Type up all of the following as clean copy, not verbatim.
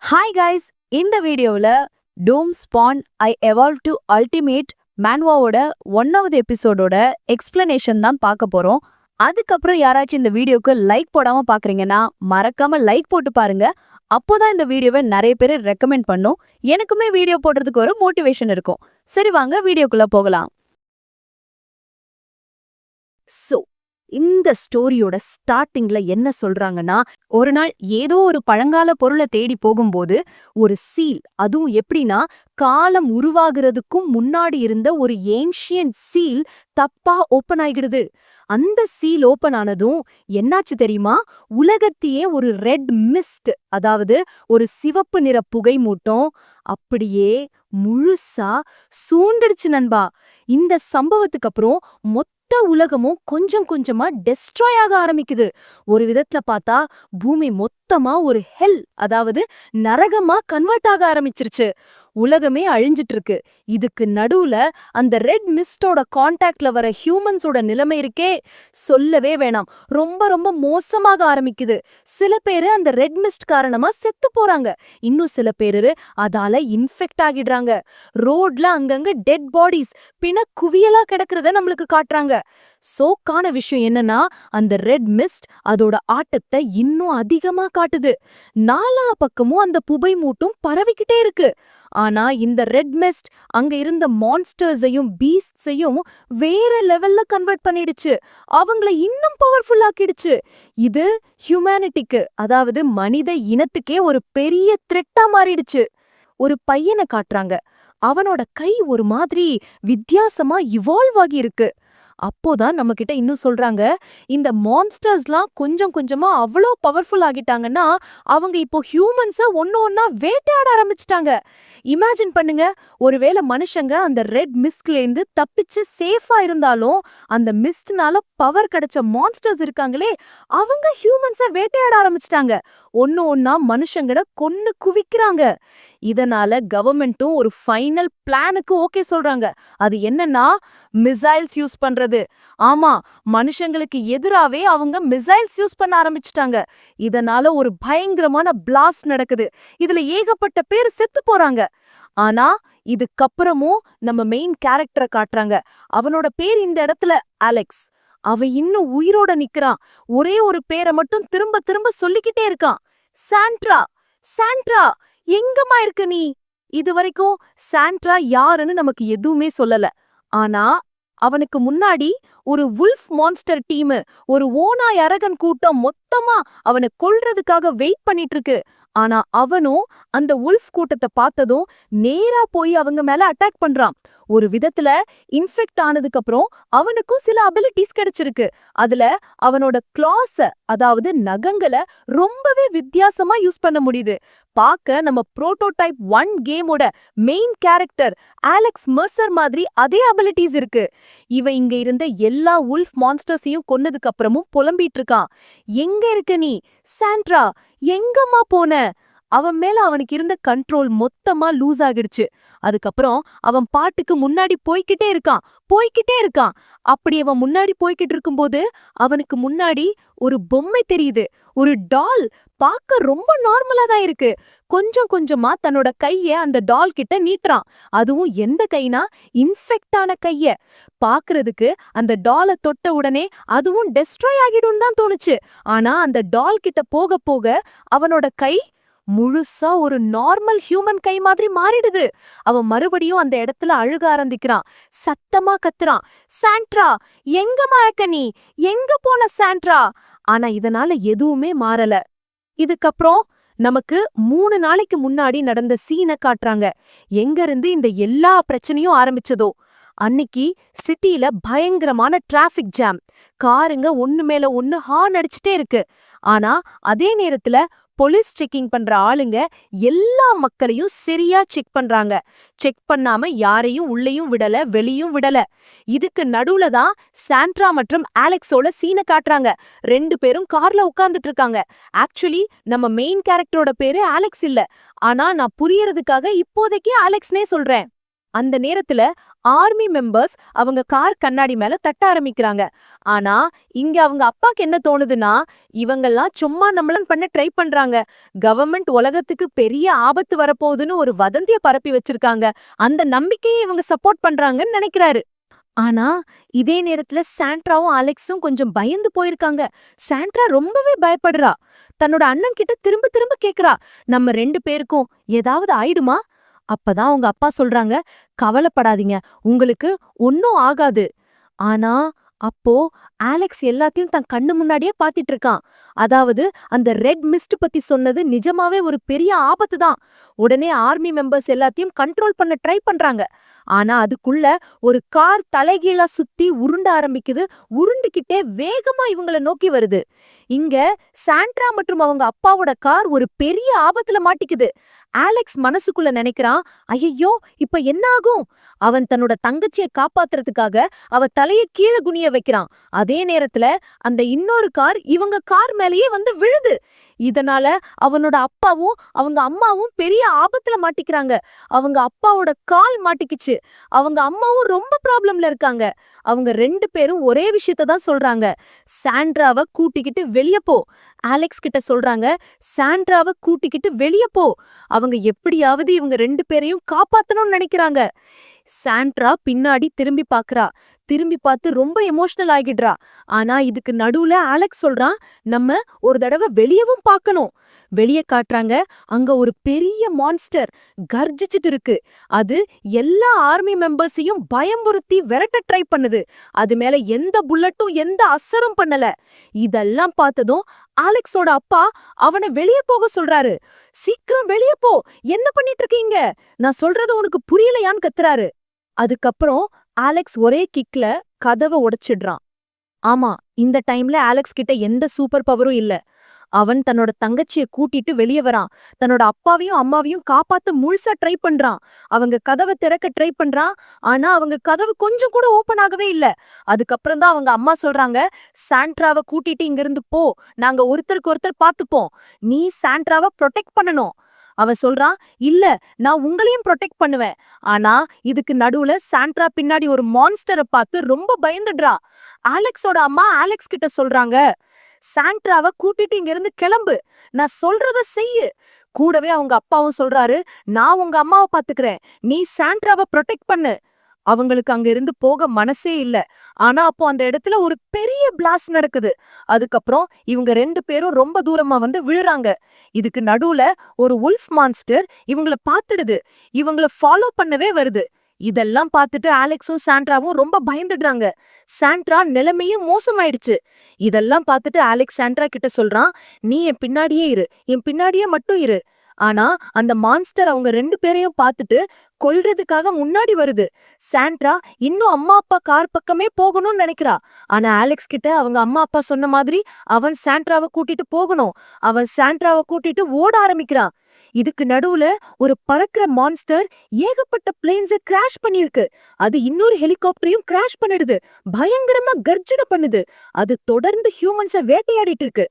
Hi guys, இந்த வீடியோவில் doom spawn I evolve to ultimate மேன்வாவோட 1வது எபிசோடோட எக்ஸ்பிளனேஷன் தான் பார்க்க போறோம். அதுக்கப்புறம் யாராச்சும் இந்த வீடியோக்கு லைக் போடாம பாக்குறீங்கன்னா மறக்காம லைக் போட்டு பாருங்க. அப்போதான் இந்த வீடியோவை நிறைய பேர் ரெக்கமெண்ட் பண்ணும். எனக்குமே வீடியோ போடுறதுக்கு ஒரு மோட்டிவேஷன் இருக்கும். சரி வாங்க வீடியோக்குள்ள போகலாம். சோ இந்த ஸ்டோரியோட ஸ்டார்டிங்ல என்ன சொல்றாங்கன்னா, ஒரு நாள் ஏதோ ஒரு பழங்கால பொருளை தேடி போகும்போது ஒரு சீல், அதுவும் எப்படின்னா காலம் உருவாகிறதுக்கும் முன்னாடி இருந்த ஒரு ஏன்ஷியன்ட் சீல் தப்பா ஓபன் ஆகிடுது. அந்த சீல் ஓபன் ஆனதும் என்னாச்சு தெரியுமா? உலகத்தையே ஒரு ரெட் மிஸ்ட், அதாவது ஒரு சிவப்பு நிற புகை மூட்டம் அப்படியே முழுசா சூண்டிடுச்சு நண்பா. இந்த சம்பவத்துக்கு அப்புறம் மொத்த உலகமும் கொஞ்சம் கொஞ்சமா டெஸ்ட்ராய் ஆக ஆரம்பிக்குது. ஒரு விதத்துல பார்த்தா பூமி மொத்தமா ஒரு ஹெல், அதாவது நரகமா கன்வெர்ட் ஆக ஆரம்பிச்சிருச்சு. உலகமே அழிஞ்சிட்டு இருக்கு. இதுக்கு நடுவுல அந்த ரெட் மிஸ்டோட கான்டாக்ட்ல வர ஹியூமன்ஸோட நிலைமை இருக்கே, சொல்லவே வேணாம். ரொம்ப ரொம்ப மோசமாக ஆரம்பிக்குது. சில பேரு அந்த ரெட் மிஸ்ட் காரணமா செத்து போறாங்க. இன்னும் சில பேரு அதால இன்ஃபெக்ட் ஆகிடுறாங்க. ரோட்ல அங்கங்க டெட் பாடிஸ் பிண குவியலா கிடக்குறத நம்மளுக்கு காட்டுறாங்க. சோக்கான விஷயம் என்னன்னா, அந்த ரெட் மிஸ்ட் அதோட ஆட்டத்தை இன்னும் அதிகமா காட்டுது. நாலா பக்கமும் அந்த புகை மூட்டும் பரவிக்கிட்டே இருக்கு. ஆனா இந்த ரெட் மிஸ்ட் அங்க இருந்த மான்ஸ்டர்ஸையும் பீஸ்ட்ஸையும் வேற லெவல்ல கன்வெர்ட் பண்ணிடுச்சு. அவங்கள இன்னும் பவர்ஃபுல் ஆக்கிடுச்சு. இது ஹியூமனிட்டிக்கு, அதாவது மனித இனத்துக்கே ஒரு பெரிய த்ரெட்டா மாறிடுச்சு. ஒரு பையனை காட்டுறாங்க. அவனோட கை ஒரு மாதிரி வித்தியாசமா இவால்வ் ஆகி இருக்கு. அப்போதான் நம்ம கிட்ட இன்னும் சொல்றாங்க, இந்த மான்ஸ்டர்ஸ்லாம் கொஞ்சம் கொஞ்சமா அவ்வளோ பவர்ஃபுல் ஆகிட்டாங்கன்னா அவங்க இப்போ ஹியூமன்ஸ ஒன்னு ஒன்னா வேட்டையாட ஆரம்பிச்சிட்டாங்க. இமேஜின் பண்ணுங்க, ஒருவேளை மனுஷங்க அந்த ரெட் மிஸ்ட்ல இருந்து தப்பிச்சு சேஃபா இருந்தாலும் அந்த மிஸ்ட்னால பவர் கிடைச்ச மான்ஸ்டர்ஸ் இருக்காங்களே, அவங்க ஹியூமன்ஸ வேட்டையாட ஆரம்பிச்சிட்டாங்க. ஒன்னு ஒன்னா மனுஷங்களை கொன்னு குவிக்கிறாங்க. இதனால கவர்மெண்ட்டும் ஒரு ஃபைனல் பிளானுக்கு ஓகே சொல்றாங்க. அது என்னன்னா, மிசைல்ஸ் யூஸ் பண்றது. ஆமா, மனுஷங்களுக்கு எதிராவே அவங்க மிசைல்ஸ் யூஸ் பண்ண ஆரம்பிச்சிட்டாங்க. இதனால ஒரு பயங்கரமான பிளாஸ்ட் நடக்குது. இதுல ஏகப்பட்ட பேர் செத்து போறாங்க. ஆனா இதுக்கப்புறமும் நம்ம மெயின் கேரக்டரை காட்டுறாங்க. அவனோட பேர் இந்த இடத்துல அலெக்ஸ். அவன் இன்னும் உயிரோட நிக்கிறான். ஒரே ஒரு பேரை மட்டும் திரும்ப திரும்ப சொல்லிக்கிட்டே இருக்கான், சாண்ட்ரா. சாண்ட்ரா, எங்கம்மா இருக்க நீ? இது வரைக்கும் சாண்ட்ரா யாருன்னு நமக்கு எதுவுமே சொல்லல. ஆனா அவனுக்கு முன்னாடி ஒரு வுல்ஃப் மான்ஸ்டர் டீம், ஒரு ஓநாய் அரகன் கூட்டம் மொத்தமா அவனை கொல்றதுக்காக வெயிட் பண்ணிட்டு இருக்கு. ஆனா அவனும் அந்த வுல்ஃப் கூட்டத்தை பார்த்ததும் நேரா போய் அவங்க மேல அட்டாக் பண்றான். ஒரு விதத்துல இன்ஃபெக்ட் ஆனதுக்கு அப்புறம் அவனுக்கும் சில அபிலிட்டிஸ் கிடைச்சிருக்கு. அதுல அவனோட கிளாஸ, அதாவது நகங்களை ரொம்பவே வித்தியாசமா யூஸ் பண்ண முடியுது. பார்க்க நம்ம புரோட்டோடைப் 1 கேமோட மெயின் கேரக்டர் அலெக்ஸ் மெர்சர் மாதிரி அதே அபிலிட்டிஸ் இருக்கு. இவன் இங்க இருந்த எல்லா வுல்ஃப் மான்ஸ்டர்ஸையும் கொன்னதுக்கு அப்புறமும் புலம்பிட்டு இருக்கான். எங்க இருக்க நீ சாண்ட்ரா? எங்கம்மா போன? அவன் மேல அவனுக்கு இருந்த கண்ட்ரோல் மொத்தமா லூஸ் ஆகிடுச்சு. அதுக்கப்புறம் அவன் பாட்டுக்கு முன்னாடி போய்கிட்டே இருக்கான். அப்படி அவன் முன்னாடி போய்கிட்டு இருக்கும்போது அவனுக்கு முன்னாடி ஒரு பொம்மை தெரியுது, ஒரு டால். பார்க்க ரொம்ப நார்மலா தான் இருக்கு. கொஞ்சம் கொஞ்சமா தன்னோட கைய அந்த டால் கிட்ட நீட்டுறான். அதுவும் எந்த கைனா, இன்ஃபெக்ட் ஆன கைய. பாக்குறதுக்கு அந்த டாலை தொட்ட உடனே அதுவும் டெஸ்ட்ராய் ஆகிடும் தான் தோணுச்சு. ஆனா அந்த டால் கிட்ட போக போக அவனோட கை முழுசா ஒரு நார்மல் ஹியூமன் கை மாதிரி மாறிடுது. அவன் மறுபடியும் அந்த இடத்துல அழுக ஆரம்பிக்கிறான். சத்தமா கத்துறான், சாண்ட்ரா, எங்கம்மா இருக்க நீ? எங்க போன சாண்ட்ரா? ஆனா இதனால எதுவுமே மாறல. இதுக்கப்புறம் நமக்கு 3 நாளைக்கு முன்னாடி நடந்த சீனை காட்டுறாங்க. எங்க இருந்து இந்த எல்லா பிரச்சனையும் ஆரம்பிச்சதோ, அன்னைக்கு சிட்டில பயங்கரமான டிராஃபிக் ஜாம். காருங்க ஒண்ணு மேல ஒண்ணு ஹார்ன் அடிச்சுட்டே இருக்கு. ஆனா அதே நேரத்துல போலீஸ் செக்கிங் பண்ற ஆளுங்க எல்லா மக்களையும் சரியா செக் பண்றாங்க. செக் பண்ணாம யாரையும் உள்ளேயும் விடல, வெளியும் விடல. இதுக்கு நடுவுல தான் சாண்ட்ரா மற்றும் அலெக்ஸோட சீனை காட்டுறாங்க. 2 பேரும் கார்ல உட்கார்ந்துட்டு இருக்காங்க. ஆக்சுவலி நம்ம மெயின் கேரக்டரோட பேரு அலெக்ஸ் இல்ல. ஆனா நான் புரியறதுக்காக இப்போதைக்கு அலெக்ஸ்னே சொல்றேன். அந்த நேரத்துல ஆர்மி மெம்பர்ஸ் அவங்க கார் கண்ணாடி மேல தட்ட ஆரம்பிக்கிறாங்க. ஆனா இங்க அவங்க அப்பாக்கு என்ன தோணுதுன்னா, இவங்கெல்லாம் சும்மா நம்மளன் பண்ண ட்ரை பண்றாங்க. கவர்மெண்ட் உலகத்துக்கு பெரிய ஆபத்து வரப்போகுதுன்னு ஒரு வதந்திய பரப்பி வச்சிருக்காங்க. அந்த நம்பிக்கையை இவங்க சப்போர்ட் பண்றாங்கன்னு நினைக்கிறாரு. ஆனா இதே நேரத்துல சாண்ட்ராவும் அலெக்ஸும் கொஞ்சம் பயந்து போயிருக்காங்க. சாண்ட்ரா ரொம்பவே பயப்படுறா. தன்னோட அண்ணன் கிட்ட திரும்ப திரும்ப கேக்குறா, நம்ம 2 பேருக்கும் ஏதாவது ஆயிடுமா? அப்பதான் அவங்க அப்பா சொல்றாங்க, கவலைப்படாதீங்க, உங்களுக்கு ஒன்னும் ஆகாது. ஆனா அப்போ அலெக்ஸ் எல்லாத்தையும் தன் கண்ணு முன்னாடியே பாத்திட்டு இருக்கான். அதாவது அந்த ரெட் மிஸ்ட் பத்தி சொன்னது நிஜமாவே ஒரு பெரிய ஆபத்து தான். உடனே ஆர்மி மெம்பர்ஸ் எல்லாத்தையும் கண்ட்ரோல் பண்ண ட்ரை பண்றாங்க. ஆனா அதுக்குள்ள ஒரு கார் தலைகீழா சுத்தி உருண்ட ஆரம்பிக்குது. உருண்டுகிட்டே வேகமா இவங்கள நோக்கி வருது. இங்க சாண்ட்ரா மற்றும் அவங்க அப்பாவோட கார் ஒரு பெரிய ஆபத்துல மாட்டிக்குது. அலெக்ஸ் மனசுக்குள்ள நினைக்கிறான், ஐயோ இப்ப என்ன ஆகும்? அவன் தன்னோட தங்கச்சிய காப்பாத்துறதுக்காக அவ தலைய கீழே குனிய வைக்கிறான். அதே நேரத்துல அந்த இன்னொரு கார் இவங்க கார் மேலேயே வந்து விழுது. இதனால அவனோட அப்பாவும் அவங்க அம்மாவும் பெரிய ஆபத்துல மாட்டிக்கிறாங்க. அவங்க அப்பாவோட கால் மாட்டிக்கிச்சு. அவங்க அம்மாவும் ரொம்ப ப்ராப்ளம்ல இருக்காங்க. அவங்க 2 பேரும் ஒரே விஷயத்த தான் சொல்றாங்க, சாண்ட்ராவ கூட்டிக்கிட்டு வெளிய போ. அலெக்ஸ் கிட்ட சொல்றாங்க, சாண்ட்ராவ கூட்டிக்கிட்டு வெளிய போ. அவங்க எப்படியாவது இவங்க 2 பேரையும் காப்பாத்தணும்னு நினைக்கிறாங்க. சாண்ட்ரா பின்னாடி திரும்பி பாக்குறா. திரும்பி பார்த்து ரொம்ப எமோஷனல் ஆகிடுறா. ஆனா இதுக்கு நடுவுல அலெக்ஸ் சொல்றான், நம்ம ஒரு தடவை வெளியவும் பார்க்கணும். வெளிய காட்டுறாங்க. அங்க ஒரு பெரிய மான்ஸ்டர் கர்ஜிச்சிட்டு இருக்கு. அது எல்லா ஆர்மி மெம்பர்ஸையும் பயமுறுத்தி விரட்ட ட்ரை பண்ணுது. அது மேல எந்த புல்லட்டும் எந்த அசரும் பண்ணல. இதெல்லாம் பார்த்ததும் அலெக்ஸோட அப்பா அவனை வெளிய போக சொல்றாரு. சீக்கிரம் வெளிய போ, என்ன பண்ணிட்டு இருக்கீங்க? நான் சொல்றது உனக்கு புரியலையான்னு கத்துறாரு. அதுக்கப்புறம் அலெக்ஸ் ஒரே கிக்ல கதவை உடைச்சிடுறான். ஆமா, இந்த டைம்ல அலெக்ஸ் கிட்ட எந்த சூப்பர் பவரும் இல்ல. அவன் தன்னோட தங்கச்சிய கூட்டிட்டு வெளிய வரான். தன்னோட அப்பாவையும் அம்மாவையும் காப்பாத்த முழுசா ட்ரை பண்றான். அவங்க கதவை திறக்க ட்ரை பண்றான். ஆனா அவங்க கதவு கொஞ்சம் கூட ஓபன் ஆகவே இல்ல. அதுக்கப்புறம் தான் அவங்க அம்மா சொல்றாங்க, சாண்ட்ராவை கூட்டிட்டு இங்கிருந்து போ, நாங்க ஒருத்தருக்கு ஒருத்தர் பாத்துப்போம். நீ சாண்ட்ராவை ப்ரொடெக்ட் பண்ணணும். அவன் சொல்றான், இல்ல, நான் உங்களையும் ப்ரொடெக்ட் பண்ணுவேன். ஆனா இதுக்கு நடுவுல சாண்ட்ரா பின்னாடி ஒரு மான்ஸ்டரை பார்த்து ரொம்ப பயந்துடுறா. அலெக்ஸோட அம்மா அலெக்ஸ் கிட்ட சொல்றாங்க, சாண்ட்ராவை கூட்டிட்டு இங்க இருந்து கிளம்பு, நான் சொல்றத செய்யு. கூடவே அவங்க அப்பாவும் சொல்றாரு, நான் உங்க அம்மாவை பாத்துக்கிறேன், நீ சாண்ட்ராவை ப்ரொடெக்ட் பண்ணு. அவங்களுக்கு அங்க இருந்து போக மனசே இல்ல. ஆனா அப்போ அந்த இடத்துல ஒரு பெரிய பிளாஸ்ட் நடக்குது. அதுக்கப்புறம் இவங்க 2 பேரும் ரொம்ப தூரமா வந்து விழுறாங்க. இதுக்கு நடுவுல ஒரு உல்ஃப் மான்ஸ்டர் இவங்கள பாத்துடுது. இவங்கள ஃபாலோ பண்ணவே வருது. இதெல்லாம் பார்த்துட்டு அலெக்ஸும் சாண்ட்ராவும் ரொம்ப பயந்துடுறாங்க. சாண்ட்ரா நிலைமையும் மோசமாயிடுச்சு. இதெல்லாம் பார்த்துட்டு அலெக்ஸ் சாண்ட்ரா கிட்ட சொல்றான், நீ என் பின்னாடியே இரு, என் பின்னாடியே மட்டும் இரு. ஆனா அந்த மான்ஸ்டர் அவங்க 2 பேரையும் பார்த்துட்டு கொல்றதுக்காக முன்னாடி வருது. சாண்ட்ரா இன்னும் அம்மா அப்பா கார் பக்கமே போகணும்னு நினைக்கிறா. ஆனா அலெக்ஸ் கிட்ட அவங்க அம்மா அப்பா சொன்ன மாதிரி அவன் சாண்ட்ராவை கூட்டிட்டு போகணும். அவன் சாண்ட்ராவை கூட்டிட்டு ஓட ஆரம்பிக்கிறான். இதுக்கு நடுவுல ஒரு பறக்கிற மான்ஸ்டர் ஏகப்பட்ட பிளேன்ஸ கிராஷ் பண்ணிருக்கு. அது இன்னொரு ஹெலிகாப்டரையும் கிராஷ் பண்ணிடுது. பயங்கரமா கர்ஜனை பண்ணுது. அது தொடர்ந்து ஹியூமன்ஸ வேட்டையாடிட்டு இருக்கு.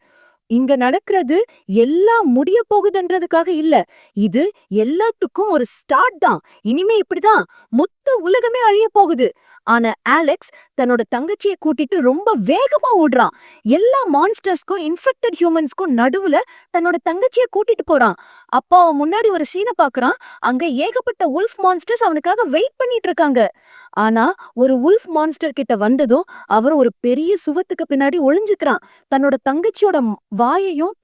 இங்க நடக்கிறது எல்லாம் முடிய போகுதுன்றதுக்காக இல்ல. இது எல்லாத்துக்கும் ஒரு ஸ்டார்ட் தான். இனிமே இப்படிதான் மொத்த உலகமே அழிய போகுது. ஆனா அலெக்ஸ் தன்னோட தங்கச்சிய கூட்டிட்டு ரொம்ப வேகமா ஓடுறான். எல்லா மான்ஸ்டர்ஸ்க்கும் இன்ஃபெக்டட் ஹியூமன்ஸ்க்கும் நடுவுல தன்னோட தங்கச்சிய கூட்டிட்டு போறான். அப்போ அவன் முன்னாடி ஒரு சீனை பாக்குறான். அங்க ஏகப்பட்ட உல்ஃப் மான்ஸ்டர்ஸ் அவனுக்காக வெயிட் பண்ணிட்டு இருக்காங்க. ஆனா ஒரு உல்ஃப் மான்ஸ்டர் கிட்ட வந்ததும் அவர் ஒரு பெரிய சுவத்துக்கு பின்னாடி ஒளிஞ்சுக்கிறான். தன்னோட தங்கச்சியோட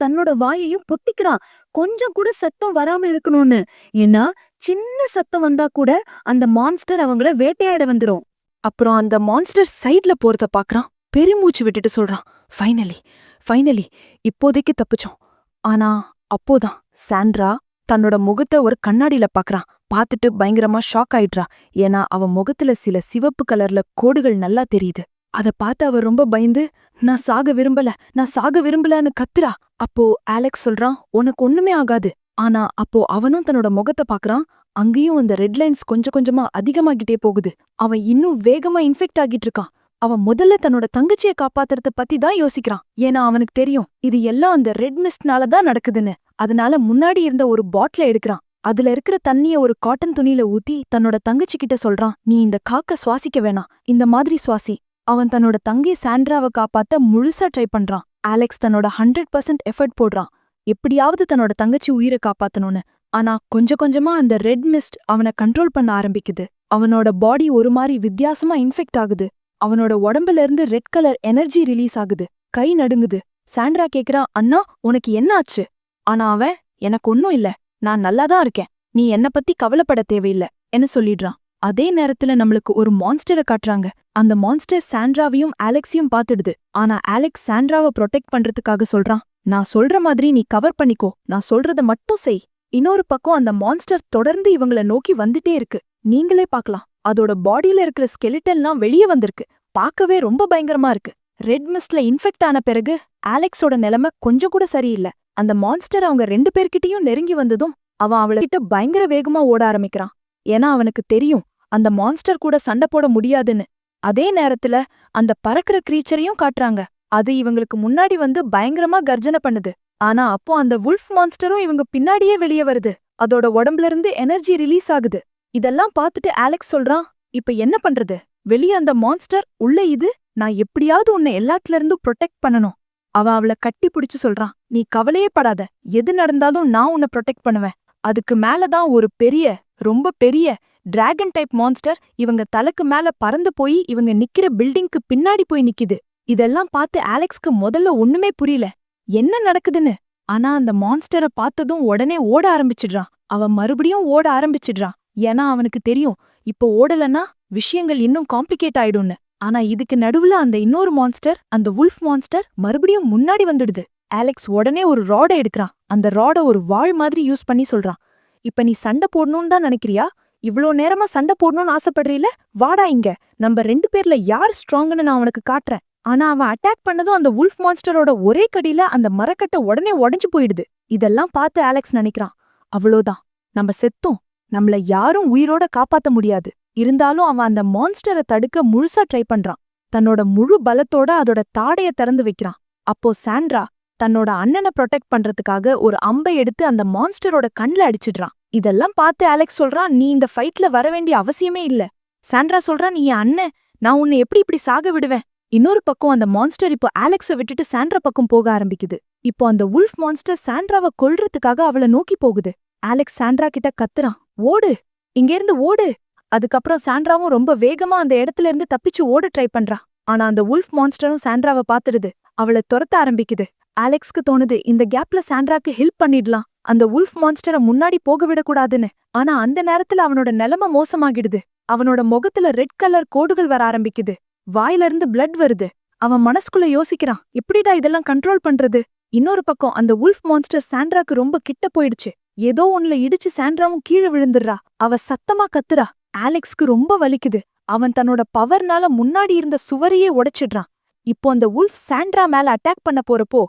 தன்னோட வாயையும் பொத்திக்கிறான். கொஞ்சம் கூட சத்தம் வராம இருக்கணும்னு. ஏன்னா சின்ன சத்தம் வந்தா கூட அந்த மான்ஸ்டர் அவங்கள வேட்டையாட வந்துரும். அப்புறம் அந்த மான்ஸ்டர் சைட்ல போறத பாக்குறான். பெருமூச்சு விட்டுட்டு சொல்றான், ஃபைனலி ஃபைனலி இப்போதைக்கு தப்பிச்சோம். ஆனா அப்போதான் சாண்ட்ரா தன்னோட முகத்தை ஒரு கண்ணாடியில பாக்குறான். பார்த்துட்டு பயங்கரமா ஷாக் ஆயிடுறா. ஏன்னா அவ முகத்துல சில சிவப்பு கலர்ல கோடுகள் நல்லா தெரியுது. அத பார்த்து அவ ரொம்ப பயந்து, நான் சாக விரும்பலன்னு கத்துறா. அப்போ அலெக்ஸ் சொல்றான், உனக்கு ஒண்ணுமே ஆகாது. ஆனா அப்போ அவனும் தன்னோட முகத்தை பாக்குறான். அங்கேயும் அந்த ரெட் லைன்ஸ் கொஞ்சம் கொஞ்சமா அதிகமாகிட்டே போகுது. அவன் இன்னும் வேகமா இன்ஃபெக்ட் ஆகிட்டு இருக்கான். அவன் முதல்ல தன்னோட தங்கச்சியை காப்பாத்துறத பத்தி தான் யோசிக்கிறான். ஏன்னா அவனுக்கு தெரியும் இது எல்லாம் அந்த ரெட் மிஸ்ட்னால தான் நடக்குதுன்னு. அதனால முன்னாடி இருந்த ஒரு பாட்டில எடுக்கிறான். அதுல இருக்கிற தண்ணிய ஒரு காட்டன் துணியில ஊத்தி தன்னோட தங்கச்சி கிட்ட சொல்றான், நீ இந்த காக்க சுவாசிக்க வேணாம், இந்த மாதிரி சுவாசி. அவன் தன்னோட தங்கை சாண்ட்ராவை காப்பாத்த முழுசா ட்ரை பண்றான். அலெக்ஸ் தன்னோட 100% எஃபர்ட் போடுறான், எப்படியாவது தன்னோட தங்கச்சி உயிரை காப்பாத்தணும்னு. ஆனா கொஞ்சம் கொஞ்சமா அந்த ரெட் மிஸ்ட் அவனை கண்ட்ரோல் பண்ண ஆரம்பிக்குது. அவனோட பாடி ஒரு மாதிரி வித்தியாசமா இன்ஃபெக்ட் ஆகுது. அவனோட உடம்புல இருந்து ரெட் கலர் எனர்ஜி ரிலீஸ் ஆகுது. கை நடுங்குது. சாண்ட்ரா கேக்குறா, அண்ணா உனக்கு என்ன ஆச்சு? ஆனா அவன், எனக்கு ஒன்னும் இல்ல, நான் நல்லாதான் இருக்கேன், நீ என்ன பத்தி கவலைப்பட தேவையில்ல என்ன சொல்லிடுறான். அதே நேரத்துல நம்மளுக்கு ஒரு மான்ஸ்டரை காட்டுறாங்க. அந்த மான்ஸ்டர் சாண்ட்ராவையும் அலெக்ஸையும் பாத்துடுது. ஆனா அலெக்ஸ் சாண்ட்ராவை ப்ரொடெக்ட் பண்றதுக்காக சொல்றான், நான் சொல்ற மாதிரி நீ கவர் பண்ணிக்கோ, நான் சொல்றத மட்டும் செய். இன்னொரு பக்கம் அந்த மான்ஸ்டர் தொடர்ந்து இவங்கள நோக்கி வந்துட்டே இருக்கு. நீங்களே பார்க்கலாம், அதோட பாடியில இருக்கிற ஸ்கெலிட்டன்லாம் வெளியே வந்திருக்கு. பார்க்கவே ரொம்ப பயங்கரமா இருக்கு. ரெட் மிஸ்ட்ல இன்ஃபெக்ட் ஆன பிறகு அலெக்ஸோட நிலைமை கொஞ்சம் கூட சரியில்லை. அந்த மான்ஸ்டர் அவங்க 2 பேர்கிட்டயும் நெருங்கி வந்ததும் அவன் அவளகிட்ட பயங்கர வேகமா ஓட ஆரம்பிக்கிறான். ஏன்னா அவனுக்கு தெரியும் அந்த மான்ஸ்டர் கூட சண்டை போட முடியாதுன்னு. அதே நேரத்துல அந்த பறக்கிற கிரீச்சரையும் காட்டுறாங்க. அது இவங்களுக்கு முன்னாடி வந்து பயங்கரமா கர்ஜனை பண்ணுது. ஆனா அப்போ அந்த வுல்ஃப் மான்ஸ்டரும் இவங்க பின்னாடியே வெளியே வருது. அதோட உடம்புல இருந்து எனர்ஜி ரிலீஸ் ஆகுது. இதெல்லாம் பார்த்துட்டு அலெக்ஸ் சொல்றான், இப்ப என்ன பண்றது? வெளியே அந்த மான்ஸ்டர், உள்ள இது, நான் எப்படியாவது உன்னை எல்லாத்துல இருந்தும் ப்ரொடெக்ட் பண்ணணும். அவளை கட்டி பிடிச்சு சொல்றான், நீ கவலையே படாத, எது நடந்தாலும் நான் உன்னை ப்ரொடெக்ட் பண்ணுவேன். அதுக்கு மேலதான் ஒரு பெரிய, ரொம்ப பெரிய டிராகன் டைப் மான்ஸ்டர் இவங்க தலைக்கு மேல பறந்து போய் இவங்க நிக்கிற பில்டிங்க்கு பின்னாடி போய் நிக்குது. இதெல்லாம் பார்த்து அலெக்ஸ்க்கு முதல்ல ஒண்ணுமே புரியல, என்ன நடக்குதுன்னு. ஆனா அந்த மான்ஸ்டரை பார்த்ததும் உடனே ஓட ஆரம்பிச்சிடுறான். அவன் மறுபடியும் ஓட ஆரம்பிச்சிடுறான். ஏன்னா அவனுக்கு தெரியும், இப்போ ஓடலன்னா விஷயங்கள் இன்னும் காம்ப்ளிகேட் ஆயிடும்னு. ஆனா இதுக்கு நடுவுல அந்த இன்னொரு மான்ஸ்டர், அந்த வுல்ஃப் மான்ஸ்டர் மறுபடியும் முன்னாடி வந்துடுது. அலெக்ஸ் உடனே ஒரு ராட எடுக்கிறான். அந்த ராட ஒரு வாள் மாதிரி யூஸ் பண்ணி சொல்றான், இப்ப நீ சண்டை போடணும்னு தான் நினைக்கிறியா? இவ்ளோ நேரமா சண்டை போடணும்னு ஆசைப்படுறீல? வாடா இங்க, நம்ம 2 பேர்ல யார் ஸ்ட்ராங்னு நான் உனக்கு காட்டுறேன். ஆனா அவன் அட்டாக் பண்ணதும் அந்த வுல்ஃப் மான்ஸ்டரோட ஒரே கடியில அந்த மரக்கட்டை உடனே உடைஞ்சு போயிடுது. இதெல்லாம் பார்த்து அலெக்ஸ் நினைக்கிறான், அவ்வளோதான், நம்ம செத்தோம், நம்மள யாரும் உயிரோட காப்பாத்த முடியாது. இருந்தாலும் அவன் அந்த மான்ஸ்டரை தடுக்க முழுசா ட்ரை பண்றான். தன்னோட முழு பலத்தோட அதோட தாடைய திறந்து வைக்கிறான். அப்போ சாண்ட்ரா தன்னோட அண்ணனை ப்ரொடெக்ட் பண்றதுக்காக ஒரு அம்பை எடுத்து அந்த மான்ஸ்டரோட கண்ல அடிச்சிடுறான். இதெல்லாம் பார்த்து அலெக்ஸ் சொல்றான், நீ இந்த ஃபைட்ல வர வேண்டிய அவசியமே இல்ல. சாண்ட்ரா சொல்றான், நீ என் அண்ணன், நான் உன்னை இப்படி சாக விடுவேன். இன்னொரு பக்கம் அந்த மான்ஸ்டர் இப்போ அலெக்ஸை விட்டுட்டு சாண்ட்ரா பக்கம் போக ஆரம்பிக்குது. இப்போ அந்த வுல்ஃப் மான்ஸ்டர் சாண்ட்ராவை கொல்றதுக்காக அவளை நோக்கி போகுது. அலெக்ஸ் சாண்ட்ரா கிட்ட கத்துறான், ஓடு, இங்கேருந்து ஓடு. அதுக்கப்புறம் சாண்ட்ராவும் ரொம்ப வேகமா அந்த இடத்துல இருந்து தப்பிச்சு ஓட ட்ரை பண்றா. ஆனா அந்த வுல்ஃப் மான்ஸ்டரும் சாண்ட்ராவை பாத்துடுது. அவளை துரத்த ஆரம்பிக்குது. அலெக்ஸ்க்கு தோணுது, இந்த கேப்ல சாண்ட்ராக்கு ஹெல்ப் பண்ணிடலாம், அந்த வுல்ஃப் மான்ஸ்டரை முன்னாடி போக விடக்கூடாதுன்னு. ஆனா அந்த நேரத்துல அவனோட நிலைமை மோசமாகிடுது. அவனோட முகத்துல ரெட் கலர் கோடுகள் வர ஆரம்பிக்குது. வாயில இருந்து பிளட் வருது. அவன் மனசுக்குள்ள யோசிக்கிறான், எப்படிடா இதெல்லாம் கண்ட்ரோல் பண்றது? இன்னொரு பக்கம் அந்த வுல்ஃப் மான்ஸ்டர் சாண்ட்ராக்கு ரொம்ப கிட்ட போயிடுச்சு. ஏதோ ஒண்ணுல இடிச்சு சாண்ட்ராவும் கீழே விழுந்துடுறா. அவ சத்தமா கத்துறா. அலெக்ஸ்க்கு ரொம்ப வலிக்குது. அவன் தன்னோட பவர்னால முன்னாடி இருந்த சுவரையே உடைச்சிடுறான். இப்போ அந்த வுல்ஃப் சாண்ட்ரா மேல அட்டாக் பண்ண போறப்போ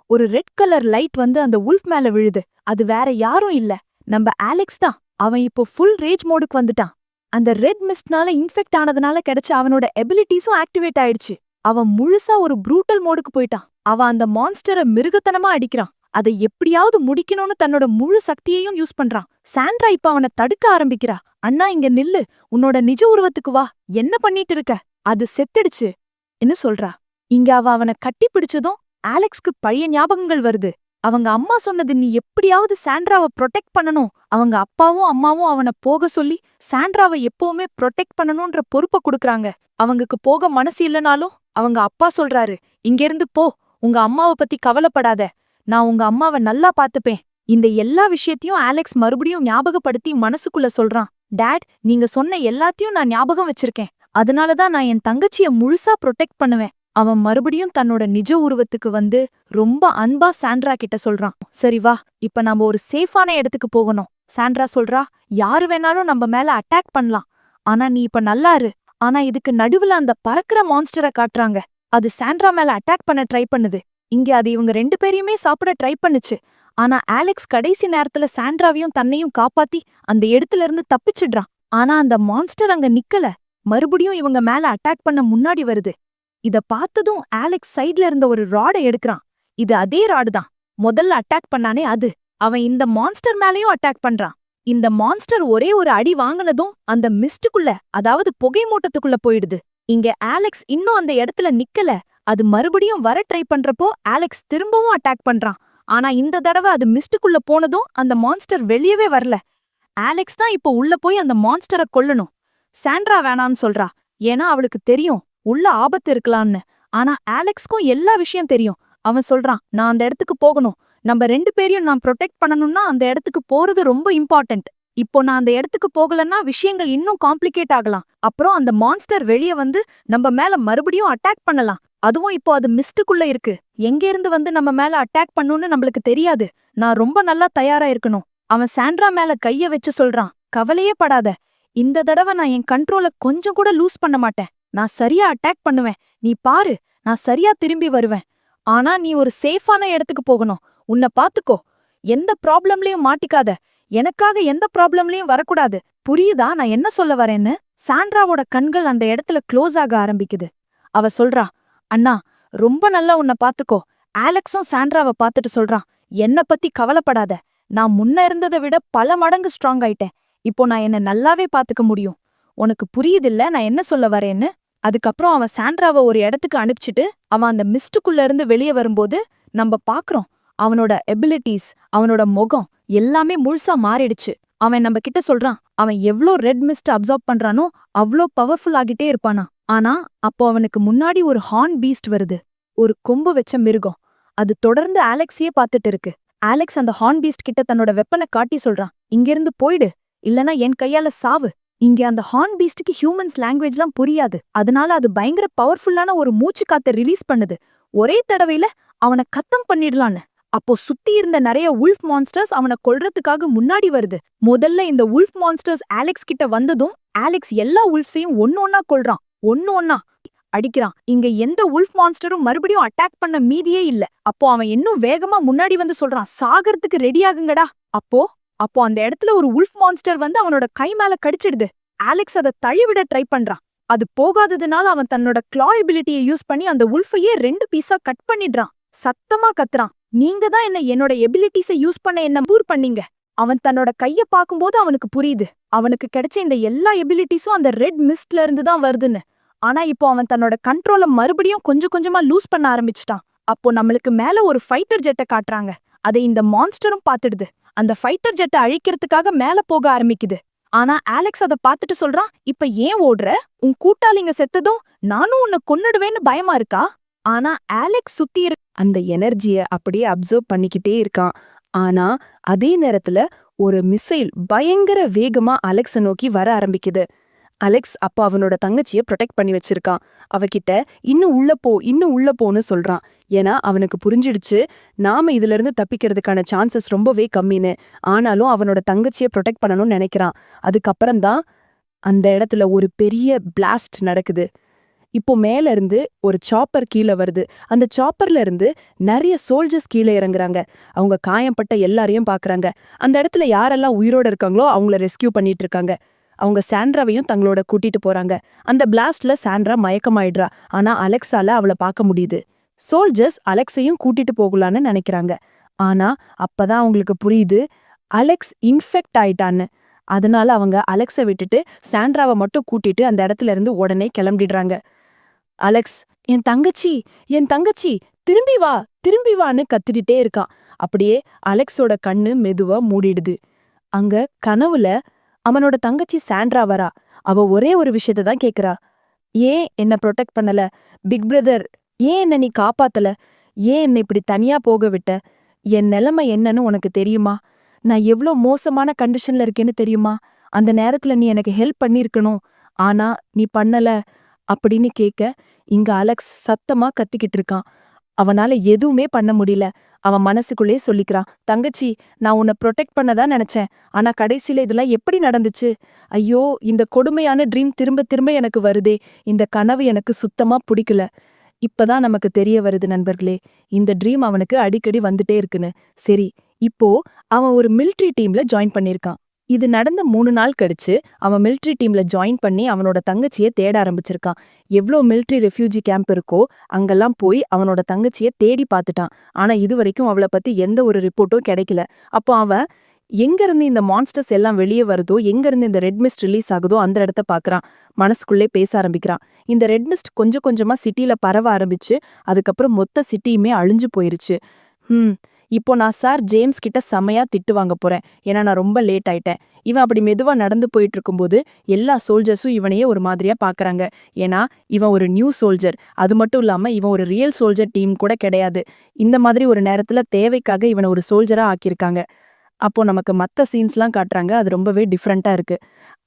ஒரு ரெட் கலர் லைட் வந்து அந்த வுல்ஃப் மேல விழுது. அது வேற யாரும் இல்ல, நம்ம அலெக்ஸ் தான். அவன் இப்போ ஃபுல் ரேஜ் மோடுக்கு வந்துட்டான். அந்த ரெட் மிஸ்ட்னால இன்ஃபெக்ட் ஆனதுனால கிடைச்ச அவனோட எபிலிட்டிஸும் ஆக்டிவேட் ஆயிடுச்சு. அவன் முழுசா ஒரு ப்ரூட்டல் மோடுக்கு போயிட்டான். அவன் அந்த மான்ஸ்டரை மிருகத்தனமா அடிக்கிறான். அதை எப்படியாவது முடிக்கணும்னு தன்னோட முழு சக்தியையும் யூஸ் பண்றான். சாண்ட்ரா இப்ப அவனை தடுக்க ஆரம்பிக்கிறா. அண்ணா இங்க நில்லு, உன்னோட நிஜ உருவத்துக்கு வா, என்ன பண்ணிட்டு இருக்க? அது செத்துடுச்சு என்ன சொல்றா. இங்க அவனை கட்டி பிடிச்சதும் அலெக்ஸ்க்கு பழைய ஞாபகங்கள் வருது. அவங்க அம்மா சொன்னது, நீ எப்படியாவது சாண்ட்ராவை ப்ரொடெக்ட் பண்ணணும். அவங்க அப்பாவும் அம்மாவும் அவனை போக சொல்லி சாண்ட்ராவை எப்பவுமே ப்ரொடெக்ட் பண்ணணும்ன்ற பொறுப்பை கொடுக்கறாங்க. அவங்களுக்கு போக மனசு இல்லனாலும் அவங்க அப்பா சொல்றாரு, இங்கிருந்து போ, உங்க அம்மாவை பத்தி கவலைப்படாத, நான் உங்க அம்மாவை நல்லா பாத்துப்பேன். இந்த எல்லா விஷயத்தையும் அலெக்ஸ் மறுபடியும் ஞாபகப்படுத்தி மனசுக்குள்ள சொல்றான், டாட், நீங்க சொன்ன எல்லாத்தையும் நான் ஞாபகம் வச்சிருக்கேன். அதனாலதான் நான் என் தங்கச்சிய முழுசா ப்ரொடெக்ட் பண்ணுவேன். அவன் மறுபடியும் தன்னோட நிஜ உருவத்துக்கு வந்து ரொம்ப அன்பா சாண்ட்ரா கிட்ட சொல்றான், சரி வா, இப்ப நாம ஒரு சேஃபான இடத்துக்கு போகணும். சாண்ட்ரா சொல்றா, யாரு வேணாலும் நம்ம மேல அட்டாக் பண்ணலாம், ஆனா நீ இப்ப நல்லா இரு. ஆனா இதுக்கு நடுவுல அந்த பறக்கிற மான்ஸ்டரை காட்டுறாங்க. அது சாண்ட்ரா மேல அட்டாக் பண்ண ட்ரை பண்ணுது. இங்க அது இவங்க 2 பேரையுமே சாப்பிட ட்ரை பண்ணுச்சு. ஆனா அலெக்ஸ் கடைசி நேரத்துல சாண்ட்ராவையும் தன்னையும் காப்பாத்தி அந்த இடத்துல இருந்து தப்பிச்சிடுறான். ஆனா அந்த மான்ஸ்டர் அங்க நிக்கல, மறுபடியும் இவங்க மேல அட்டாக் பண்ண முன்னாடி வருது. இத பார்த்ததும் அலெக்ஸ் சைட்ல இருந்த ஒரு ராட எடுக்கிறான். இது அதே ராடு தான், முதல்ல அட்டாக் பண்ணானே அது. அவன் இந்த மான்ஸ்டர் மேலயும் அட்டாக் பண்றான். இந்த மான்ஸ்டர் ஒரே ஒரு அடி வாங்கினதும் அந்த மிஸ்டுக்குள்ள, அதாவது புகை மூட்டத்துக்குள்ள போயிடுது. இங்க ஆலெக்ஸ் இன்னும் அந்த இடத்துல நிக்கல. அது மறுபடியும் வர ட்ரை பண்றப்போ ஆலெக்ஸ் திரும்பவும் அட்டாக் பண்றான். ஆனா இந்த தடவை அது மிஸ்டுக்குள்ள போனதும் அந்த மான்ஸ்டர் வெளியவே வரல. ஆலெக்ஸ் தான் இப்போ உள்ள போய் அந்த மான்ஸ்டரை கொல்லணும். சாண்ட்ரா வேணான்னு சொல்றா. ஏன்னா அவளுக்கு தெரியும் உள்ள ஆபத்து இருக்கலாம்னு. ஆனா ஆலெக்ஸ்க்கும் எல்லா விஷயம் தெரியும். அவன் சொல்றான், நான் அந்த இடத்துக்கு போகணும். நம்ம 2 பேரையும் நான் ப்ரொடெக்ட் பண்ணணும்னா அந்த இடத்துக்கு போறது ரொம்ப இம்பார்ட்டன்ட். இப்போ நான் அந்த இடத்துக்கு போகலன்னா விஷயங்கள் இன்னும் காம்ப்ளிகேட் ஆகலாம். அப்புறம் அந்த மான்ஸ்டர் வெளிய வந்து நம்ம மேல மறுபடியும் அட்டாக் பண்ணலாம். அதுவும் இப்போ அது மிஸ்டுக்குள்ள இருக்கு. எங்க இருந்து வந்து நம்ம மேல அட்டாக் பண்ணுன்னு நம்மளுக்கு தெரியாது. நான் ரொம்ப நல்லா தயாரா இருக்கணும். அவன் சாண்ட்ரா மேல கைய வச்சு சொல்றான், கவலையே படாத. இந்த தடவை நான் என் கண்ட்ரோல கொஞ்சம் கூட லூஸ் பண்ண மாட்டேன். நான் சரியா அட்டாக் பண்ணுவேன். நீ பாரு, நான் சரியா திரும்பி வருவேன். ஆனா நீ ஒரு சேஃபான இடத்துக்கு போகணும். உன்னை பாத்துக்கோ. எந்த ப்ராப்ளம்லயும் மாட்டிக்காத. எனக்காக எந்த ப்ராப்ளம்லயும் வரக்கூடாது. புரியுதா நான் என்ன சொல்ல வரேன்னு? சாண்ட்ராவோட கண்கள் அந்த இடத்துல க்ளோஸ் ஆக ஆரம்பிக்குது. அவ சொல்றா, அண்ணா, ரொம்ப நல்லா உன்னை பாத்துக்கோ. ஆலெக்ஸும் சாண்ட்ராவை பார்த்துட்டு சொல்றான், என்ன பத்தி கவலைப்படாத. நான் முன்ன இருந்ததை விட பல மடங்கு ஸ்ட்ராங் ஆயிட்டேன். இப்போ நான் என்ன நல்லாவே பாத்துக்க முடியும். உனக்கு புரியுதில்ல நான் என்ன சொல்ல வரேன்னு? அதுக்கப்புறம் அவன் சாண்ட்ராவை ஒரு இடத்துக்கு அனுப்பிச்சிட்டு அவன் அந்த மிஸ்டுக்குள்ள இருந்து வெளியே வரும்போது நம்ம பாக்குறோம் அவனோட எபிலிட்டிஸ், அவனோட முகம் எல்லாமே முழுசா மாறிடுச்சு. அவன் நம்ம கிட்ட சொல்றான், அவன் எவ்ளோ ரெட் மிஸ்ட் அப்சார்ப் பண்றானோ அவ்ளோ பவர்ஃபுல் ஆகிட்டே இருப்பானா. ஆனா அப்போ அவனுக்கு முன்னாடி ஒரு ஹார்ன் பீஸ்ட் வருது. ஒரு கொம்பு வச்ச மிருகம். அது தொடர்ந்து ஆலெக்ஸையே பார்த்துட்டு இருக்கு. ஆலெக்ஸ் அந்த ஹார்ன் பீஸ்ட் கிட்ட தன்னோட வெப்பனை காட்டி சொல்றான், இங்கிருந்து போயிடு, இல்லனா என் கையால சாவு. இங்க அந்த ஹார்ன் பீஸ்டுக்கு ஹியூமன்ஸ் லாங்குவேஜ்லாம் புரியாது. அதனால அது பயங்கர பவர்ஃபுல்லான ஒரு மூச்சு காத்தை ரிலீஸ் பண்ணுது. ஒரே தடவையில அவனை கத்தம் பண்ணிடலான்னு. அப்போ சுத்தி இருந்த நிறைய உல்ஃப் மான்ஸ்டர்ஸ் அவனை கொல்றதுக்காக முன்னாடி வருது. முதல்ல இந்த உல்ஃப் மான்ஸ்டர்ஸ் ஆலெக்ஸ் கிட்ட வந்ததும் ஆலெக்ஸ் எல்லா உல்ஃப்ஸையும் ஒன்னு ஒன்னா கொல்றான். ஒன்னு ஒன்னா அடிக்கிறான். இங்க எந்த உல்ஃப் மான்ஸ்டரும் மறுபடியும் அட்டாக் பண்ண மீதியே இல்ல. அப்போ அவன் இன்னும் வேகமா முன்னாடி வந்து சொல்றான், சாகறதுக்கு ரெடி ஆகுங்கடா. அப்போ அப்போ அந்த இடத்துல ஒரு உல்ஃப் மான்ஸ்டர் வந்து அவனோட கை மேல கடிச்சிடுது. ஆலெக்ஸ் அதை தள்ளிவிட ட்ரை பண்றான். அது போகாததுனால அவன் தன்னோட கிளா எபிலிட்டியை யூஸ் பண்ணி அந்த உல்ஃபையே 2 பீஸா கட் பண்ணிடுறான். சத்தமா கத்துறான், நீங்க தான் என்னோட எபிலிட்டிஸை யூஸ் பண்ண என்ன பூர் பண்ணீங்க. அவன் தன்னோட கைய பாக்கும்போது அவனுக்கு புரியுது, அவனுக்கு கிடைச்ச இந்த எல்லா எபிலிட்டிஸும் அந்த ரெட் மிஸ்ட்ல இருந்து தான் வருதுன்னு. ஆனா இப்போ அவன் தன்னோட கண்ட்ரோல மறுபடியும் கொஞ்சம் கொஞ்சமா லூஸ் பண்ண ஆரம்பிச்சிட்டான். அப்போ நம்மளுக்கு மேல ஒரு ஃபைட்டர் ஜெட்டை காட்டுறாங்க. அதை இந்த மான்ஸ்டரும் பாத்துடுது. அந்த ஃபைட்டர் ஜெட்டை அழிக்கிறதுக்காக மேல போக ஆரம்பிக்குது. ஆனா ஆலெக்ஸ் அதை பார்த்துட்டு சொல்றான், இப்ப ஏன் ஓடுற? உன் கூட்டாளிங்க செத்ததும் நானும் உன்னை கொன்னுடுவேன்னு பயமா இருக்கா? ஆனா ஆலெக்ஸ் சுத்தி அந்த எனர்ஜிய அப்படியே அப்சர்வ் பண்ணிக்கிட்டே இருக்கான். ஆனா அதே நேரத்துல ஒரு மிசைல் பயங்கர வேகமா அலெக்ஸ நோக்கி வர ஆரம்பிக்குது. அலெக்ஸ் அப்ப அவனோட தங்கச்சிய ப்ரொடெக்ட் பண்ணி வச்சிருக்கான். அவகிட்ட இன்னும் உள்ள போ, இன்னும் உள்ள போன்னு சொல்றான். ஏன்னா அவனுக்கு புரிஞ்சிடுச்சு, நாம இதுல இருந்து தப்பிக்கிறதுக்கான சான்சஸ் ரொம்பவே கம்மின்னு. ஆனாலும் அவனோட தங்கச்சிய ப்ரொடெக்ட் பண்ணணும்னு நினைக்கிறான். அதுக்கப்புறம் தான் அந்த இடத்துல ஒரு பெரிய பிளாஸ்ட் நடக்குது. இப்போ மேல இருந்து ஒரு சாப்பர் கீழே வருது. அந்த சாப்பர்ல இருந்து நிறைய சோல்ஜர்ஸ் கீழே இறங்குறாங்க. அவங்க காயம்பட்ட எல்லாரையும் பாக்குறாங்க. அந்த இடத்துல யாரெல்லாம் உயிரோட இருக்காங்களோ அவங்கள ரெஸ்கியூ பண்ணிட்டு இருக்காங்க. அவங்க சாண்ட்ராவையும் தங்களோட கூட்டிட்டு போறாங்க. அந்த பிளாஸ்ட்ல சாண்ட்ரா மயக்கமாயிடுறா. ஆனா அலெக்ஸால அவளை பார்க்க முடியுது. சோல்ஜர்ஸ் அலெக்ஸையும் கூட்டிட்டு போகலான்னு நினைக்கிறாங்க. ஆனா அப்பதான் அவங்களுக்கு புரியுது, அலெக்ஸ் இன்ஃபெக்ட் ஆயிட்டான்னு. அதனால அவங்க அலெக்ஸை விட்டுட்டு சாண்ட்ராவை மட்டும் கூட்டிட்டு அந்த இடத்துல இருந்து உடனே கிளம்பிடுறாங்க. அலெக்ஸ், என் தங்கச்சி, என் தங்கச்சி, திரும்பி வா, திரும்பி வான்னு கத்திட்டே இருக்கான். அப்படியே அலெக்ஸோட கண்ணு மெதுவா மூடிடுது. அங்க கனவுல அவனோட தங்கச்சி சாண்ட்ரா வரா. அவ ஒரே ஒரு விஷயத்த தான் கேக்குறா, ஏன் என்ன ப்ரொடெக்ட் பண்ணல? பிக் பிரதர், ஏன் என்ன நீ காப்பாத்தல? ஏன் என்ன இப்படி தனியா போக விட்ட? என் நிலைமை என்னன்னு உனக்கு தெரியுமா? நான் எவ்ளோ மோசமான கண்டிஷன்ல இருக்கேன்னு தெரியுமா? அந்த நேரத்துல நீ எனக்கு ஹெல்ப் பண்ணிருக்கணும். ஆனா நீ பண்ணல அப்படின்னு கேட்க, இங்க அலெக்ஸ் சத்தமா கத்திக்கிட்டு இருக்கான். அவனால எதுவுமே பண்ண முடியல. அவன் மனசுக்குள்ளே சொல்லிக்கிறான், தங்கச்சி, நான் உன்னை ப்ரொடெக்ட் பண்ணதான் நினைச்சேன். ஆனா கடைசியில இதெல்லாம் எப்படி நடந்துச்சு? ஐயோ, இந்த கொடுமையான ட்ரீம் திரும்ப திரும்ப எனக்கு வருதே. இந்த கனவு எனக்கு சுத்தமா பிடிக்கல. இப்பதான் நமக்கு தெரிய வருது நண்பர்களே, இந்த ட்ரீம் அவனுக்கு அடிக்கடி வந்துட்டே இருக்குன்னு. சரி, இப்போ அவன் ஒரு மிலிட்ரி டீம்ல ஜாயின் பண்ணிருக்கான். இது நடந்த 3 நாள் கழிச்சு அவன் மிலிட்ரி டீம்ல ஜாயின் பண்ணி அவனோட தங்கச்சிய தேட ஆரம்பிச்சிருக்கான். எவ்ளோ மிலிட்ரி ரெஃப்யூஜி கேம்ப் இருக்கோ அங்கெல்லாம் போய் அவனோட தங்கச்சிய தேடி பார்த்துட்டான். ஆனா இது வரைக்கும் அவளை பத்தி எந்த ஒரு ரிப்போர்ட்டும் கிடைக்கல. அப்போ அவன் எங்க இருந்து இந்த மான்ஸ்டர்ஸ் எல்லாம் வெளியே வருதோ, எங்க இருந்து இந்த ரெட் மிஸ்ட் ரிலீஸ் ஆகுதோ அந்த இடத்த பாக்குறான். மனசுக்குள்ளே பேச ஆரம்பிக்கிறான். இந்த ரெட் மிஸ்ட் கொஞ்சம் கொஞ்சமா சிட்டில பரவ ஆரம்பிச்சு, அதுக்கப்புறம் மொத்த சிட்டியுமே அழிஞ்சு போயிருச்சு. இப்போ நான் சார் ஜேம்ஸ் கிட்ட செமையா திட்டு வாங்க போறேன். ஏன்னா நான் ரொம்ப லேட் ஆயிட்டேன். இவன் அப்படி மெதுவா நடந்து போயிட்டு இருக்கும்போது எல்லா சோல்ஜர்ஸும் இவனையே ஒரு மாதிரியா பாக்குறாங்க. ஏன்னா இவன் ஒரு நியூ சோல்ஜர். அது மட்டும் இல்லாம இவன் ஒரு ரியல் சோல்ஜர் டீம் கூட கிடையாது. இந்த மாதிரி ஒரு நேரத்துல தேவைக்காக இவனை ஒரு சோல்ஜரா ஆக்கியிருக்காங்க. அப்போ நமக்கு மத்த சீன்ஸ்லாம் காட்டுறாங்க. அது ரொம்பவே டிஃப்ரெண்டா இருக்கு.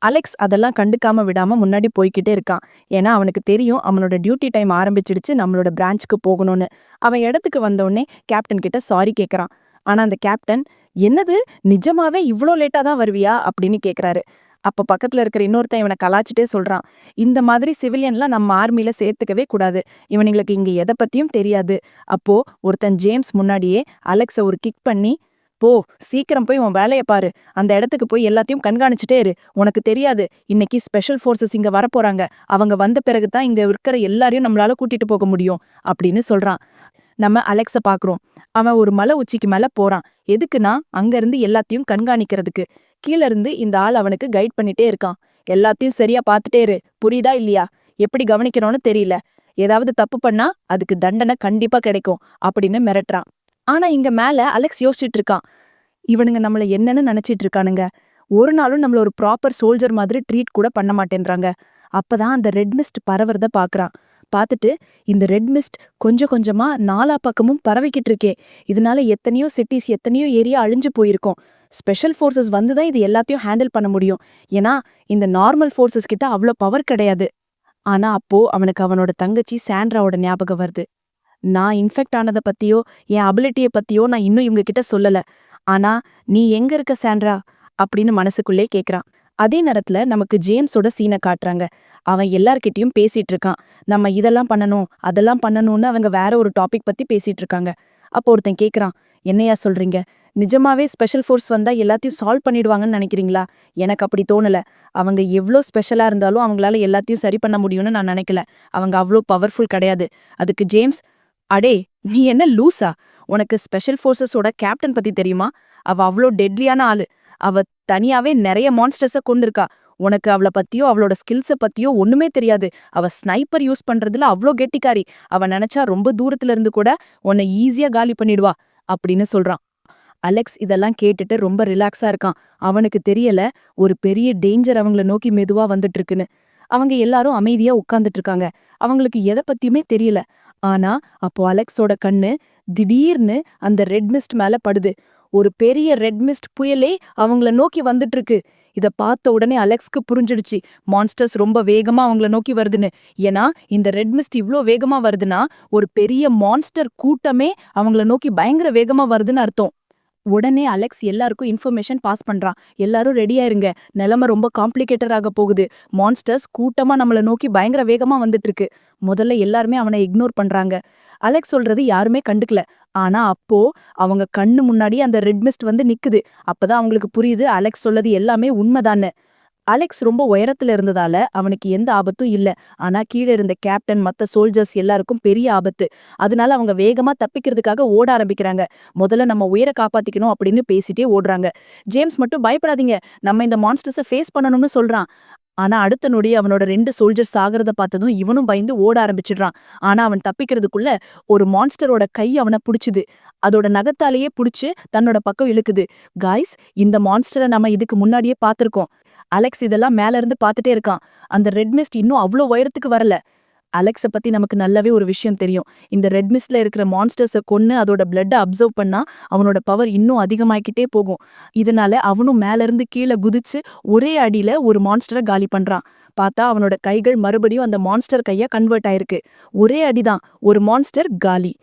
அலெக்ஸ் அதெல்லாம் கண்டுக்காம விடாம முன்னாடி போய்க்கிட்டே இருக்கான். ஏன்னா அவனுக்கு தெரியும் அவனோட டியூட்டி டைம் ஆரம்பிச்சிடுச்சு, நம்மளோட பிரான்ச்சுக்கு போகணும்னு. அவன் இடத்துக்கு வந்தோடனே கேப்டன் கிட்ட சாரி கேட்கறான். ஆனா அந்த கேப்டன், என்னது நிஜமாவே இவ்ளோ லேட்டா தான் வருவியா அப்படின்னு கேக்குறாரு. அப்ப பக்கத்துல இருக்கிற இன்னொருத்தன் இவனை கலாச்சிட்டே சொல்றான், இந்த மாதிரி சிவிலியன்லாம் நம்ம ஆர்மியில சேர்த்துக்கவே கூடாது. இவனுங்களுக்கு இங்க எதை பத்தியும் தெரியாது. அப்போ ஒருத்தன் ஜேம்ஸ் முன்னாடியே அலெக்ஸ ஒரு கிக் பண்ணி, போ சீக்கிரம் போய் உன் வேலையை பாரு, அந்த இடத்துக்கு போய் எல்லாத்தையும் கண்காணிச்சுட்டே இரு. உனக்கு தெரியாது, இன்னைக்கு ஸ்பெஷல் ஃபோர்ஸஸ் இங்க வரப்போறாங்க. அவங்க வந்த பிறகுதான் இங்க இருக்கிற எல்லாரையும் நம்மளால கூட்டிட்டு போக முடியும் அப்படின்னு சொல்றான். நம்ம அலெக்ஸ பாக்குறோம். அவன் ஒரு மலை உச்சிக்கு மேல போறான். எதுக்குன்னா அங்க இருந்து எல்லாத்தையும் கண்காணிக்கிறதுக்கு. கீழ இருந்து இந்த ஆள் அவனுக்கு கைட் பண்ணிட்டே இருக்கான். எல்லாத்தையும் சரியா பாத்துட்டே இரு, புரியுதா இல்லையா? எப்படி கவனிக்கணும்னு தெரியல. ஏதாவது தப்பு பண்ணா அதுக்கு தண்டனை கண்டிப்பா கிடைக்கும் அப்படின்னு மிரட்டுறான். ஆனா இங்க மேல அலெக்ஸ் யோசிச்சுட்டு இருக்கான். இவனுங்க நம்மள என்னன்னு நினைச்சிட்டு இருக்கானுங்க. ஒரு நாளும் நம்மள ஒரு ப்ராப்பர் சோல்ஜர் மாதிரி ட்ரீட் கூட பண்ண மாட்டேன்றாங்க. அப்பதான் அந்த ரெட் மிஸ்ட் பரவறத பாக்குறான். பார்த்துட்டு, இந்த ரெட் மிஸ்ட் கொஞ்சம் கொஞ்சமா நாலா பக்கமும் பரவிக்கிட்டு இருக்கே. இதனால எத்தனையோ சிட்டிஸ், எத்தனையோ ஏரியா அழிஞ்சு போயிருக்கும். ஸ்பெஷல் ஃபோர்ஸஸ் வந்துதான் இது எல்லாத்தையும் ஹேண்டில் பண்ண முடியும். ஏன்னா இந்த நார்மல் ஃபோர்ஸஸ் கிட்ட அவ்வளோ பவர் கிடையாது. ஆனா அப்போ அவனுக்கு அவனோட தங்கச்சி சாண்ட்ராவோட ஞாபகம் வருது. நான் இன்ஃபெக்ட் ஆனத பத்தியோ என் அபிலிட்டிய பத்தியோ நான் இன்னும் இவங்க கிட்ட சொல்லல. ஆனா நீ எங்க இருக்க சாண்ட்ரா அப்படின்னு மனசுக்குள்ளே கேக்குறான். அதே நேரத்துல நமக்கு ஜேம்ஸோட சீனை காட்டுறாங்க. அவன் எல்லார்கிட்டயும் பேசிட்டு இருக்கான். நம்ம இதெல்லாம் பண்ணணும், அதெல்லாம் பண்ணணும்னு அவங்க வேற ஒரு டாபிக் பத்தி பேசிட்டு இருக்காங்க. அப்போ ஒருத்தன் கேக்குறான், என்னையா சொல்றீங்க? நிஜமாவே ஸ்பெஷல் ஃபோர்ஸ் வந்தா எல்லாத்தையும் சால்வ் பண்ணிடுவாங்கன்னு நினைக்கிறீங்களா? எனக்கு அப்படி தோணல. அவங்க எவ்வளோ ஸ்பெஷலா இருந்தாலும் அவங்களால எல்லாத்தையும் சரி பண்ண முடியும்னு நான் நினைக்கல. அவங்க அவ்வளோ பவர்ஃபுல் கிடையாது. அதுக்கு ஜேம்ஸ், அடே நீ என்ன லூசா? உனக்கு ஸ்பெஷல் ஃபோர்ஸஸோட கேப்டன் பத்தி தெரியுமா? அவ அவ்வளோ டெட்லியான ஆளு. அவ தனியாவே நிறைய மான்ஸ்டர்ஸ கொண்டிருக்கா. உனக்கு அவளை பத்தியோ அவளோட ஸ்கில்ஸ பத்தியோ ஒண்ணுமே தெரியாது. அவ ஸ்னைப்பர் யூஸ் பண்றதுல அவ்வளோ கெட்டிக்காரி. அவ நினைச்சா ரொம்ப தூரத்துல இருந்து கூட உன்னை ஈஸியா காலி பண்ணிடுவா அப்படின்னு சொல்றான். அலெக்ஸ் இதெல்லாம் கேட்டுட்டு ரொம்ப ரிலாக்ஸா இருக்கான். அவனுக்கு தெரியல ஒரு பெரிய டேஞ்சர் அவங்கள நோக்கி மெதுவா வந்துட்டு இருக்குன்னு. அவங்க எல்லாரும் அமைதியா உட்கார்ந்துட்டு இருக்காங்க. அவங்களுக்கு எதை பத்தியுமே தெரியல. ஆனா அப்போ அலெக்ஸோட கண்ணு திடீர்னு அந்த ரெட் மிஸ்ட் மேல படுது. ஒரு பெரிய ரெட் மிஸ்ட் புயலே அவங்கள நோக்கி வந்துட்டு இருக்கு. இத பார்த்த உடனே அலெக்ஸ்க்கு புரிஞ்சிடுச்சு, மான்ஸ்டர்ஸ் ரொம்ப வேகமா அவங்கள நோக்கி வருதுன்னு. ஏன்னா இந்த ரெட் மிஸ்ட் இவ்ளோ வேகமா வருதுன்னா ஒரு பெரிய மான்ஸ்டர் கூட்டமே அவங்கள நோக்கி பயங்கர வேகமா வருதுன்னு அர்த்தம். உடனே அலெக்ஸ் எல்லாருக்கும் இன்ஃபர்மேஷன் பாஸ் பண்றான். எல்லாரும் ரெடியா இருங்க, நிலைமை ரொம்ப காம்ப்ளிகேட்டட் ஆக போகுது. மான்ஸ்டர்ஸ் கூட்டமா நம்மள நோக்கி பயங்கர வேகமா வந்துட்டு இருக்கு. முதல்ல எல்லாருமே அவனை இக்னோர் பண்றாங்க. அலெக்ஸ் சொல்றது யாருமே கண்டுக்கல. ஆனா அப்போ அவங்க கண்ணு முன்னாடி அந்த ரெட் மிஸ்ட் வந்து நிக்குது. அப்பதான் அவங்களுக்கு புரியுது அலெக்ஸ் சொல்லது எல்லாமே உண்மைதான்னு. அலெக்ஸ் ரொம்ப உயரத்துல இருந்ததால அவனுக்கு எந்த ஆபத்தும் இல்ல. ஆனா கீழே இருந்த கேப்டன் மத்த சோல்ஜர்ஸ் எல்லாருக்கும் பெரிய ஆபத்து. அதனால அவங்க வேகமா தப்பிக்கிறதுக்காக ஓட ஆரம்பிக்கிறாங்க. முதல்ல நம்ம உயிரை காப்பாத்திக்கணும் அப்படின்னு பேசிட்டே ஓடுறாங்க. ஜேம்ஸ் மட்டும் பயப்படாதீங்க, நம்ம இந்த மான்ஸ்டர்ஸை ஃபேஸ் பண்ணணும்னு சொல்றான். ஆனா அடுத்த நொடி அவனோட 2 சோல்ஜர்ஸ் ஆகிறத பார்த்ததும் இவனும் பயந்து ஓட ஆரம்பிச்சிடுறான். ஆனா அவன் தப்பிக்கிறதுக்குள்ள ஒரு மான்ஸ்டரோட கை அவனை புடிச்சுது. அதோட நகத்தாலேயே புடிச்சு தன்னோட பக்கம் இழுக்குது. காய்ஸ், இந்த மான்ஸ்டரை நம்ம இதுக்கு முன்னாடியே பார்த்திருக்கோம். அலெக்ஸ் இதெல்லாம் மேல இருந்து பார்த்துட்டே இருக்கான். அந்த ரெட் மிஸ்ட் இன்னும் அவ்வளோ உயரத்துக்கு வரல. அலெக்ஸ பத்தி நமக்கு நல்லாவே ஒரு விஷயம் தெரியும். இந்த ரெட் மிஸ்ட்ல இருக்கிற மான்ஸ்டர்ஸை கொன்னு அதோட பிளட்டை அப்சர்வ் பண்ணா அவனோட பவர் இன்னும் அதிகமாகிக்கிட்டே போகும். இதனால அவனும் மேல இருந்து கீழே குதிச்சு ஒரே அடியில ஒரு மான்ஸ்டரை காலி பண்றான். பார்த்தா அவனோட கைகள் மறுபடியும் அந்த மான்ஸ்டர் கையா கன்வெர்ட் ஆயிருக்கு. ஒரே அடிதான், ஒரு மான்ஸ்டர் காலி.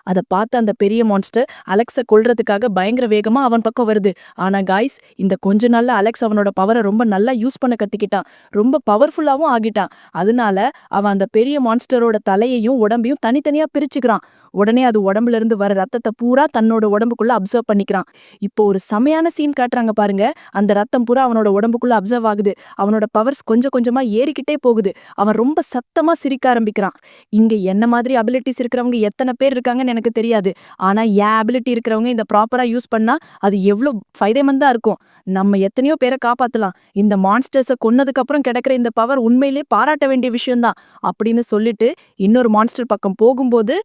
அதை பார்த்து அந்த பெரிய மான்ஸ்டர் அலெக்ஸை கொல்றதுக்காக பயங்கர வேகமா அவன் பக்கம் வருது. ஆனா காய்ஸ், இந்த கொஞ்ச நாள்ல அலெக்ஸ் அவனோட பவரை ரொம்ப நல்லா யூஸ் பண்ண கத்துக்கிட்டான். ரொம்ப பவர்ஃபுல்லாவும் ஆகிட்டான். அதனால அவன் அந்த பெரிய மான்ஸ்டரோட தலையையும் உடம்பையும் தனித்தனியா பிரிச்சுக்கிறான். உடனே அது உடம்புல இருந்து வர ரத்தத்தை பூரா தன்னோட உடம்புக்குள்ள அப்சர்வ் பண்ணிக்கிறான். இப்போ ஒரு செமையான சீன் காட்டுறாங்க பாருங்க. அந்த ரத்தம் பூரா அவனோட உடம்புக்குள்ள அப்சர்வ் ஆகுது. அவனோட பவர்ஸ் கொஞ்சம் கொஞ்சமா ஏறிக்கிட்டே போகுது. அவன் ரொம்ப சத்தமா சிரிக்க ஆரம்பிக்கிறான். இங்க என்ன மாதிரி அபிலிட்டிஸ் இருக்கிறவங்க எத்தனை பேர் இருக்காங்கன்னு பண்ணுவீங்கன்னு எனக்கு தெரியாது. ஆனா என் அபிலிட்டி இருக்கிறவங்க இந்த ப்ராப்பரா யூஸ் பண்ணா அது எவ்ளோ ஃபைதேமந்தா இருக்கும். நம்ம எத்தனையோ பேர காப்பாத்தலாம். இந்த மான்ஸ்டர்ஸ கொன்னதுக்கு அப்புறம் கிடைக்கிற இந்த பவர் உண்மையிலேயே பாராட்ட வேண்டிய விஷயம் தான். அப்படின்னு சொல்லிட்டு இன்னொரு மான்ஸ்டர் பக்கம் போகும்போது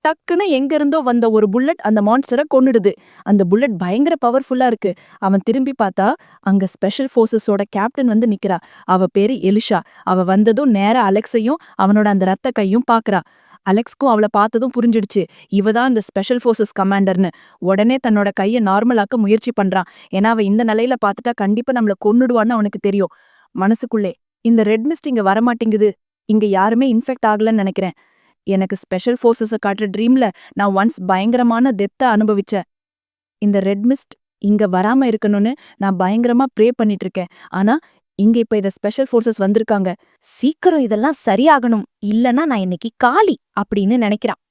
டக்குன்னு எங்க இருந்தோ வந்த ஒரு புல்லட் அந்த மான்ஸ்டரை கொன்னுடுது. அந்த புல்லட் பயங்கர பவர்ஃபுல்லா இருக்கு. அவன் திரும்பி பார்த்தா அங்க ஸ்பெஷல் ஃபோர்ஸஸோட கேப்டன் வந்து நிக்கிறா. அவ பேரு எலிஷா. அவ வந்ததும் நேரா அலெக்ஸையும் அவனோட அந்த ரத்த கையும் பாக்குறா. அலெக்ஸ்க்கும் அவளை பார்த்ததும் புரிஞ்சிடுச்சு. இவ தான் இந்த ஸ்பெஷல் ஃபோர்ஸஸ் கமாண்டர்னு. உடனே தன்னோட கையை நார்மலாக்க முயற்சி பண்றான். ஏன்னா அவ இந்த நிலையில பார்த்துட்டா கண்டிப்பா நம்மள கொன்னுடுவான்னு அவனுக்கு தெரியும். மனசுக்குள்ளே இந்த ரெட் மிஸ்ட் இங்க வரமாட்டேங்குது. இங்க யாருமே இன்ஃபெக்ட் ஆகலன்னு நினைக்கிறேன். எனக்கு ஸ்பெஷல் ஃபோர்ஸஸ காட்டுற ட்ரீம்ல நான் ஒன்ஸ் பயங்கரமான டெத்த அனுபவிச்சேன். இந்த ரெட் மிஸ்ட் இங்க வராம இருக்கணும்னு நான் பயங்கரமா ப்ரே பண்ணிட்டு இருக்கேன். ஆனா இங்க இப்ப இத ஸ்பெஷல் ஃபோர்ஸஸ் வந்திருக்காங்க. சீக்கிரம் இதெல்லாம் சரியாகணும். இல்லனா நான் இன்னைக்கு காலி அப்படின்னு நினைக்கிறான்.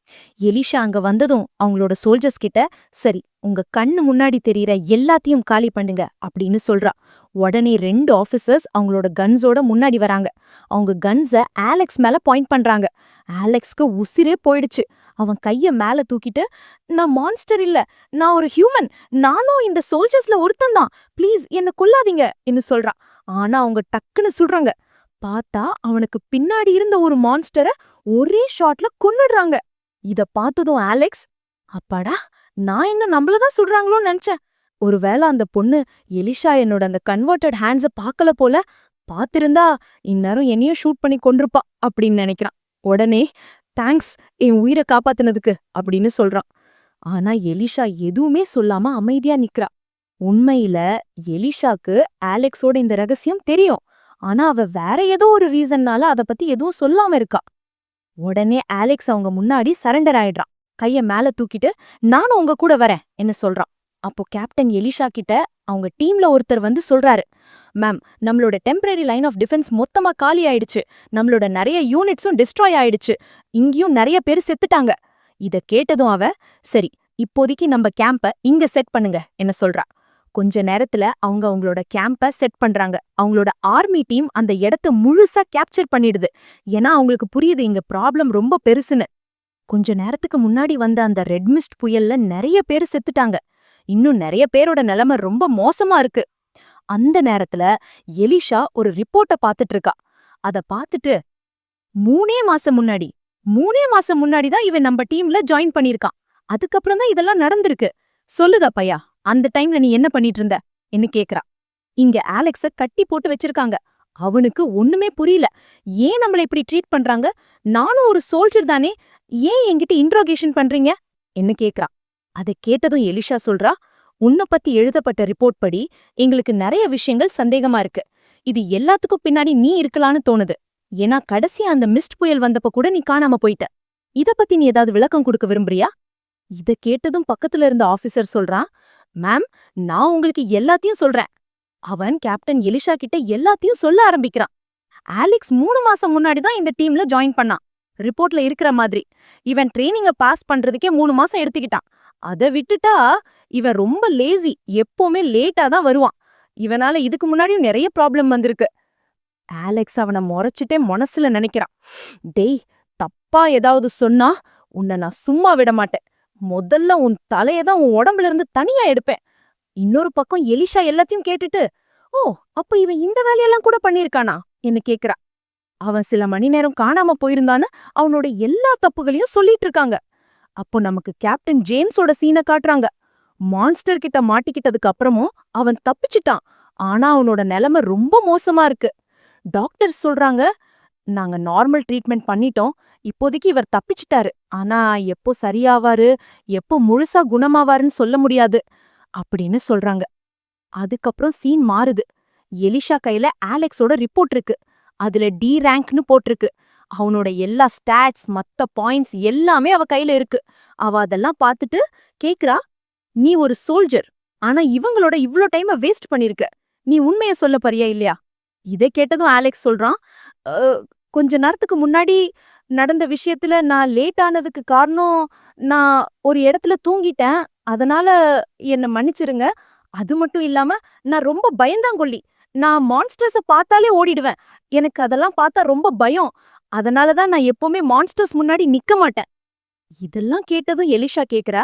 எலிஷா அங்க வந்ததும் அவங்களோட சோல்ஜர்ஸ் கிட்ட சரி உங்க கண்ணு முன்னாடி தெரியற எல்லாத்தையும் காலி பண்ணுங்க அப்படின்னு சொல்றா. உடனே 2 ஆபீசர்ஸ் அவங்களோட கன்ஸோட முன்னாடி வராங்க. அவங்க கன்ஸ ஆலெக்ஸ் மேல பாயிண்ட் பண்றாங்க. ஆலெக்ஸ்க்கு உசிரே போயிடுச்சு. அவன் கைய மேல தூக்கிட்டு நான் மான்ஸ்டர் இல்ல, நான் ஒரு ஹியூமன். நானும் இந்த சோல்ஜர்ஸ்ல ஒருத்தன் தான். ப்ளீஸ் என்ன கொல்லாதீங்க என்று சொல்றான். ஆனா அவங்க டக்குன்னு சுடுறாங்க. பார்த்தா அவனுக்கு பின்னாடி இருந்த ஒரு மான்ஸ்டர ஒரே ஷாட்ல கொன்னுடுறாங்க. இத பார்த்ததும் ஆலெக்ஸ், அப்பாடா நான் என்ன நம்மளதான் சுடுறாங்களோன்னு நினைச்சேன். ஒருவேளை அந்த பொண்ணு எலிஷா என்னோட அந்த கன்வெர்டட் ஹேண்ட்ஸ பார்க்கல போல. பாத்திருந்தா இந்நேரம் என்னையும் ஷூட் பண்ணி கொன்றுப்பா அப்படின்னு நினைக்கிறான். உடனே தேங்க்ஸ் என் உயிரை காப்பாத்தினதுக்கு அப்படின்னு சொல்றான். ஆனா எலிஷா எதுவுமே சொல்லாம அமைதியா நிக்கிறா. உண்மையில எலிஷாக்கு ஆலெக்ஸோட இந்த ரகசியம் தெரியும். ஆனா அவ வேற ஏதோ ஒரு ரீசன்னால அத பத்தி எதுவும் சொல்லாம இருக்கா. உடனே ஆலெக்ஸ் அவங்க முன்னாடி சரண்டர் ஆயிடுறான். கைய மேல தூக்கிட்டு நானும் உங்க கூட வரேன் என்ன சொல்றான். அப்போ கேப்டன் எலிஷா கிட்ட அவங்க டீம்ல ஒருத்தர் வந்து சொல்றாரு, மேம் நம்மளோட டெம்பரரி லைன் ஆஃப் டிஃபென்ஸ் மொத்தமா காலி ஆயிடுச்சு. நம்மளோட நிறைய யூனிட்ஸும் டிஸ்ட்ராய் ஆயிடுச்சு. இங்கேயும் நிறைய பேர் செத்துட்டாங்க. இத கேட்டதும் அவ சரி இப்போதைக்கு நம்ம கேம்ப இங்க செட் பண்ணுங்க என்ன சொல்றா. கொஞ்ச நேரத்துல அவங்க அவங்களோட கேம்ப செட் பண்றாங்க. அவங்களோட ஆர்மி டீம் அந்த இடத்த முழுசா கேப்சர் பண்ணிடுது. ஏன்னா அவங்களுக்கு புரியுது இங்க ப்ராப்ளம் ரொம்ப பெருசுன்னு. கொஞ்ச நேரத்துக்கு முன்னாடி வந்த அந்த ரெட் மிஸ்ட் புயல்ல நிறைய பேர் செத்துட்டாங்க. இன்னும் நிறைய பேரோட நிலைமை ரொம்ப மோசமா இருக்கு. அந்த நேரத்துல எலிஷா ஒரு ரிப்போர்ட்ட பாத்துட்டு இருக்கா. அத பாத்துட்டு மூணே மாசம் முன்னாடி தான் இவன் நம்ம டீம்ல ஜாயின் பண்ணிருக்கான். அதுக்கப்புறம் தான் இதெல்லாம் நடந்திருக்கு. சொல்லுதா பையா, அந்த டைம்ல நீ என்ன பண்ணிட்டு இருந்த என்ன கேக்குறா. இங்க ஆலெக்ஸ கட்டி போட்டு வச்சிருக்காங்க. அவனுக்கு ஒண்ணுமே புரியல. ஏன் நம்மள இப்படி ட்ரீட் பண்றாங்க? நானும் ஒரு சோல்ஜர் தானே, ஏன் என்கிட்ட இன்ட்ரோகேஷன் பண்றீங்க என்ன கேக்குறா. அதை கேட்டதும் எலிஷா சொல்றா, உன்னை பத்தி எழுதப்பட்ட ரிப்போர்ட் படி எங்களுக்கு நிறைய விஷயங்கள் சந்தேகமா இருக்கு. இது எல்லாத்துக்கும் பின்னாடி நீ இருக்கலான்னு தோணுது. ஏன்னா கடைசியா அந்த மிஸ்ட் புயல் வந்தப்ப கூட நீ காணாம போயிட்ட. இத பத்தி நீ ஏதாவது விளக்கம் கொடுக்க விரும்புறியா. இத கேட்டதும் பக்கத்துல இருந்த ஆபீசர் சொல்றான், மேம் நான் உங்களுக்கு எல்லாத்தையும் சொல்றேன். அவன் கேப்டன் எலிஷா கிட்ட எல்லாத்தையும் சொல்ல ஆரம்பிக்கிறான். ஆலெக்ஸ் 3 மாசம் முன்னாடி தான் இந்த டீம்ல ஜாயின் பண்ணான். ரிப்போர்ட்ல இருக்கிற மாதிரி இவன் ட்ரெயினிங்க பாஸ் பண்றதுக்கே 3 மாசம் எடுத்துக்கிட்டான். அத விட்டுட்டா இவன் ரொம்ப லேசி, எப்பவுமே லேட்டா தான் வருவான். இவனால இதுக்கு முன்னாடியும் நிறைய ப்ராப்ளம் வந்திருக்கு. ஆலெக்ஸ் அவனை முறைச்சிட்டே மனசுல நினைக்கிறான், டேய் தப்பா ஏதாவது சொன்னா உன்னை நான் சும்மா விட மாட்டேன். முதல்ல உன் தலையதான் உன் உடம்புல இருந்து தனியா எடுப்பேன். இன்னொரு பக்கம் எலிஷா எல்லாத்தையும் கேட்டுட்டு, ஓ அப்ப இவன் இந்த வேலையெல்லாம் கூட பண்ணிருக்கானா என்ன கேக்குறா. அவன் சில மணி நேரம் காணாம போயிருந்தான்னு அவனோட எல்லா தப்புகளையும் சொல்லிட்டு இருக்காங்க. அப்போ நமக்கு கேப்டன் ஜேம்ஸோட சீனை காட்டுறாங்க. மான்ஸ்டர் கிட்ட மாட்டிக்கிட்டதுக்கு அப்புறமும் அவன் தப்பிச்சிட்டான். ஆனா அவனோட நிலைமை ரொம்ப மோசமா இருக்கு. டாக்டர் சொல்றாங்க, நாங்க நார்மல் ட்ரீட்மெண்ட் பண்ணிட்டோம். இப்போதைக்கு இவர் தப்பிச்சிட்டாரு. ஆனா எப்போ சரியாவாரு, எப்போ முழுசா குணமாவாருன்னு சொல்ல முடியாது அப்படின்னு சொல்றாங்க. அதுக்கப்புறம் சீன் மாறுது. எலிஷா கையில ஆலெக்ஸோட ரிப்போர்ட் இருக்கு. அதுல டி ரேங்க்னு போட்டிருக்கு. அவனோட எல்லா ஸ்டாட்ஸ் மத்த பாயிண்ட்ஸ் எல்லாமே அவ கையில இருக்கு. அவ அதெல்லாம் பார்த்துட்டு கேக்குறா, நீ ஒரு சோல்ஜர், ஆனா இவங்களோட இவ்ளோ டைம வேஸ்ட் பண்ணிருக்க. நீ உண்மைய சொல்ல போறியா இல்லையா. இதை கேட்டதும் ஆலெக்ஸ் சொல்றான், கொஞ்ச நேரத்துக்கு முன்னாடி நடந்த விஷயத்துல நான் லேட் ஆனதுக்கு காரணம் நான் ஒரு இடத்துல தூங்கிட்டேன். அதனால என்ன மன்னிச்சிருங்க. அது மட்டும் இல்லாம நான் ரொம்ப பயந்தாங்கொள்ளி. நான் மான்ஸ்டர்ஸ பார்த்தாலே ஓடிடுவேன். எனக்கு அதெல்லாம் பார்த்தா ரொம்ப பயம். அதனால தான் நான் எப்பவுமே மான்ஸ்டர்ஸ் முன்னாடி நிக்க மாட்டேன். இதெல்லாம் கேட்டதும் எலிஷா கேக்குறா,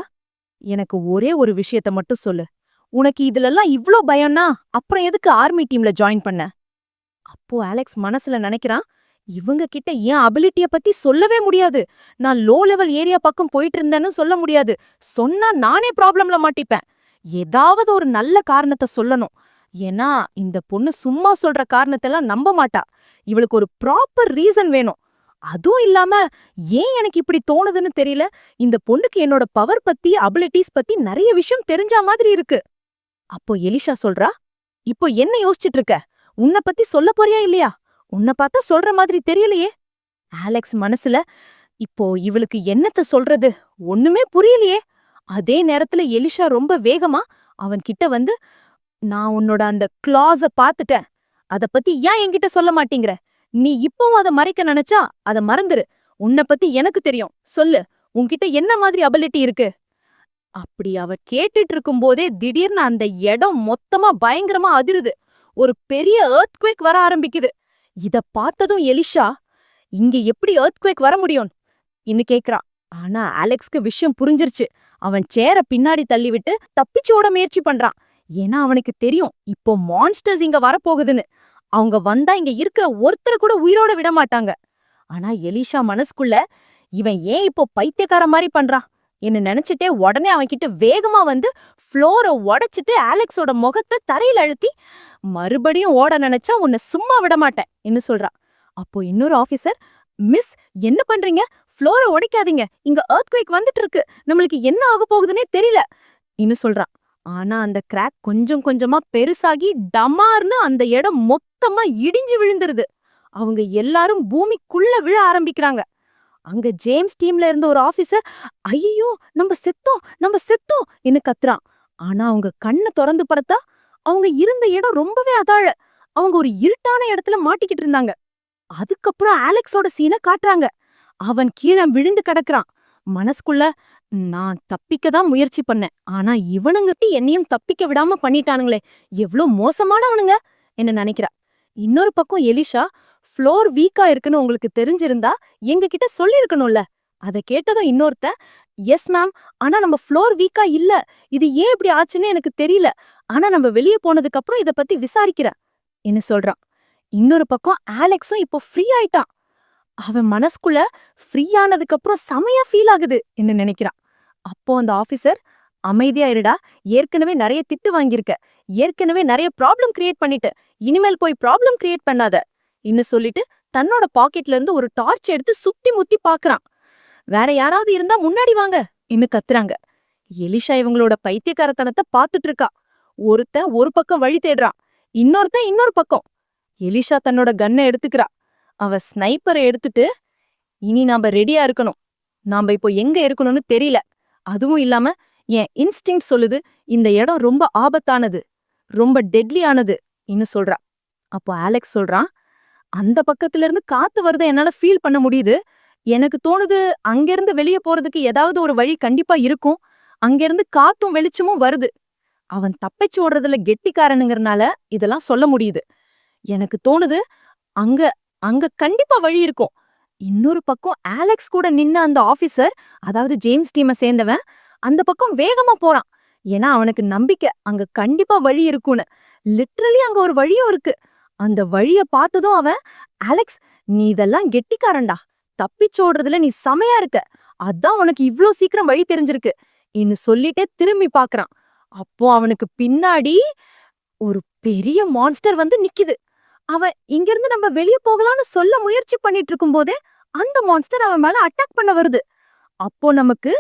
எனக்கு ஒரே ஒரு விஷயத்த மட்டும் சொல்லு. உனக்கு இதுலலாம் இவ்ளோ பயம்னா, அப்புறம் எதுக்கு ஆர்மி டீம்ல ஜாயின் பண்ண? அப்போ அலெக்ஸ் மனசுல நினைக்கிறான், இவங்க கிட்ட என் அபிலிட்டிய பத்தி சொல்லவே முடியாது. நான் லோ லெவல் ஏரியா பக்கம் போயிட்டு இருந்தேன்னு சொல்ல முடியாது. சொன்னா நானே ப்ராப்ளம்ல மாட்டிப்பேன். ஏதாவது ஒரு நல்ல காரணத்த சொல்லணும். ஏன்னா இந்த பொண்ணு சும்மா சொல்ற காரணத்தெல்லாம் நம்ப மாட்டா. இவளுக்கு ஒரு ப்ராப்பர் ரீசன் வேணும். அதுவும் இல்லாம ஏன் எனக்கு இப்படி தோணுதுன்னு தெரியல. இந்த பொண்ணுக்கு என்னோட பவர் பத்தி, அபிலிட்டிஸ் பத்தி நெறைய விஷயம் தெரிஞ்சா மாதிரி இருக்கு. அப்போ எலிஷா சொல்றா, இப்போ என்ன யோசிச்சுட்டு இருக்க? உன்னை பத்தி சொல்ல போறியா இல்லையா? உன்னை பார்த்தா சொல்ற மாதிரி தெரியலையே. அலெக்ஸ் மனசுல, இப்போ இவளுக்கு என்னத்த சொல்றது? ஒண்ணுமே புரியலையே. அதே நேரத்துல எலிஷா ரொம்ப வேகமா அவன் கிட்ட வந்து, நான் உன்னோட அந்த கிளாஸ பாத்துட்டேன். அத பத்தி ஏன் என்கிட்ட சொல்ல மாட்டேங்கிற? நீ இப்பவும் அத மறைக்க நினைச்சா அத மறந்துரு. உன்னை பத்தி எனக்கு தெரியும். சொல்லு, உன்கிட்ட என்ன மாதிரி அபிலிட்டி இருக்கு? அப்படி அவ கேட்டுட்டு இருக்கும்போதே திடீர்னு அந்த இடம் மொத்தமா பயங்கரமா அதிருது. ஒரு பெரிய எர்த்குவேக் வர ஆரம்பிக்குது. இத பார்த்ததும் எலிஷா, இங்க எப்படி எர்த்குவேக் வர முடியும் இன்னு கேக்குறான். ஆனா அலெக்ஸ்க்கு விஷயம் புரிஞ்சிருச்சு. அவன் சேர பின்னாடி தள்ளிவிட்டு தப்பிச்சு ஓட முயற்சி பண்றான். ஏன்னா அவனுக்கு தெரியும் இப்போ மான்ஸ்டர்ஸ் இங்க வரப்போகுதுன்னு. அவங்க வந்தா இங்க இருக்கிற ஒருத்தரை கூட உயிரோட விட மாட்டாங்க. ஆனா எலிஷா மனசுக்குள்ள, இவன் ஏன் இப்போ பைத்தியக்கார மாதிரி பண்றான் என்ன நினைச்சிட்டே உடனே அவன்கிட்ட வேகமா வந்து ஃப்ளோரை உடைச்சிட்டு அலெக்ஸோட முகத்தை தரையில அழுத்தி, மறுபடியும் ஓட நினைச்சா உன்னை சும்மா விட மாட்டேன் என்ன சொல்றான். அப்போ இன்னொரு ஆபீசர், மிஸ் என்ன பண்றீங்க? ஃப்ளோரை உடைக்காதீங்க, இங்க எர்த்குவேக் வந்துட்டு இருக்கு, நம்மளுக்கு என்ன ஆக போகுதுன்னே தெரியல இன்னும் சொல்றான். ஆனா அந்த கிராக் கொஞ்சம் கொஞ்சமா பெருசாகி டமார்னு அந்த இடம் மொத்தமா இடிஞ்சு விழுந்துருது. அவங்க எல்லாரும் பூமிக்குள்ள விழ ஆரம்பிக்கிறாங்க. அங்க ஜேம்ஸ் டீம்ல இருந்த ஒரு ஆபீசர், ஐயோ நம்ம செத்தோம் நம்ம செத்தோம் என்ன கத்துறான். ஆனா அவங்க கண்ணை திறந்து பார்த்தா அவங்க இருந்த இடம் ரொம்பவே அதாழ. அவங்க ஒரு இருட்டான இடத்துல மாட்டிக்கிட்டு இருந்தாங்க. அதுக்கப்புறம் அலெக்ஸோட சீனை காட்டுறாங்க. அவன் கீழே விழுந்து கிடக்குறான். மனசுக்குள்ள, நான் தப்பிக்க தான் முயற்சி பண்ணேன், ஆனா இவனுங்க என்னையும் தப்பிக்க விடாம பண்ணிட்டானுங்களே, எவ்ளோ மோசமானவனுங்க என்ன நினைக்கிறா. இன்னொரு பக்கம் எலிஷா, ஃப்ளோர் வீக்கா இருக்குன்னு உங்களுக்கு தெரிஞ்சிருந்தா எங்க கிட்ட சொல்லிருக்கணும்ல. அத கேட்டதும் இன்னொருத்த, எஸ் மேம், ஆனா நம்ம ஃப்ளோர் வீக்கா இல்ல, இது ஏன் இப்படி ஆச்சுன்னு எனக்கு தெரியல, ஆனா நம்ம வெளியே போனதுக்கு அப்புறம் இத பத்தி விசாரிக்கிறேன் என்ன சொல்றான். இன்னொரு பக்கம் அலெக்ஸும் இப்போ ஃப்ரீ ஆயிட்டான். அவன் மனசுக்குள்ள ஃப்ரீ ஆனதுக்கு அப்புறம் செமையா ஃபீல் ஆகுது என்ன நினைக்கிறான். அப்போ அந்த ஆபீசர், அமைதியா இருடா, ஏற்கனவே நிறைய திட்டு வாங்கியிருக்க, ஏற்கனவே நிறைய ப்ராப்ளம் கிரியேட் பண்ணிட்டு, இனிமேல் போய் ப்ராப்ளம் கிரியேட் பண்ணாத இன்னும் சொல்லிட்டு தன்னோட பாக்கெட்ல இருந்து ஒரு டார்ச் எடுத்து சுத்தி முத்தி பாக்குறான். வேற யாராவது இருந்தா முன்னாடி வாங்க இன்னும் கத்துறாங்க. எலிஷா இவங்களோட பைத்தியக்காரத்தனத்தை பாத்துட்டு இருக்கா. ஒருத்தன் ஒரு பக்கம் வழி தேடுறான், இன்னொருத்தன் இன்னொரு பக்கம். எலிஷா தன்னோட கன்னை எடுத்துக்கிறா. அவ ஸ்னைப்பரை எடுத்துட்டு, இனி நாம ரெடியா இருக்கணும், நாம இப்போ எங்க இருக்கணும்னு தெரியல, அதுவும் இல்லாம என் இன்ஸ்டிங்க்ட் சொல்லுது இந்த இடம் ரொம்ப ஆபத்தானது, ரொம்ப டெட்லியானது இன்னும் சொல்றா. அப்போ அலெக்ஸ் சொல்றான், அந்த பக்கத்துல இருந்து காத்து வருத என்னால ஃபீல் பண்ண முடியுது. எனக்கு தோணுது அங்கிருந்து வெளியே போறதுக்கு ஏதாவது ஒரு வழி கண்டிப்பா இருக்கும். அங்கிருந்து காத்தும் வெளிச்சமும் வருது. அவன் தப்பிச்சு ஓடுறதுல கெட்டிக்காரனுங்கறனால இதெல்லாம் சொல்ல முடியுது. எனக்கு தோணுது அங்க அங்க கண்டிப்பா வழி இருக்கும். இன்னொரு பக்கம் அலெக்ஸ் கூட நின்ன அந்த ஆபீசர், அதாவது ஜேம்ஸ் டீமை சேர்ந்தவன், அந்த பக்கம் வேகமா போறான். ஏன்னா அவனுக்கு நம்பிக்கை அங்க கண்டிப்பா வழி இருக்கும்னு. லிட்ரலி அங்க ஒரு வழியும் இருக்கு. அந்த வழிய பார்த்ததும் அவன், அலெக்ஸ், நீ இதெல்லாம் கெட்டிக்காரன்டா, தப்பிச்சோடுறதுல நீ செமையா இருக்க, அதான் உனக்கு இவ்ளோ சீக்கிரம் வழி தெரிஞ்சிருக்கு இன்னு சொல்லிட்டே திரும்பி பாக்குறான். அப்போ அவனுக்கு பின்னாடி ஒரு பெரிய மான்ஸ்டர் வந்து நிக்குது. அவன் இங்கிருந்து நம்ம வெளிய போகலாம்னு சொல்ல முயற்சி பண்ணிட்டு இருக்கும்போதே அந்த மான்ஸ்டர் அவன் மேல அட்டாக் பண்ண வருது. அப்போ நமக்கு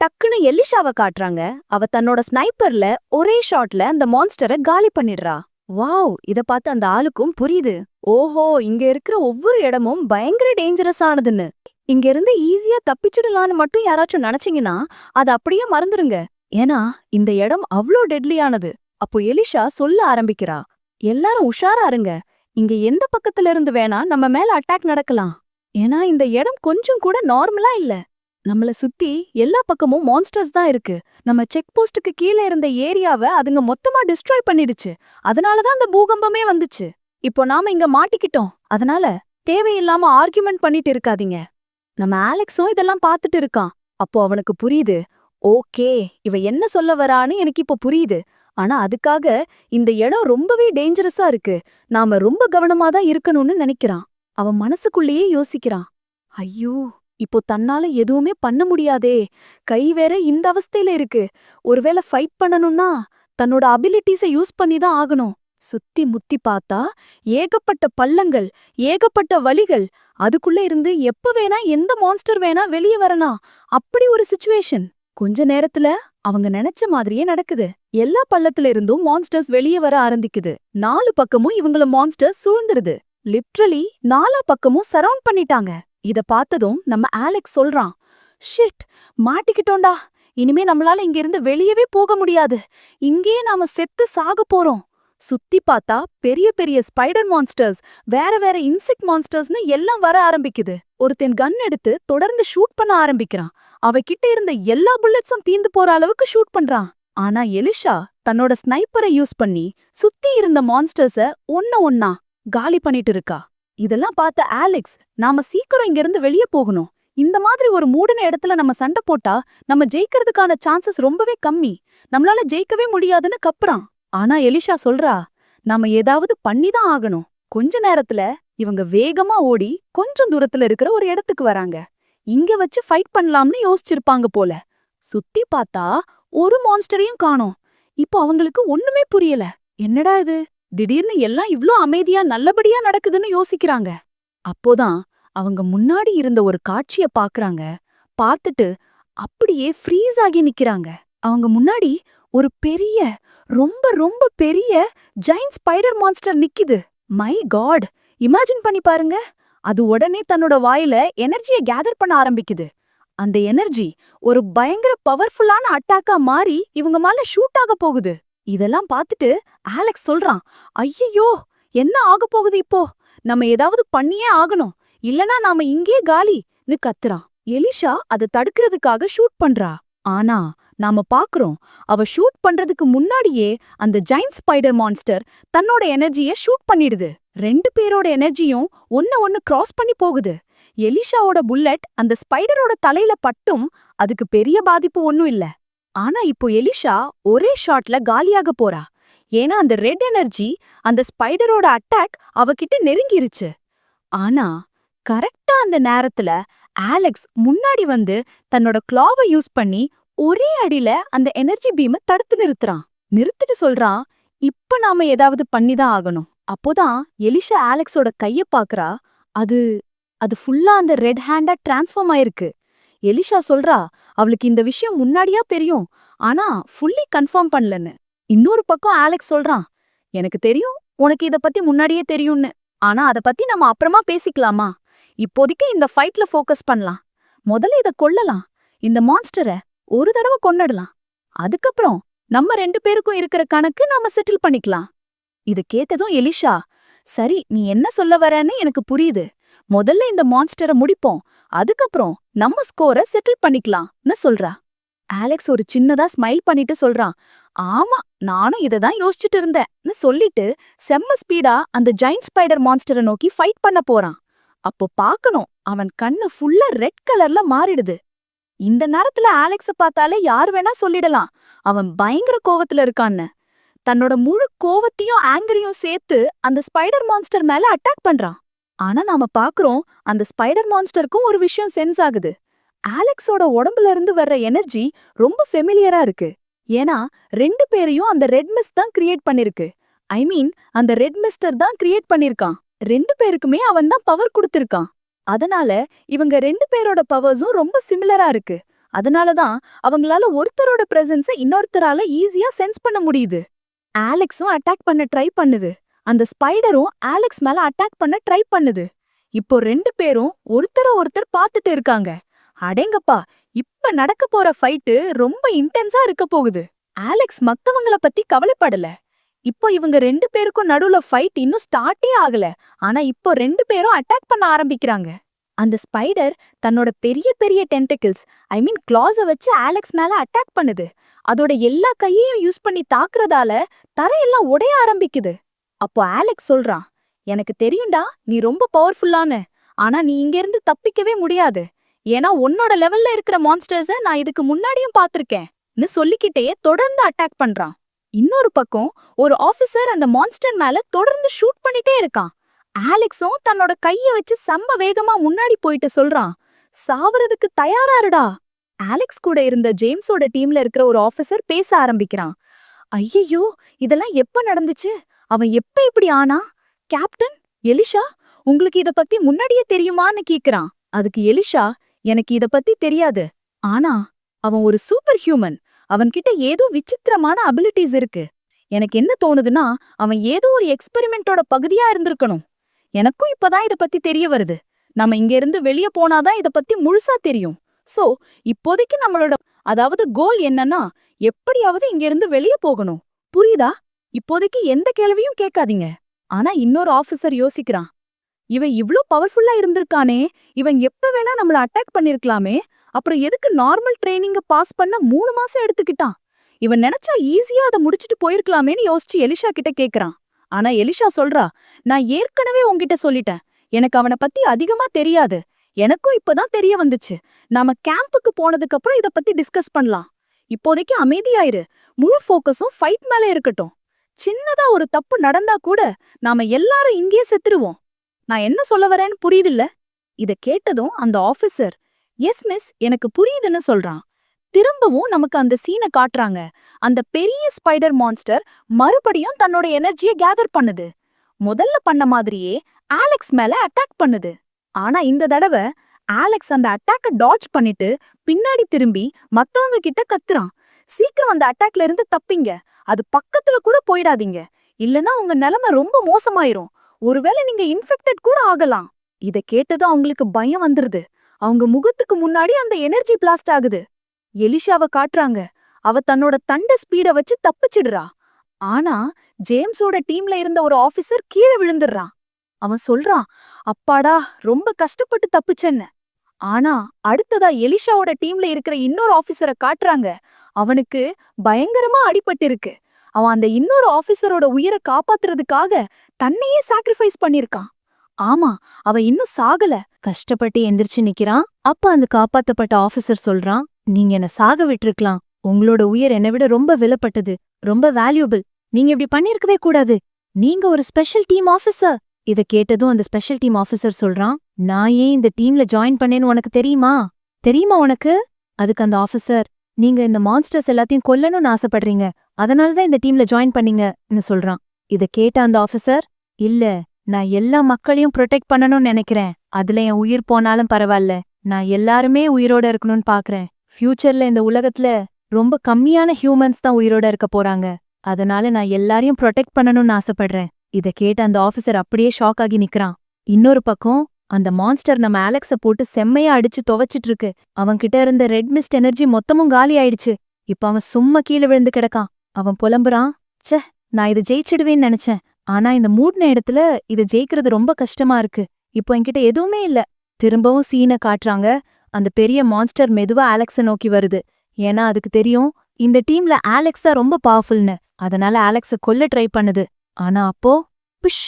டக்குன்னு எலிஷாவ காட்டுறாங்க. அவ தன்னோட ஸ்னைப்பர்ல ஒரே ஷாட்ல அந்த மான்ஸ்டரை காலி பண்ணிடுறா. வாவ், இத பார்த்து அந்த ஆளுக்கும் புரியுது, ஓஹோ, இங்க இருக்கிற ஒவ்வொரு இடமும் பயங்கர டேஞ்சரஸ் ஆனதுன்னு. இங்க இருந்து ஈஸியா தப்பிச்சிடலான்னு மட்டும் யாராச்சும் நினைச்சீங்கன்னா அது அப்படியே மறந்துருங்க. ஏன்னா இந்த இடம் அவ்ளோ டெட்லியானது. அப்போ எலிஷா சொல்ல ஆரம்பிக்கிறா, எல்லாரும் உஷாரா இருங்க, இங்க எந்த பக்கத்துல இருந்து வேணா நம்ம மேல அட்டாக் நடக்கலாம். ஏன்னா இந்த இடம் கொஞ்சம் கூட நார்மலா இல்ல. நம்மள சுத்தி எல்லா பக்கமும் மான்ஸ்டர்ஸ் தான் இருக்கு. நம்ம செக் போஸ்டுக்கு கீழே இருந்த ஏரியாவ அதுங்க மொத்தமா டிஸ்ட்ராய் பண்ணிடுச்சு. அதனாலதான் அந்த பூகம்பமே வந்துச்சு. இப்போ நாம இங்க மாட்டிக்கிட்டோம். அதனால தேவையில்லாம ஆர்கியூமெண்ட் பண்ணிட்டு இருக்காதீங்க. நம்ம அலெக்ஸும் இதெல்லாம் பார்த்துட்டு இருக்கான். அப்போ அவனுக்கு புரியுது. ஓகே, இவ என்ன சொல்ல வரான்னு எனக்கு இப்போ புரியுது. ஆனா அதுக்காக இந்த இடம் ரொம்பவே டேஞ்சரஸா இருக்கு. நாம ரொம்ப கவனமா தான் இருக்கணும்னு நினைக்கிறான். அவன் மனசுக்குள்ளேயே யோசிக்கிறான். ஐயோ, இப்போ தன்னால எதுவுமே பண்ண முடியாதே. கை வேற இந்த அவஸ்தையில இருக்கு. ஒருவேளை ஃபைட் பண்ணணும்னா தன்னோட அபிலிட்டிஸ யூஸ் பண்ணி தான் ஆகணும். சுத்தி முத்தி பார்த்தா ஏகப்பட்ட பள்ளங்கள், ஏகப்பட்ட வழிகள். அதுக்குள்ள இருந்து எப்ப வேணா எந்த மான்ஸ்டர் வேணா வெளியே வரலாம். அப்படி ஒரு சிச்சுவேஷன். கொஞ்ச நேரத்துல அவங்க நினைச்ச மாதிரியே நடக்குது. எல்லா பள்ளத்துல இருந்தும் மான்ஸ்டர்ஸ் வெளியே வர ஆரம்பிக்குது. 4 பக்கமும் இவங்கள மான்ஸ்டர்ஸ் சூழ்ந்துருது. லிட்ரலி 4 பக்கமும் சரவுண்ட் பண்ணிட்டாங்க. இத பார்த்ததும் நம்ம ஆலெக்ஸ் சொல்றான், ஷிட், மாட்டிக்கிட்டோண்டா. இனிமே நம்மளால இங்க இருந்து வெளியவே போக முடியாது. இங்கேயே நாம செத்து சாக போறோம். சுத்தி பார்த்தா பெரிய பெரிய ஸ்பைடர் மான்ஸ்டர்ஸ், வேற வேற இன்செக்ட் மான்ஸ்டர்ஸ்னு எல்லாம் வர ஆரம்பிக்குது. ஒருத்தன் கன் எடுத்து தொடர்ந்து ஷூட் பண்ண ஆரம்பிக்கிறான். அவகிட்ட இருந்த எல்லா புல்லட்ஸும் தீந்து போற அளவுக்கு ஷூட் பண்றான். ஆனா எலிஷா தன்னோட ஸ்னைப்பரை யூஸ் பண்ணி சுத்தி இருந்த மான்ஸ்டர்ஸ ஒன்னா காலி பண்ணிட்டு இருக்கா. இதெல்லாம் பார்த்த ஆலெக்ஸ், நாம சீக்கிரம் இங்க இருந்து வெளியே போகணும். இந்த மாதிரி ஒரு மூடின இடத்துல நம்ம சண்டை போட்டா நம்ம ஜெயிக்கிறதுக்கான சான்சஸ் ரொம்பவே கம்மி. நம்மளால ஜெயிக்கவே முடியாதுன்னு கப்புறான். ஆனா எலிஷா சொல்றா, நாம ஏதாவது பண்ணிதான் ஆகணும். கொஞ்ச நேரத்துல இவங்க வேகமா ஓடி கொஞ்சம் தூரத்துல இருக்கிற ஒரு இடத்துக்கு வராங்க. இங்க வச்சு ஃபைட் பண்ணலாம்னு யோசிச்சிருப்பாங்க போல. சுத்தி பார்த்தா ஒரு மான்ஸ்டரையும் காணோம். இப்போ அவங்களுக்கு ஒண்ணுமே புரியல. என்னடா இது, திடீர்னு எல்லாம் இவ்ளோ அமைதியா நல்லபடியா நடக்குதுன்னு யோசிக்கிறாங்க. அப்போதான் அவங்க முன்னாடி இருந்த ஒரு காட்சிய பாக்குறாங்க. பார்த்துட்டு அப்படியே ஃப்ரீஸ் ஆகி நிக்கிறாங்க. அவங்க முன்னாடி ஒரு பெரிய, ரொம்ப ரொம்ப பெரிய ஜெயண்ட் ஸ்பைடர் மான்ஸ்டர் நிக்குது. மை காட், இமேஜின் பண்ணி பாருங்க. அது உடனே தன்னோட வாயில எனர்ஜியை கேதர் பண்ண ஆரம்பிக்குது. அந்த எனர்ஜி ஒரு பயங்கர பவர்ஃபுல்லான அட்டாக்கா மாறி இவங்க மேல ஷூட் ஆக போகுது. இதெல்லாம் பார்த்துட்டு ஆலெக்ஸ் சொல்றான், ஐயையோ, என்ன ஆக போகுது இப்போ? நம்ம ஏதாவது பண்ணியே ஆகணும், இல்லனா நாம இங்கே காலின்னு கத்துறான். எலிஷா அதை தடுக்கிறதுக்காக ஷூட் பண்றா. ஆனா நாம பாக்குறோம், அவ ஷூட் பண்றதுக்கு முன்னாடியே அந்த ஜெயண்ட் ஸ்பைடர் மான்ஸ்டர் தன்னோட எனர்ஜிய ஷூட் பண்ணிடுது. 2 பேரோட எனர்ஜியும் ஒன்னு கிராஸ் பண்ணி போகுது. எலிஷாவோட புல்லட் அந்த ஸ்பைடரோட தலையில பட்டும் அதுக்கு பெரிய பாதிப்பு ஒன்னும் இல்ல. ஆனா இப்போ எலிஷா ஒரே ஷாட்ல காலியாக போறா. ஏன்னா அந்த ரெட் எனர்ஜி, அந்த ஸ்பைடரோட அட்டாக் அவகிட்ட நெருங்கிருச்சு. ஆனா கரெக்டா அந்த நேரத்துல ஆலெக்ஸ் முன்னாடி வந்து தன்னோட கிளாவை யூஸ் பண்ணி ஒரே அடியில அந்த எனர்ஜி பீமை தடுத்து நிறுத்துறான். நிறுத்திட்டு சொல்றான், இப்ப நாம ஏதாவது பண்ணிதான் ஆகணும். அப்போதான் எலிஷா ஆலெக்ஸோட கைய பாக்குறா. அது அது ஃபுல்லா அந்த ரெட் ஹேண்டா டிரான்ஸ்ஃபார்ம் ஆயிருக்கு. எலிஷா சொல்றா, அவளுக்கு இந்த விஷயம் முன்னாடியா தெரியும், ஆனா ஃபுல்லி கன்ஃபார்ம் பண்ணலன்னு. இன்னொரு பக்கம் ஆலெக்ஸ் சொல்றான், எனக்கு தெரியும் உனக்கு இத பத்தி முன்னாடியே தெரியும்னு. ஆனா அத பத்தி நம்ம அப்புறமா பேசிக்கலாமா? இப்போதைக்கு இந்த ஃபைட்ல ஃபோக்கஸ் பண்ணலாம். முதல்ல இத கொல்லலாம். இந்த மான்ஸ்டரை ஒரு தடவை கொன்னுடலாம். அதுக்கப்புறம் நம்ம 2 பேருக்கும் இருக்கிற கணக்கு நாம செட்டில் பண்ணிக்கலாம். இத கேட்டதும் எலிஷா, சரி, நீ என்ன சொல்ல வரேன்னு எனக்கு புரியுது. முதல்ல இந்த மான்ஸ்டரை முடிப்போம், அதுக்கப்புறம் நம்ம ஸ்கோரை செட்டில் பண்ணிக்கலாம்னு சொல்றா. ஆலெக்ஸ் ஒரு சின்னதா ஸ்மைல் பண்ணிட்டு சொல்றான், ஆமா, நானும் இததான் யோசிச்சுட்டு இருந்தேன்னு சொல்லிட்டு செம்ம ஸ்பீடா அந்த ஜெயண்ட் ஸ்பைடர் மான்ஸ்டரை நோக்கி ஃபைட் பண்ண போறான். அப்போ பார்க்கணும், அவன் கண்ணு ஃபுல்லா ரெட் கலர்ல மாறிடுது. இந்த நேரத்துல ஆலெக்ஸ பார்த்தாலே யார் வேணா சொல்லிடலாம், அவன் பயங்கர கோவத்துல இருக்கான்னு. தன்னோட முழு கோவத்தையும் ஆங்கரையும் சேர்த்து அந்த ஸ்பைடர் மான்ஸ்டர் மேல அட்டாக் பண்றான். ஆனா நாம பாக்குறோம், அந்த ஸ்பைடர் மான்ஸ்டருக்கும் ஒரு விஷயம் சென்ஸ் ஆகுது. ஆலெக்ஸோட உடம்புல இருந்து வர்ற எனர்ஜி ரொம்ப ஃபெமிலியரா இருக்கு. ஏன்னா 2 பேரையும் அந்த ரெட் மிஸ்ட் தான் கிரியேட் பண்ணிருக்கு. ஐ மீன், அந்த ரெட் மிஸ்டர் தான் கிரியேட் பண்ணிருக்கான். 2 பேருக்குமே அவன் தான் பவர் கொடுத்திருக்கான். அதனால இவங்க 2 பேரோட பவர்ஸும் ரொம்ப சிமிலரா இருக்கு. அதனாலதான் அவங்களால ஒருத்தரோட பிரசன்ஸ இன்னொருத்தரால ஈஸியா சென்ஸ் பண்ண முடியுது. ஆலெக்ஸும் அட்டாக் பண்ண ட்ரை பண்ணுது. அந்த ஸ்பைடரும் ஆலெக்ஸ் மேல அட்டாக் பண்ண ட்ரை பண்ணுது. இப்போ 2 பேரும் ஒருத்தர் பார்த்துட்டு இருக்காங்க. அடேங்கப்பா, இப்ப நடக்க போற ஃபைட்டு ரொம்ப இன்டென்ஸா இருக்க போகுது. ஆலெக்ஸ் மத்தவங்கள பத்தி கவலைப்படல. இப்போ இவங்க 2 பேருக்கும் நடுவுல ஃபைட் இன்னும் ஸ்டார்ட்டே ஆகல. ஆனா இப்போ 2 பேரும் அட்டாக் பண்ண ஆரம்பிக்கிறாங்க. அந்த ஸ்பைடர் தன்னோட பெரிய பெரிய டென்டக்கிள்ஸ், ஐ மீன் கிளாஸ வச்சு ஆலெக்ஸ் மேல அட்டாக் பண்ணுது. அதோட எல்லா கையையும் யூஸ் பண்ணி தாக்குறதால தரையெல்லாம் உடைய ஆரம்பிக்குது. அப்போ ஆலெக்ஸ் சொல்றான், எனக்கு தெரியும்டா, நீ ரொம்ப பவர்ஃபுல்லான, ஆனா நீ இங்க இருந்து தப்பிக்கவே முடியாது. ஏன்னா உன்னோட லெவல்ல இருக்கிற மான்ஸ்டர்ஸ நான் இதுக்கு முன்னாடியும் பாத்திருக்கேன்னு சொல்லிக்கிட்டே தொடர்ந்து அட்டாக் பண்றான். இன்னொரு பக்கம் ஒரு ஆபீசர் அந்த மான்ஸ்டர் மேல தொடர்ந்து ஷூட் பண்ணிட்டே இருக்கான். ஆலெக்ஸும் தன்னோட கைய வச்சு செம்ம வேகமா முன்னாடி போயிட்டு சொல்றான், சாவறதுக்கு தயாராருடா. ஆலெக்ஸ் கூட இருந்த ஜேம்ஸோட டீம்ல இருக்கிற ஒரு ஆபீசர் பேச ஆரம்பிக்கிறான். ஐயையோ, இதெல்லாம் எப்ப நடந்துச்சு? அவன் எப்ப இப்படி ஆனா? கேப்டன், எலிஷா, உங்களுக்கு இத பத்தி முன்னாடியே தெரியுமான்னு கேக்குறான். அதுக்கு எலிஷா, எனக்கு இத பத்தி தெரியாது. ஆனா அவன் ஒரு சூப்பர் ஹியூமன். அவன்கிட்ட ஏதோ விசித்திரமான அபிலிட்டிஸ் இருக்கு. எனக்கு என்ன தோணுதுன்னா, அவன் ஏதோ ஒரு எக்ஸ்பெரிமெண்டோட பகுதியா இருந்திருக்கணும். எனக்கும் இப்பதான் இத பத்தி தெரிய வருது. நம்ம இங்க இருந்து வெளிய போனாதான் இத பத்தி முழுசா தெரியும். சோ இப்போதைக்கு நம்மளோட கோல் என்னன்னா, எப்படியாவது இங்க இருந்து வெளிய போகணும். புரியுதா? இப்போதைக்கு எந்த கேள்வியும் கேட்காதீங்க. ஆனா இன்னொரு ஆபீசர் யோசிக்கிறான், இவன் இவ்ளோ பவர்ஃபுல்லா இருந்திருக்கானே, இவன் எப்ப வேணா நம்மள அட்டாக் பண்ணிருக்கலாமே, அப்புறம் எதுக்கு நார்மல் ட்ரைனிங்க பாஸ் பண்ண 3 மாசம் எடுத்துக்கிட்டான்? இவன் நினைச்சா ஈஸியா அதை முடிச்சிட்டு போயிருக்கலாமேன்னு யோசிச்சு எலிஷா கிட்ட கேக்குறான். ஆனா எலிஷா சொல்றா, நான் ஏற்கனவே உன்கிட்ட சொல்லிட்டேன், எனக்கு அவனை பத்தி அதிகமா தெரியாது. எனக்கும் இப்பதான் தெரிய வந்துச்சு. நாம கேம்புக்கு போனதுக்கு அப்புறம் இத பத்தி டிஸ்கஸ் பண்ணலாம். இப்போதைக்கு அமைதியாயிரு. முழு ஃபோக்கஸும் ஃபைட் மேல இருக்கட்டும். சின்னதா ஒரு தப்பு நடந்தா கூட நாம எல்லாரும் இங்கேயே செத்துருவோம். நான் என்ன சொல்ல வரேன்னு புரியுதில்ல? இத கேட்டதும் அந்த ஆபீசர், எஸ் மிஸ், எனக்கு புரியுதுன்னு சொல்றான். திரும்பவும் நமக்கு அந்த சீனை காட்டுறாங்க. அந்த பெரிய ஸ்பைடர் மான்ஸ்டர் மறுபடியும் தன்னோட எனர்ஜியை கேதர் பண்ணுது. முதல்ல பண்ண மாதிரியே ஆலெக்ஸ் மேல அட்டாக் பண்ணுது. ஆனா இந்த தடவை ஆலெக்ஸ் அந்த அட்டாக்க டாட்ஜ் பண்ணிட்டு பின்னாடி திரும்பி மத்தவங்க கிட்ட கத்துறான், சீக்கிரம் அந்த அட்டாக்ல இருந்து தப்பிங்க, அது பக்கத்துல கூட போயிடாதீங்க, இல்லனா உங்க நிலைமை ரொம்ப மோசமாயிரும், ஒருவேளை நீங்க இன்ஃபெக்டட் கூட ஆகலாம். இத கேட்டதும் அவங்களுக்கு பயம் வந்துருது. அவங்க முகத்துக்கு முன்னாடி அந்த எனர்ஜி பிளாஸ்ட் ஆகுது. எலிஷாவ காட்டுறாங்க. அவ தன்னோட தண்ட ஸ்பீட வச்சு தப்பிச்சிடுறா. ஆனா ஜேம்ஸோட டீம்ல இருந்த ஒரு ஆபீசர் கீழே விழுந்துடுறான். அவன் சொல்றான், அப்பாடா, ரொம்ப கஷ்டப்பட்டு தப்பிச்சேன்னு. ஆனா அடுத்ததா எலிஷாவோட டீம்ல இருக்கிற இன்னொரு ஆபீசரை காட்டுறாங்க. அவனுக்கு பயங்கரமா அடிபட்டு இருக்கு. அவன் அந்த இன்னொரு ஆபீசரோட உயிரை காப்பாத்துறதுக்காக தன்னையே சாக்ரிஃபைஸ் பண்ணிருக்கான். ஆமா, அவன் இன்னும் சாகல. கஷ்டப்பட்டு எந்திரிச்சு நிக்கிறான். அப்ப அந்த காப்பாத்தப்பட்ட ஆபீசர் சொல்றான், நீங்க என்ன சாக விட்டுருக்கலாம். உங்களோட உயிர் என்னை விட ரொம்ப விலைப்பட்டது, ரொம்ப வேல்யூபிள். நீங்க இப்படி பண்ணிருக்கவே கூடாது. நீங்க ஒரு ஸ்பெஷல் டீம் ஆபீசர். இத கேட்டதும் அந்த ஸ்பெஷல் டீம் ஆபீசர் சொல்றான், நான் ஏன் இந்த டீம்ல ஜாயின் பண்ணேன்னு உனக்கு தெரியுமா? தெரியுமா உனக்கு? அதுக்கு அந்த ஆபீசர், நீங்க இந்த மான்ஸ்டர்ஸ் எல்லாத்தையும் கொல்லணும்னு ஆசைப்படுறீங்க, அதனாலதான் இந்த டீம்ல ஜாயின் பண்ணீங்கன்னு சொல்றான். இத கேட்ட அந்த ஆபீசர், இல்ல, நான் எல்லா மக்களையும் ப்ரொடெக்ட் பண்ணணும்னு நினைக்கிறேன். அதுல என் உயிர் போனாலும் பரவாயில்ல. நான் எல்லாருமே உயிரோட இருக்கணும்னு பாக்குறேன். ஃபியூச்சர்ல இந்த உலகத்துல ரொம்ப கம்மியான ஹியூமன்ஸ் தான் உயிரோட இருக்க போறாங்க. அதனால நான் எல்லாரையும் ப்ரொடெக்ட் பண்ணணும்னு ஆசைப்படுறேன். இத கேட்ட அந்த ஆபீசர் அப்படியே ஷாக் ஆகி நிக்கிறான். இன்னொரு பக்கம் அந்த மான்ஸ்டர் நம்ம ஆலெக்ஸ போட்டு செம்மையா அடிச்சு துவைச்சிட்டு இருக்கு. அவன்கிட்ட இருந்த ரெட் மிஸ்ட் எனர்ஜி மொத்தமும் காலி ஆயிடுச்சு. இப்ப அவன் சும்மா கீழே விழுந்து கிடக்கான். அவன் புலம்புறான், ச்சே, நான் இதை ஜெயிச்சிடுவேன்னு நினைச்சேன். ஆனா இந்த மூட்ன இடத்துல இதை ஜெயிக்கிறது ரொம்ப கஷ்டமா இருக்கு. இப்போ என்கிட்ட எதுவுமே இல்ல. திரும்பவும் சீனை காட்டுறாங்க. அந்த பெரிய மான்ஸ்டர் மெதுவா ஆலெக்ஸ நோக்கி வருது. ஏன்னா அதுக்கு தெரியும், இந்த டீம்ல ஆலெக்ஸ் தான் ரொம்ப பவர்ஃபுல்னு. அதனால ஆலெக்ஸ கொல்ல ட்ரை பண்ணுது. ஆனா அப்போ புஷ்,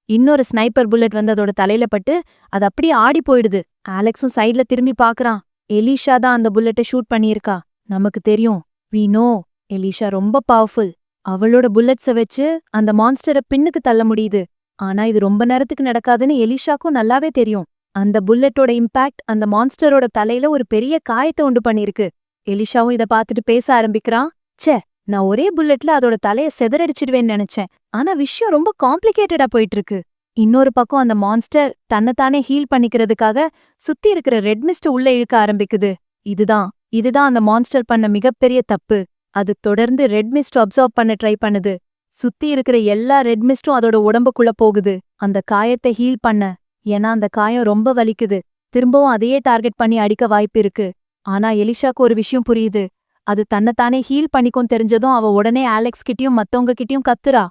இன்னொரு ஸ்னைப்பர் புல்லட் வந்து அதோட தலையில பட்டு அது அப்படியே ஆடி போயிடுது. ஆலெக்ஸும் சைட்ல திரும்பி பாக்குறான். எலிஷா தான் அந்த புல்லட்டை ஷூட் பண்ணியிருக்கா. நமக்கு தெரியும், we know, எலிஷா ரொம்ப பவர்ஃபுல். அவளோட புல்லட்ஸ வச்சு அந்த மான்ஸ்டரை பின்னுக்கு தள்ள முடியுது. ஆனா இது ரொம்ப நேரத்துக்கு நடக்காதுன்னு எலிஷாக்கும் நல்லாவே தெரியும். அந்த புல்லட்டோட இம்பாக்ட் அந்த மான்ஸ்டரோட தலையில ஒரு பெரிய காயத்தை உண்டு பண்ணிருக்கு. எலிஷாவும் இத பாத்துட்டு பேச ஆரம்பிக்கிறான். ச்சே, நான் ஒரே புல்லட்ல அதோட தலைய செதறடிச்சிடுவேன்னு நினைச்சேன். ஆனா விஷயம் ரொம்ப காம்ப்ளிகேட்டடா போயிட்டு இருக்கு. இன்னொரு பக்கம் அந்த மான்ஸ்டர் தன்னைத்தானே ஹீல் பண்ணிக்கிறதுக்காக சுத்தி இருக்கிற ரெட் மிஸ்ட் உள்ள இழுக்க ஆரம்பிக்குது. இதுதான் அந்த மான்ஸ்டர் பண்ண மிகப்பெரிய தப்பு. அது தொடர்ந்து ரெட் மிஸ்ட் அப்சர்வ் பண்ண ட்ரை பண்ணுது. சுத்தி இருக்கிற எல்லா ரெட் மிஸ்டும் அதோட உடம்புக்குள்ள போகுது அந்த காயத்தை ஹீல் பண்ண. ஏன்னா அந்த காயம் ரொம்ப வலிக்குது. திரும்பவும் அதையே டார்கெட் பண்ணி அடிக்க வாய்ப்பு இருக்கு. ஆனா எலிஷாக்கு ஒரு விஷயம் புரியுது. அது தன்னைத்தானே ஹீல் பண்ணிக்கும் தெரிஞ்சதும் அவ உடனே ஆலெக்ஸ் கிட்டயும் மத்தவங்க கிட்டயும் கத்துறா,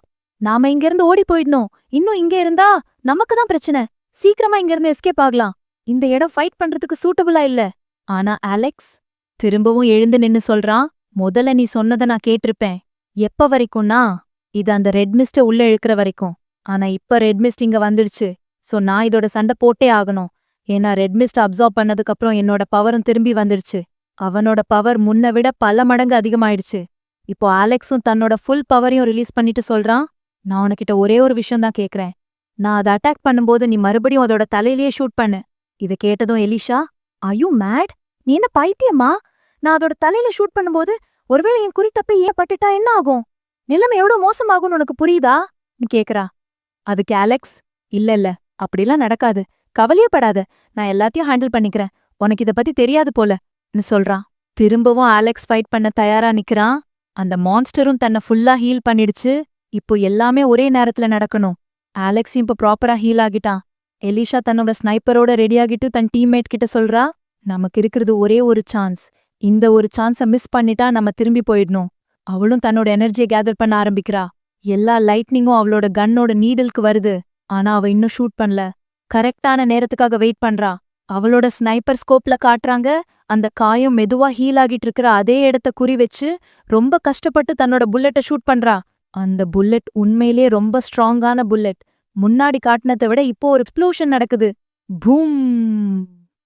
நாம இங்க இருந்து ஓடி போயிடணும். இன்னும் இங்க இருந்தா நமக்கு தான் பிரச்சனை. சீக்கிரமா இங்க இருந்து எஸ்கேப் ஆகலாம். இந்த இடம் ஃபைட் பண்றதுக்கு சூட்டபிளா இல்ல. ஆனா ஆலெக்ஸ் திரும்பவும் எழுந்து நின்னு சொல்றான், முதல்ல நீ சொன்னதை நான் கேட்டிருப்பேன். எப்ப வரைக்கும்னா, இது அந்த ரெட் மிஸ்ட உள்ள இழுக்கிற வரைக்கும். ஆனா இப்ப ரெட் மிஸ்ட் இங்க வந்துடுச்சு. சோ நான் இதோட சண்டை போட்டே ஆகணும். ஏன்னா ரெட் மிஸ்ட் அப்சார்ப் பண்ணதுக்கு அப்புறம் என்னோட பவரும் திரும்பி வந்துடுச்சு. அவனோட பவர் முன்ன விட பல மடங்கு அதிகமாயிடுச்சு. இப்போ அலெக்ஸும் தன்னோட ஃபுல் பவரையும் ரிலீஸ் பண்ணிட்டு சொல்றான், நான் உனக்கிட்ட ஒரே ஒரு விஷயம் தான் கேக்குறேன். நான் அதை அட்டாக் பண்ணும்போது நீ மறுபடியும் அதோட தலையிலேயே ஷூட் பண்ணு. இதை கேட்டதும் எலிஷா, ஐயோ மேட், நீ என்ன பைத்தியமா? நான் அதோட தலையில ஷூட் பண்ணும்போது ஒருவேளை என் குறி தப்பி ஏன் பட்டுட்டா என்ன ஆகும்? நிலைமை எவ்வளவு மோசமாகும்னு உனக்கு புரியுதா? கேக்குறா. அதுக்கு அலெக்ஸ், இல்ல அப்படிலாம் நடக்காது, கவலையப்படாத, நான் எல்லாத்தையும் ஹேண்டில் பண்ணிக்கிறேன், உனக்கு இத பத்தி தெரியாது போலன்னு சொல்றான். திரும்பவும் அலெக்ஸ் ஃபைட் பண்ண தயாரா நிக்கிறான். அந்த மான்ஸ்டரும் தன்னை ஃபுல்லா ஹீல் பண்ணிடுச்சு. இப்போ எல்லாமே ஒரே நேரத்துல நடக்கணும். அலெக்ஸும் இப்ப ப்ராப்பரா ஹீல் ஆகிட்டான். எலிஷா தன்னோட ஸ்னைப்பரோட ரெடியாகிட்டு தன் டீம்மேட் கிட்ட சொல்றா, நமக்கு இருக்கிறது ஒரே ஒரு சான்ஸ், இந்த ஒரு சான்ஸை மிஸ் பண்ணிட்டா நம்ம திரும்பி போயிடணும். அவளும் தன்னோட எனர்ஜியை கேதர் பண்ண ஆரம்பிக்கிறா. எல்லா லைட்னிங்கும் அவளோட கன்னோட நீடலுக்கு வருது. ஆனா அவ இன்னும் ஷூட் பண்ணல. கரெக்டான நேரத்துக்காக வெயிட் பண்றா. அவளோட ஸ்னைப்பர் ஸ்கோப்ல காட்டுறாங்க. அந்த காயம் மெதுவா ஹீல் ஆகிட்டு இருக்கிற அதே இடத்த குறி வச்சு ரொம்ப கஷ்டப்பட்டு தன்னோட புல்லட்டை ஷூட் பண்றா. அந்த புல்லட் உண்மையிலே ரொம்ப ஸ்ட்ராங்கான புல்லட். முன்னாடி காட்டினதை விட இப்போ ஒரு எக்ஸ்ப்ளோஷன் நடக்குது. பூம்!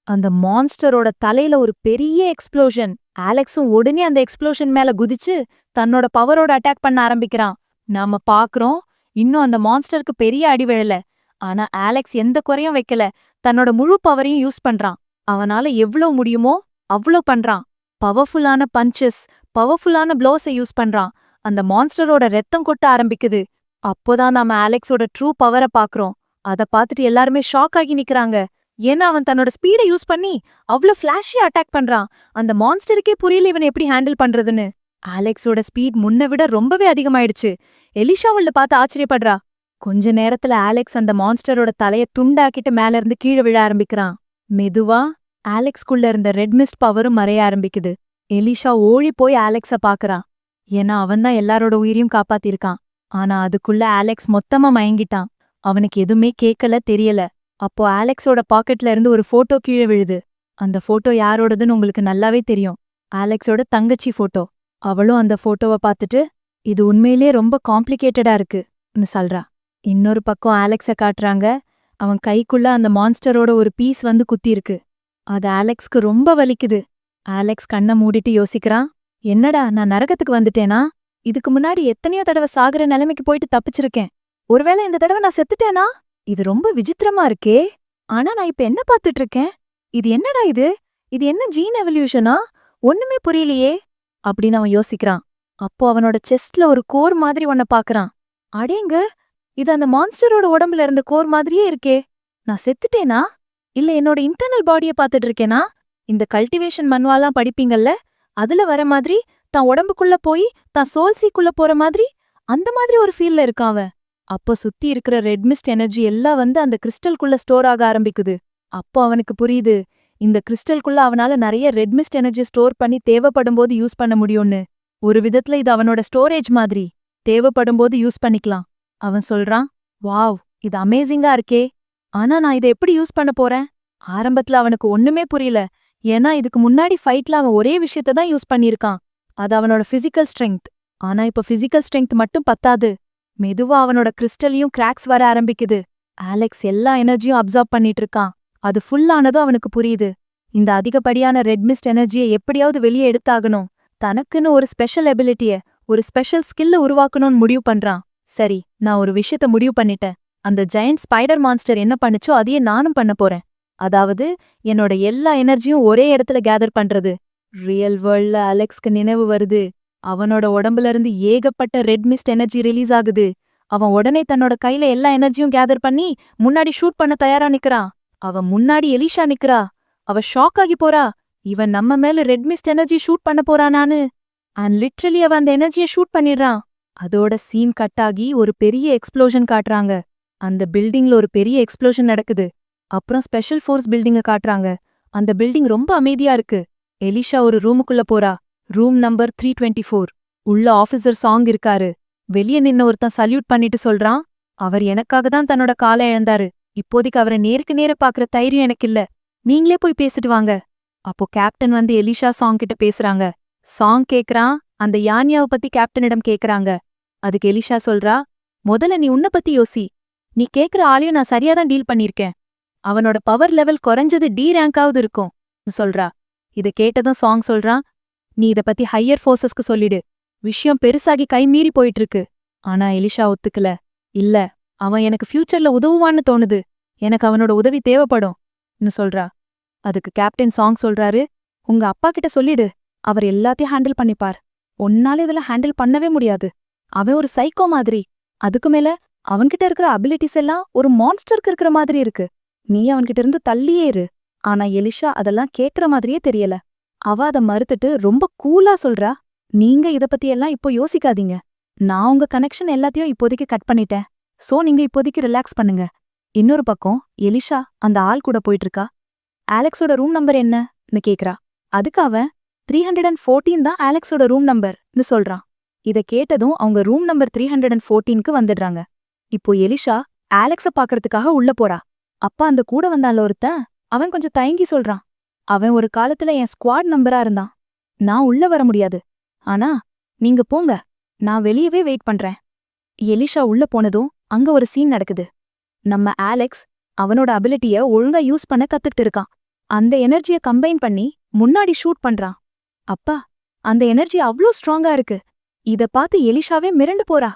அந்த மான்ஸ்டரோட தலையில ஒரு பெரிய எக்ஸ்ப்ளோஷன். அலெக்ஸும் உடனே அந்த எக்ஸ்ப்ளோஷன் மேல குதிச்சு தன்னோட பவரோட அட்டாக் பண்ண ஆரம்பிக்கிறான். நாம பாக்குறோம், இன்னும் அந்த மான்ஸ்டருக்கு பெரிய அடி விழல. ஆனா அலெக்ஸ் எந்த குறையும் வைக்கல. தன்னோட முழு பவரையும் யூஸ் பண்றான். அவனால எவ்ளோ முடியுமோ அவ்ளோ பண்றான். பவர்ஃபுல்லான பஞ்சஸ், பவர்ஃபுல்லான ப்ளோஸை யூஸ் பண்றான். அந்த மான்ஸ்டரோட ரத்தம் கொட்ட ஆரம்பிக்குது. அப்போதான் நாம அலெக்ஸோட ட்ரூ பவரை பாக்குறோம். அத பாத்துட்டு எல்லாருமே ஷாக் ஆகி நிக்கறாங்க. ஏன்னா அவன் தன்னோட ஸ்பீடை யூஸ் பண்ணி அவ்ளோ ஃபிளாஷியா அட்டாக் பண்றான். அந்த மான்ஸ்டருக்கே புரியல இவன் எப்படி ஹேண்டில் பண்றதுன்னு. அலெக்ஸோட ஸ்பீட் முன்ன விட ரொம்பவே அதிகமாயிடுச்சு. எலிஷா அவள பார்த்து ஆச்சரியப்படுறா. கொஞ்ச நேரத்துல அலெக்ஸ் அந்த மான்ஸ்டரோட தலைய துண்டாக்கிட்டு மேல இருந்து கீழே விழ ஆரம்பிக்கிறான். மெதுவா அலெக்ஸ்குள்ள இருந்த ரெட் மிஸ்ட் பவரும் மறைய ஆரம்பிக்குது. எலிஷா ஓடி போய் அலெக்ஸ பாக்குறான். ஏன்னா அவன்தான் எல்லாரோட உயிரையும் காப்பாத்திருக்கான். ஆனா அதுக்குள்ள அலெக்ஸ் மொத்தமா மயங்கிட்டான். அவனுக்கு எதுவுமே கேட்கல, தெரியல. அப்போ அலெக்ஸோட பாக்கெட்ல இருந்து ஒரு போட்டோ கீழே விழுது. அந்த போட்டோ யாரோடதுன்னு உங்களுக்கு நல்லாவே தெரியும். அலெக்ஸோட தங்கச்சி போட்டோ. அவளும் அந்த போட்டோவை பார்த்துட்டு, இது உண்மையிலே ரொம்ப காம்ப்ளிகேட்டடா இருக்குன்னு சொல்றா. இன்னொரு பக்கம் அலெக்ஸ காட்டுறாங்க. அவன் கைக்குள்ள அந்த மான்ஸ்டரோட ஒரு பீஸ் வந்து குத்திருக்கு. அது அலெக்ஸ்க்கு ரொம்ப வலிக்குது. அலெக்ஸ் கண்ணை மூடிட்டு யோசிக்கிறான், என்னடா நான் நரகத்துக்கு வந்துட்டேனா? இதுக்கு முன்னாடி எத்தனையோ தடவை சாகுற நிலைமைக்கு போயிட்டு தப்பிச்சிருக்கேன். ஒருவேளை இந்த தடவை நான் செத்துட்டேனா? இது ரொம்ப விசித்திரமா இருக்கே. ஆனா நான் இப்ப என்ன பார்த்துட்டு இருக்கேன்? இது என்னடா இது? இது என்ன ஜீன் எவல்யூஷனா? ஒண்ணுமே புரியலையே அப்படின்னு அவன் யோசிக்கிறான். அப்போ அவனோட செஸ்ட்ல ஒரு கோர் மாதிரி ஒன்ன பாக்குறான். அடேங்க, இது அந்த மான்ஸ்டரோட உடம்புல இருந்த கோர் மாதிரியே இருக்கே. நான் செத்துட்டேனா? இல்ல என்னோட இன்டர்னல் பாடிய பாத்துட்டு இருக்கேனா? இந்த கல்டிவேஷன் மன்வாலாம் படிப்பீங்கல்ல, அதுல வர மாதிரி தான் உடம்புக்குள்ள போய் தான் சோல்சீக்குள்ள போற மாதிரி அந்த மாதிரி ஒரு ஃபீல்ல இருக்கான் அவன். அப்போ சுத்தி இருக்கிற ரெட் மிஸ்ட் எனர்ஜி எல்லாம் வந்து அந்த கிறிஸ்டல்குள்ள ஸ்டோர் ஆக ஆரம்பிக்குது. அப்போ அவனுக்கு புரியுது, இந்த கிறிஸ்டல்குள்ள அவனால நிறைய ரெட் மிஸ்ட் எனர்ஜி ஸ்டோர் பண்ணி தேவைப்படும் போது யூஸ் பண்ண முடியும்னு. ஒரு விதத்துல இது அவனோட ஸ்டோரேஜ் மாதிரி. தேவைப்படும் போது யூஸ் பண்ணிக்கலாம். அவன் சொல்றான், வாவ், இது அமேசிங்கா இருக்கே. ஆனா நான் இதை எப்படி யூஸ் பண்ண போறேன்? ஆரம்பத்துல அவனுக்கு ஒண்ணுமே புரியல. ஏன்னா இதுக்கு முன்னாடி ஃபைட்ல அவன் ஒரே விஷயத்த தான் யூஸ் பண்ணியிருக்கான். அது அவனோட பிசிக்கல் ஸ்ட்ரெங்த். ஆனா இப்ப பிசிக்கல் ஸ்ட்ரெங்த் மட்டும் பத்தாது. மெதுவா அவனோட கிறிஸ்டலையும் கிராக்ஸ் வர ஆரம்பிக்குது. அலெக்ஸ் எல்லா எனர்ஜியும் அப்சார்ப் பண்ணிட்டு இருக்கான். அது ஃபுல்லானதும் அவனுக்கு புரியுது. இந்த அதிகப்படியான ரெட் மிஸ்ட் எனர்ஜியை எப்படியாவது வெளியே எடுத்தாகணும். தனக்குன்னு ஒரு ஸ்பெஷல் எபிலிட்டிய, ஒரு ஸ்பெஷல் ஸ்கில்ல உருவாக்கணும்னு முடிவு பண்றான். சரி, நான் ஒரு விஷயத்த முடிவு பண்ணிட்டேன். அந்த ஜெயண்ட் ஸ்பைடர் மான்ஸ்டர் என்ன பண்ணுச்சோ அதையே நானும் பண்ண போறேன். அதாவது என்னோட எல்லா எனர்ஜியும் ஒரே இடத்துல கேதர் பண்றது. ரியல் வேர்ல்ட்ல அலெக்ஸ்க்கு நினைவு வருது. அவனோட உடம்புல இருந்து ஏகப்பட்ட ரெட் மிஸ்ட் எனர்ஜி ரிலீஸ் ஆகுது. அவன் உடனே தன்னோட கையில எல்லா எனர்ஜியும் கேதர் பண்ணி முன்னாடி ஷூட் பண்ண தயாரா நிக்கிறான். அவன் முன்னாடி எலிஷா நிக்கிறா. அவ ஷாக் ஆகி போறா. இவன் நம்ம மேல ரெட் மிஸ்ட் எனர்ஜி ஷூட் பண்ண போறானான்னு. அண்ட் லிட்ரலி அவன் அந்த எனர்ஜியை ஷூட் பண்ணிடுறான். அதோட சீன் கட் ஆகி ஒரு பெரிய எக்ஸ்ப்ளோஷன் காட்டுறாங்க. அந்த பில்டிங்ல ஒரு பெரிய எக்ஸ்ப்ளோஷன் நடக்குது. அப்புறம் ஸ்பெஷல் ஃபோர்ஸ் பில்டிங்க காட்டுறாங்க. அந்த பில்டிங் ரொம்ப அமைதியா இருக்கு. எலிஷா ஒரு ரூமுக்குள்ள போறா. Room number 324. உள்ள ஆபீசர் சாங் இருக்காரு. வெளிய நின்ன ஒருத்தன் சல்யூட் பண்ணிட்டு சொல்றான், அவர் எனக்காக தான் தன்னோட காலை இழந்தாரு. இப்போதைக்கு அவரை நேருக்கு நேர பாக்குற தைரியம் எனக்கு இல்ல. நீங்களே போய் பேசிட்டு வாங்க. அப்போ கேப்டன் வந்து எலிஷா சாங் கிட்ட பேசுறாங்க. சாங் கேக்குறான். அந்த யானியாவை பத்தி கேப்டனிடம் கேக்குறாங்க. அதுக்கு எலிஷா சொல்றா, முதல்ல நீ உன்னை பத்தி யோசி. நீ கேக்குற ஆளையும் நான் சரியாதான் டீல் பண்ணிருக்கேன். அவனோட பவர் லெவல் குறைஞ்சது டி ரேங்காவது இருக்கும் சொல்றா. இத கேட்டதும் சாங் சொல்றான், நீ இத பத்தி ஹையர் ஃபோர்ஸஸ்க்கு சொல்லிடு. விஷயம் பெருசாகி கை மீறி போயிட்டு இருக்கு. ஆனா எலிஷா ஒத்துக்கல. இல்ல, அவன் எனக்கு ஃபியூச்சர்ல உதவுவான்னு தோணுது. எனக்கு அவனோட உதவி தேவைப்படும் சொல்றா. அதுக்கு கேப்டன் சாங் சொல்றாரு, உங்க அப்பா கிட்ட சொல்லிடு. அவர் எல்லாத்தையும் ஹேண்டில் பண்ணிப்பார். உன்னால இதுல ஹேண்டில் பண்ணவே முடியாது. அவன் ஒரு சைக்கோ மாதிரி. அதுக்கு மேல அவன்கிட்ட இருக்கிற அபிலிட்டிஸ் எல்லாம் ஒரு மான்ஸ்டருக்கு இருக்கிற மாதிரி இருக்கு. நீ அவன்கிட்ட இருந்து தள்ளியே இரு. ஆனா எலிஷா அதெல்லாம் கேட்கற மாதிரியே தெரியல. அவ அத மறுத்துட்டு ரொம்ப கூலா சொல்றா, நீங்க இத பத்தி எல்லாம் இப்போ யோசிக்காதீங்க. நான் உங்க கனெக்ஷன் எல்லாத்தையும் இப்போதைக்கு கட் பண்ணிட்டேன். சோ நீங்க இப்போதைக்கு ரிலாக்ஸ் பண்ணுங்க. இன்னொரு பக்கம் எலிஷா அந்த ஆள் கூட போயிட்டு இருக்கா. ஆலெக்ஸோட ரூம் நம்பர் என்னன்னு கேக்குறா. அதுக்கு அவன் 314 தான் ஆலெக்ஸோட ரூம் நம்பர்னு சொல்றான். இத கேட்டதும் அவங்க ரூம் நம்பர் 314க்கு வந்துடுறாங்க. இப்போ எலிஷா ஆலெக்ஸ பாக்கறதுக்காக உள்ள போறா. அப்பா அந்த கூட வந்தான்ல ஒருத்தன், அவன் கொஞ்சம் தயங்கி சொல்றான், அவன் ஒரு காலத்துல என் ஸ்குவாட் நம்பரா இருந்தான். நான் உள்ள வர முடியாது. ஆனா நீங்க போங்க, நான் வெளியவே வெயிட் பண்றேன். எலிஷா உள்ள போனதும் அங்க ஒரு சீன் நடக்குது. நம்ம ஆலெக்ஸ் அவனோட அபிலிட்டிய ஒழுங்கா யூஸ் பண்ண கத்துக்கிட்டு இருக்கான். அந்த எனர்ஜிய கம்பைன் பண்ணி முன்னாடி ஷூட் பண்றான். அப்பா, அந்த எனர்ஜி அவ்ளோ ஸ்ட்ராங்கா இருக்கு. இத பார்த்து எலிஷாவே மிரண்டு போறா.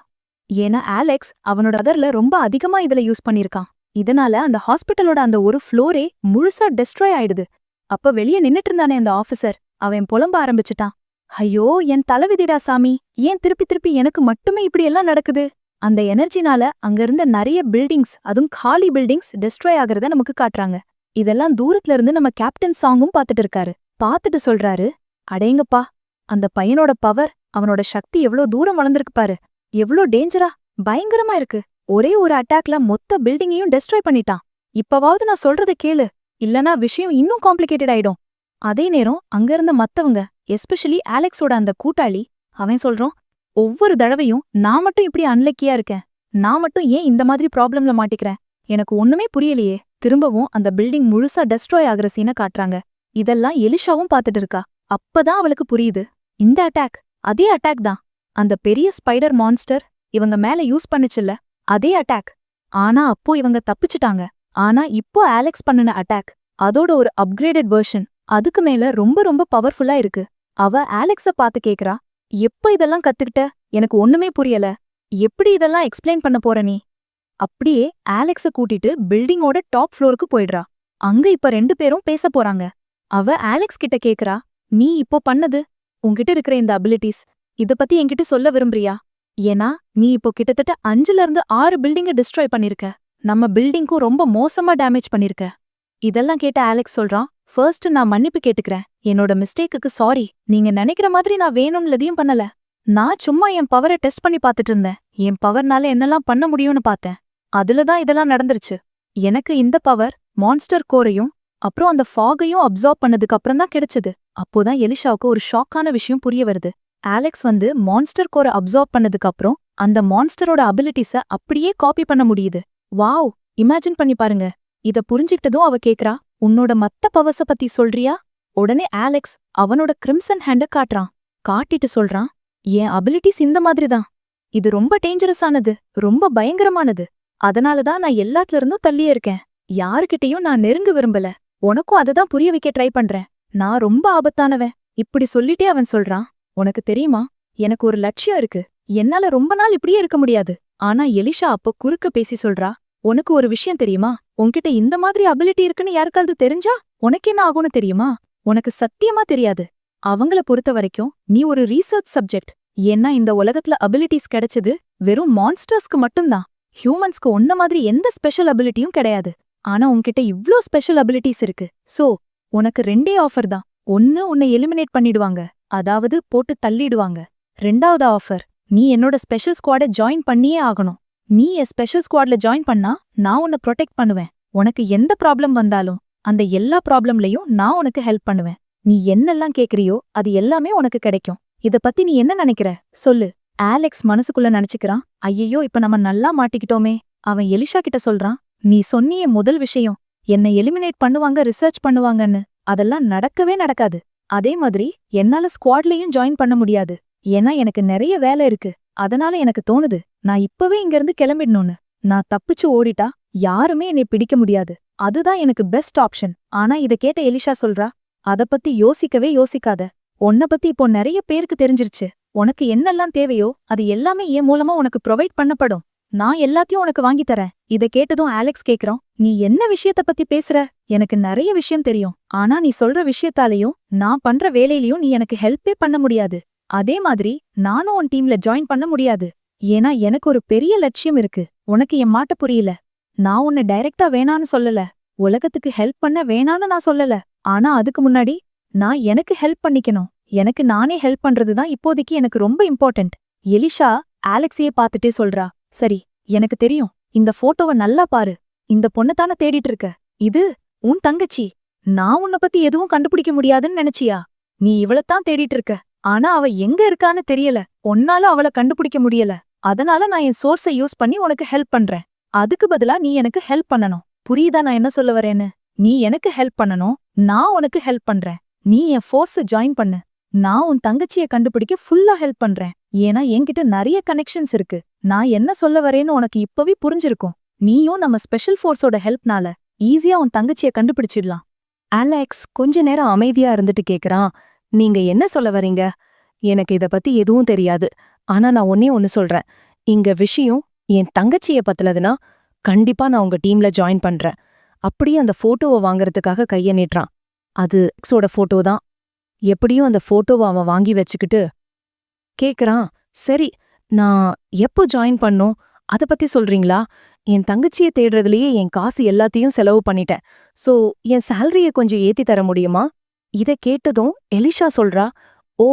ஏன்னா ஆலெக்ஸ் அவனோட அதர்ல ரொம்ப அதிகமா இதுல யூஸ் பண்ணிருக்கான். இதனால அந்த ஹாஸ்பிட்டலோட அந்த ஒரு ஃப்ளோரே முழுசா டெஸ்ட்ராய் ஆயிடுது. அப்ப வெளிய நின்னுட்டு இருந்தானே அந்த ஆபீசர், அவன் புலம்ப ஆரம்பிச்சுட்டான். ஐயோ, என் தலைவிதிடா சாமி, ஏன் திருப்பி திருப்பி எனக்கு மட்டுமே இப்படி எல்லாம் நடக்குது? அந்த எனர்ஜினால அங்க இருந்த நிறைய பில்டிங்ஸ், அதுவும் காலி பில்டிங்ஸ் டெஸ்ட்ராய் ஆகிறத நமக்கு காட்டுறாங்க. இதெல்லாம் தூரத்துல இருந்து நம்ம கேப்டன் சாங்கும் பாத்துட்டு இருக்காரு. பாத்துட்டு சொல்றாரு, அடேங்கப்பா, அந்த பையனோட பவர், அவனோட சக்தி எவ்ளோ தூரம் வளர்ந்திருக்கு பாரு. எவ்ளோ டேஞ்சரா, பயங்கரமா இருக்கு. ஒரே ஒரு அட்டாக்ல மொத்த பில்டிங்கையும் டெஸ்ட்ராய் பண்ணிட்டான். இப்பவாவது நான் சொல்றத கேளு, இல்லனா விஷயம் இன்னும் காம்ப்ளிகேட்டட் ஆயிடும். அதே நேரம் அங்க இருந்த மத்தவங்க, எஸ்பெஷலி ஆலெக்ஸோட அந்த கூட்டாளி, அவன் சொல்றான், ஒவ்வொரு தடவையும் நான் மட்டும் இப்படி அன்லக்கியா இருக்கேன். நான் மட்டும் ஏன் இந்த மாதிரி ப்ராப்ளம்ல மாட்டிக்கிறேன்? எனக்கு ஒண்ணுமே புரியலையே. திரும்பவும் அந்த பில்டிங் முழுசா டெஸ்ட்ராய் ஆகுற சீனை காட்டுறாங்க. இதெல்லாம் எலிஷாவும் பாத்துட்டு இருக்கா. அப்பதான் அவளுக்கு புரியுது, இந்த அட்டாக் அதே அட்டாக் தான். அந்த பெரிய ஸ்பைடர் மான்ஸ்டர் இவங்க மேல யூஸ் பண்ணுச்சுல்ல, அதே அட்டாக். ஆனா அப்போ இவங்க தப்பிச்சிட்டாங்க. ஆனா இப்போ ஆலெக்ஸ் பண்ணுன அட்டாக் அதோட ஒரு அப்கிரேடட் வெர்ஷன். அதுக்கு மேல ரொம்ப ரொம்ப பவர்ஃபுல்லா இருக்கு. அவ ஆலெக்ஸ பாத்து கேக்குறா, எப்ப இதெல்லாம் கத்துக்கிட்ட? எனக்கு ஒண்ணுமே புரியல. எப்படி இதெல்லாம் எக்ஸ்பிளைன் பண்ண போற நீ? அப்படியே ஆலெக்ஸ கூட்டிட்டு பில்டிங்கோட டாப் ஃப்ளோருக்கு போயிடுறா. அங்க இப்ப 2 பேரும் பேச போறாங்க. அவ ஆலெக்ஸ் கிட்ட கேக்குறா, நீ இப்போ பண்ணது, உன்கிட்ட இருக்கிற இந்த அபிலிட்டிஸ், இத பத்தி என்கிட்ட சொல்ல விரும்புறியா? ஏன்னா நீ இப்போ கிட்டத்தட்ட 5ல இருந்து 6 பில்டிங்க டிஸ்ட்ராய் பண்ணிருக்க. நம்ம பில்டிங்க்கும் ரொம்ப மோசமா டேமேஜ் பண்ணிருக்க. இதெல்லாம் கேட்ட ஆலெக்ஸ் சொல்றான், ஃபர்ஸ்ட் நான் மன்னிப்பு கேட்டுக்கிறேன். என்னோட மிஸ்டேக்குக்கு சாரி. நீங்க நினைக்கிற மாதிரி நான் வேணும்னு எதையும் பண்ணல. நான் சும்மா என் பவரை டெஸ்ட் பண்ணி பாத்துட்டு இருந்தேன். என் பவர்னால என்னெல்லாம் பண்ண முடியும்னு பார்த்தேன். அதுலதான் இதெல்லாம் நடந்துருச்சு. எனக்கு இந்த பவர் மான்ஸ்டர் கோரையும் அப்புறம் அந்த ஃபாகையும் அப்சார்ப் பண்ணதுக்கு அப்புறம் தான் கிடைச்சது. அப்போதான் எலிஷாவுக்கு ஒரு ஷாக்கான விஷயம் புரிய வருது. ஆலெக்ஸ் மான்ஸ்டர் கோரை அப்சார்ப் பண்ணதுக்கு அப்புறம் அந்த மான்ஸ்டரோட அபிலிட்டிஸ அப்படியே காப்பி பண்ண முடியுது. வாவ், இமேஜின் பண்ணி பாருங்க. இத புரிஞ்சுக்கிட்டதும் அவ கேக்குறா, உன்னோட மத்த பவர்ஸ பத்தி சொல்றியா? உடனே ஆலெக்ஸ் அவனோட கிரிம்சன் ஹேண்ட காட்டுறான். காட்டிட்டு சொல்றான், என் அபிலிட்டிஸ் இந்த மாதிரி தான். இது ரொம்ப டேஞ்சரஸானது, ரொம்ப பயங்கரமானது. அதனாலதான் நான் எல்லாத்துல இருந்தும் தள்ளியே இருக்கேன். யாருகிட்டயும் நான் நெருங்க விரும்பல. உனக்கும் அததான் புரிய வைக்க ட்ரை பண்றேன். நான் ரொம்ப ஆபத்தானவன். இப்படி சொல்லிட்டே அவன் சொல்றான், உனக்கு தெரியுமா, எனக்கு ஒரு லட்சியம் இருக்கு. என்னால ரொம்ப நாள் இப்படியே இருக்க முடியாது. ஆனா எலிஷா அப்ப குறுக்க பேசி சொல்றா, உனக்கு ஒரு விஷயம் தெரியுமா? உன்கிட்ட இந்த மாதிரி அபிலிட்டி இருக்குன்னு யாருக்காவது தெரிஞ்சா உனக்கு என்ன ஆகும்னு தெரியுமா? உனக்கு சத்தியமா தெரியாது. அவங்கள பொறுத்த வரைக்கும் நீ ஒரு ரீசர்ச் சப்ஜெக்ட். ஏன்னா இந்த உலகத்துல அபிலிட்டிஸ் கிடைச்சது வெறும் மான்ஸ்டர்ஸ்க்கு மட்டும்தான். ஹியூமன்ஸ்க்கு ஒன்ன மாதிரி எந்த ஸ்பெஷல் அபிலிட்டியும் கிடையாது. ஆனா உன்கிட்ட இவ்ளோ ஸ்பெஷல் அபிலிட்டிஸ் இருக்கு. சோ உனக்கு 2 ஆஃபர் தான். ஒன்னு, உன்னை எலிமினேட் பண்ணிடுவாங்க, அதாவது போட்டு தள்ளிடுவாங்க. 2வது ஆஃபர், நீ என்னோட ஸ்பெஷல் ஸ்குவாட ஜாயின் பண்ணியே ஆகணும். நீ என் ஸ்பெஷல் ஸ்குவாட்ல ஜாயின் பண்ணா நான் உன்னை ப்ரொடெக்ட் பண்ணுவேன். உனக்கு எந்த ப்ராப்ளம் வந்தாலும் அந்த எல்லா ப்ராப்ளம்லயும் நான் உனக்கு ஹெல்ப் பண்ணுவேன். நீ என்னெல்லாம் கேக்குறியோ அது எல்லாமே உனக்கு கிடைக்கும். இத பத்தி நீ என்ன நினைக்கிற சொல்லு. ஆலெக்ஸ் மனசுக்குள்ள நினைச்சுக்கிறான், ஐயையோ, இப்ப நம்ம நல்லா மாட்டிக்கிட்டோமே. அவன் எலிஷா கிட்ட சொல்றான், நீ சொன்னியே முதல் விஷயம், என்னை எலிமினேட் பண்ணுவாங்க, ரிசர்ச் பண்ணுவாங்கன்னு, அதெல்லாம் நடக்கவே நடக்காது. அதே மாதிரி என்னால ஸ்குவாட்லயும் ஜாயின் பண்ண முடியாது. ஏன்னா எனக்கு நிறைய வேலை இருக்கு. அதனால எனக்கு தோணுது நான் இப்பவே இங்கிருந்து கிளம்பிடணும்னு. நான் தப்பிச்சு ஓடிட்டா யாருமே என்னை பிடிக்க முடியாது. அதுதான் எனக்கு பெஸ்ட் ஆப்ஷன். ஆனா இத கேட்ட எலிஷா சொல்றா, அத பத்தி யோசிக்கவே யோசிக்காத. உன்ன பத்தி இப்போ நெறைய பேருக்கு தெரிஞ்சிருச்சு. உனக்கு என்னெல்லாம் தேவையோ அது எல்லாமே என் மூலமா உனக்கு ப்ரொவைட் பண்ணப்படும். நான் எல்லாத்தையும் உனக்கு வாங்கி தரேன். இத கேட்டதும் ஆலெக்ஸ் கேக்குறான், நீ என்ன விஷயத்த பத்தி பேசுற? எனக்கு நெறைய விஷயம் தெரியும். ஆனா நீ சொல்ற விஷயத்தாலையும் நான் பண்ற வேலையிலயும் நீ எனக்கு ஹெல்ப்பே பண்ண முடியாது. அதே மாதிரி நானும் உன் டீம்ல ஜாயின் பண்ண முடியாது. ஏன்னா எனக்கு ஒரு பெரிய லட்சியம் இருக்கு. உனக்கு என் மாட்ட புரியல. நான் உன்னை டைரக்டா வேணான்னு சொல்லல. உலகத்துக்கு ஹெல்ப் பண்ண வேணான்னு நான் சொல்லல. ஆனா அதுக்கு முன்னாடி நான் எனக்கு ஹெல்ப் பண்ணிக்கணும். எனக்கு நானே ஹெல்ப் பண்றதுதான் இப்போதைக்கு எனக்கு ரொம்ப இம்பார்ட்டன்ட். எலிஷா ஆலெக்ஸையே பார்த்துட்டே சொல்றா, சரி எனக்கு தெரியும். இந்த போட்டோவை நல்லா பாரு. இந்த பொண்ணத்தானே தேடிட்டு இருக்க. இது உன் தங்கச்சி. நான் உன்னை பத்தி எதுவும் கண்டுபிடிக்க முடியாதுன்னு நினைச்சியா? நீ இவளைத்தான் தேடிட்டு இருக்க. ஆனா அவ எங்க இருக்கான்னு தெரியல. உன்னால அவளை கண்டுபிடிக்க முடியல. அதனால நான் என் சோர்ஸை யூஸ் பண்ணி உனக்கு ஹெல்ப் பண்றேன். அதுக்கு பதிலா நீ எனக்கு ஹெல்ப் பண்ணணும். புரியுதா நான் என்ன சொல்ல வரேன்னு? நீ எனக்கு ஹெல்ப் பண்ணணும், நான் உனக்கு ஹெல்ப் பண்றேன். நீ என் ஃபோர்ஸ ஜாயின் பண்ணு. நான் உன் தங்கச்சிய கண்டுபிடிக்க ஃபுல்லா ஹெல்ப் பண்றேன். ஏன்னா என்கிட்ட நிறைய கனெக்ஷன்ஸ் இருக்கு. நான் என்ன சொல்ல வரேன்னு உனக்கு இப்பவே புரிஞ்சிருக்கும். நீயும் நம்ம ஸ்பெஷல் ஃபோர்ஸோட ஹெல்ப்னால ஈஸியா உன் தங்கச்சிய கண்டுபிடிச்சிடலாம். அலெக்ஸ் கொஞ்ச நேரம் அமைதியா இருந்துட்டு கேக்குறான், நீங்க என்ன சொல்ல வரீங்க? எனக்கு இத பத்தி எதுவும் தெரியாது. ஆனா நான் ஒன்னே ஒன்னு சொல்றேன். இங்க விஷயம் என் தங்கச்சிய பத்தினதுன்னா கண்டிப்பா நான் உங்க டீம்ல ஜாயின் பண்றேன். அப்படியே அந்த போட்டோவை வாங்குறதுக்காக கைய நீட்டுறான். அது எக்ஸோட போட்டோ தான். எப்படியும் அந்த போட்டோவை அவன் வாங்கி வச்சுக்கிட்டு கேக்குறான், சரி நான் எப்போ ஜாயின் பண்ணும் அத பத்தி சொல்றீங்களா? என் தங்கச்சிய தேடுறதுலயே என் காசு எல்லாத்தையும் செலவு பண்ணிட்டேன். சோ என் சேலரிய கொஞ்சம் ஏத்தி தர முடியுமா? இத கேட்டதும் எலிஷா சொல்றா, ஓ